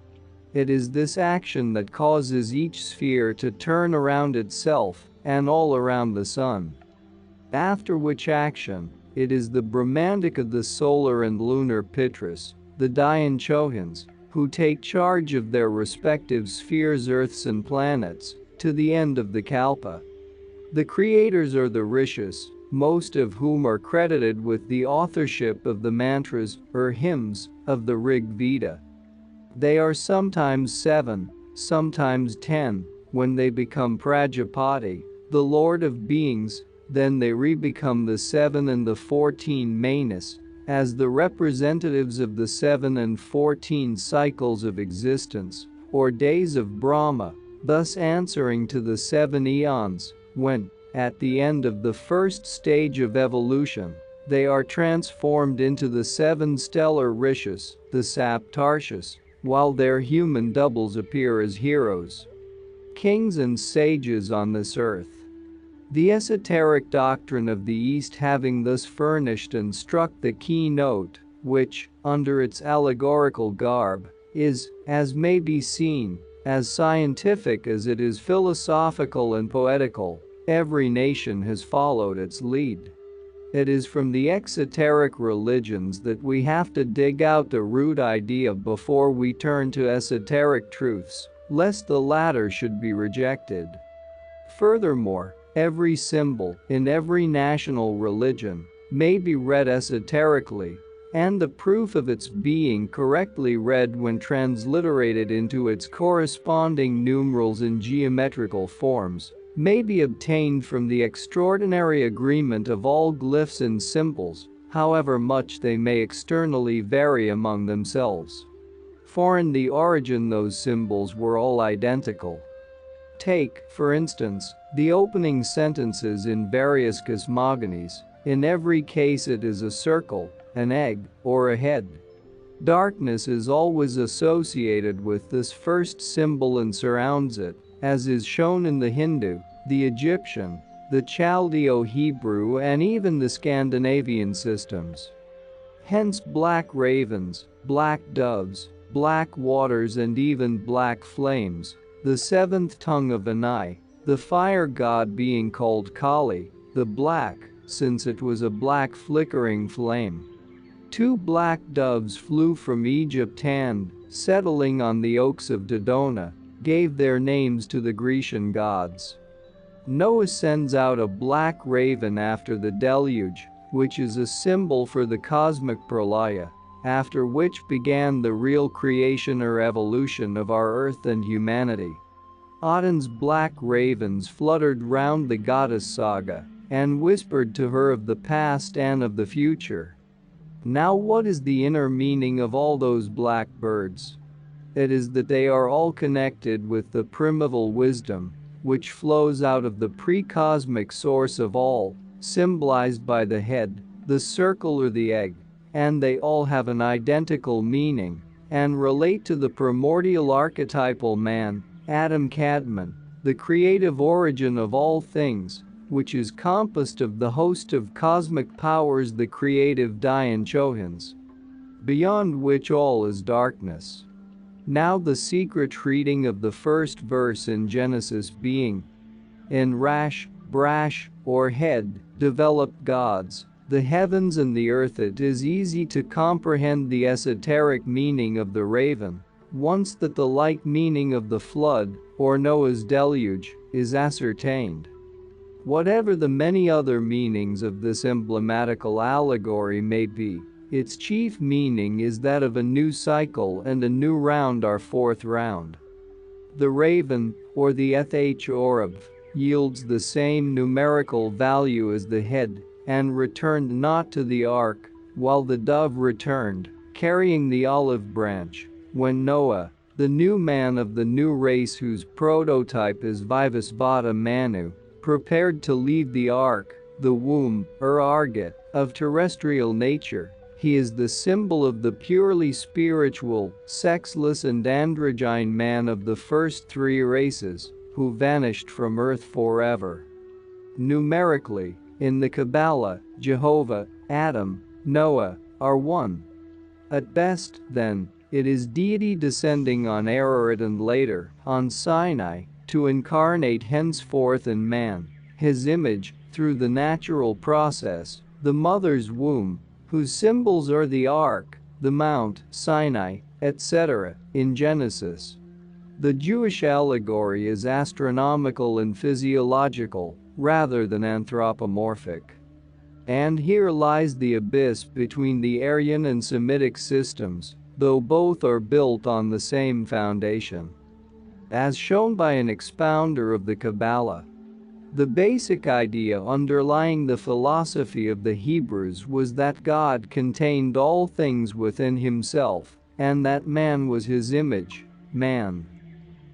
It is this action that causes each sphere to turn around itself and all around the sun. After which action, it is the Brahmandica, the solar and lunar Pitras, the Dayan Chohans, who take charge of their respective spheres, earths and planets, to the end of the Kalpa. The creators are the Rishis, most of whom are credited with the authorship of the mantras, or hymns, of the Rig Veda. They are sometimes 7, sometimes 10, when they become Prajapati, the Lord of Beings, then they re-become the 7 and the 14 Manas, as the representatives of the 7 and 14 cycles of existence, or days of Brahma, thus answering to the 7 eons, when, at the end of the first stage of evolution, they are transformed into the 7 stellar rishis, the Saptarshis, while their human doubles appear as heroes, kings and sages on this earth. The esoteric doctrine of the East having thus furnished and struck the keynote, which, under its allegorical garb, is, as may be seen, as scientific as it is philosophical and poetical, every nation has followed its lead. It is from the exoteric religions that we have to dig out the root idea before we turn to esoteric truths, lest the latter should be rejected. Furthermore, every symbol in every national religion may be read esoterically, and the proof of its being correctly read when transliterated into its corresponding numerals in geometrical forms may be obtained from the extraordinary agreement of all glyphs and symbols, however much they may externally vary among themselves. For in the origin those symbols were all identical. Take, for instance, the opening sentences in various cosmogonies. In every case it is a circle, an egg, or a head. Darkness is always associated with this first symbol and surrounds it, as is shown in the Hindu, the Egyptian, the Chaldeo-Hebrew and even the Scandinavian systems. Hence black ravens, black doves, black waters and even black flames, the seventh tongue of Anai, the fire god being called Kali, the black, since it was a black flickering flame. 2 black doves flew from Egypt and, settling on the oaks of Dodona, gave their names to the Grecian gods. Noah sends out a black raven after the deluge, which is a symbol for the cosmic pralaya, after which began the real creation or evolution of our earth and humanity. Odin's black ravens fluttered round the goddess Saga and whispered to her of the past and of the future. Now what is the inner meaning of all those black birds? It is that they are all connected with the primeval wisdom, which flows out of the pre-cosmic source of all, symbolized by the head, the circle or the egg, and they all have an identical meaning, and relate to the primordial archetypal man, Adam Kadmon, the creative origin of all things, which is compassed of the host of cosmic powers the creative Dayan Chohans, beyond which all is darkness. Now the secret reading of the first verse in Genesis being, in Rash, Brash, or head, developed gods, the heavens and the earth. It is easy to comprehend the esoteric meaning of the raven, once that the like meaning of the flood, or Noah's deluge, is ascertained. Whatever the many other meanings of this emblematical allegory may be, its chief meaning is that of a new cycle and a new round, our fourth round. The raven, or the eth orb, yields the same numerical value as the head, and returned not to the ark, while the dove returned, carrying the olive branch, when Noah, the new man of the new race whose prototype is Vivasvata Manu, prepared to leave the ark, the womb, or argot, of terrestrial nature. He is the symbol of the purely spiritual, sexless and androgyne man of the first 3 races, who vanished from earth forever. Numerically, in the Kabbalah, Jehovah, Adam, Noah, are one. At best, then, it is deity descending on Ararat and later, on Sinai, to incarnate henceforth in man, his image, through the natural process, the mother's womb, whose symbols are the ark, the mount, Sinai, etc., in Genesis. The Jewish allegory is astronomical and physiological, rather than anthropomorphic. And here lies the abyss between the Aryan and Semitic systems, though both are built on the same foundation. As shown by an expounder of the Kabbalah, The basic idea underlying the philosophy of the Hebrews was that God contained all things within himself, and that man was his image, man,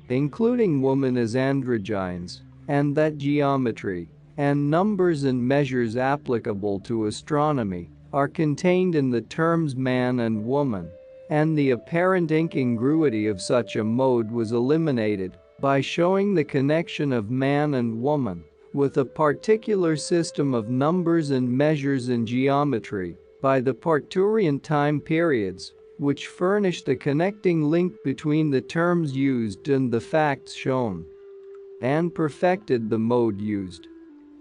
including woman as androgynes, and that geometry and numbers and measures applicable to astronomy are contained in the terms man and woman, and the apparent incongruity of such a mode was eliminated by showing the connection of man and woman with a particular system of numbers and measures in geometry by the Parturian time periods, which furnished the connecting link between the terms used and the facts shown, and perfected the mode used.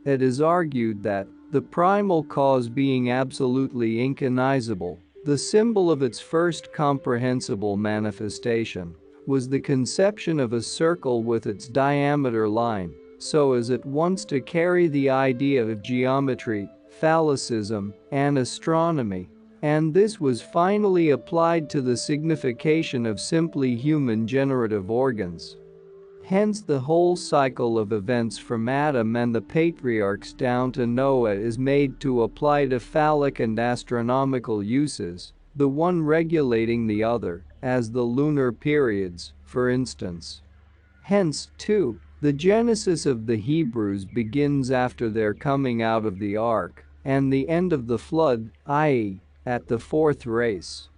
It is argued that, the primal cause being absolutely incognizable, the symbol of its first comprehensible manifestation was the conception of a circle with its diameter line, so as at once to carry the idea of geometry, phallicism, and astronomy, and this was finally applied to the signification of simply human generative organs. Hence the whole cycle of events from Adam and the patriarchs down to Noah is made to apply to phallic and astronomical uses, the one regulating the other, as the lunar periods, for instance. Hence, too, the genesis of the Hebrews begins after their coming out of the ark, and the end of the flood, i.e., at the fourth race.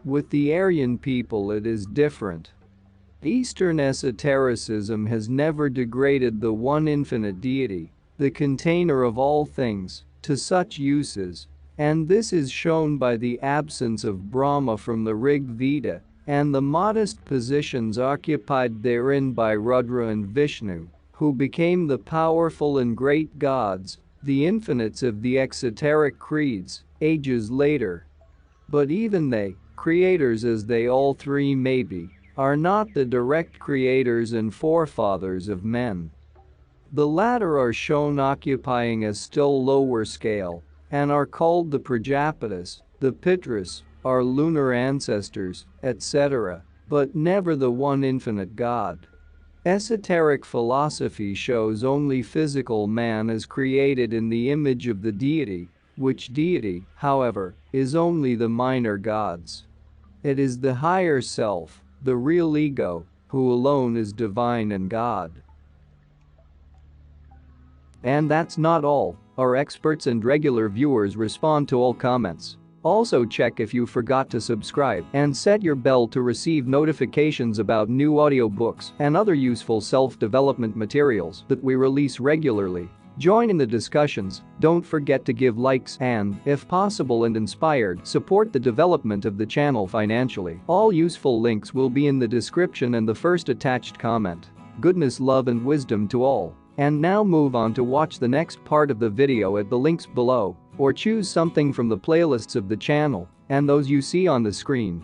With the Aryan people it is different. Eastern esotericism has never degraded the one infinite deity, the container of all things, to such uses, and this is shown by the absence of Brahma from the Rig Veda and the modest positions occupied therein by Rudra and Vishnu, who became the powerful and great gods, the infinites of the exoteric creeds, ages later. But even they, creators as they all three may be, are not the direct creators and forefathers of men. The latter are shown occupying a still lower scale, and are called the Prajapatis, the Pitras, our lunar ancestors, etc., but never the one infinite God. Esoteric philosophy shows only physical man as created in the image of the deity, which deity, however, is only the minor gods. It is the higher self, the real ego, who alone is divine and God. And that's not all. Our experts and regular viewers respond to all comments. Also check if you forgot to subscribe and set your bell to receive notifications about new audiobooks and other useful self-development materials that we release regularly. Join in the discussions, don't forget to give likes and, if possible and inspired, support the development of the channel financially. All useful links will be in the description and the first attached comment. Goodness, love and wisdom to all. And now move on to watch the next part of the video at the links below, or choose something from the playlists of the channel and those you see on the screen.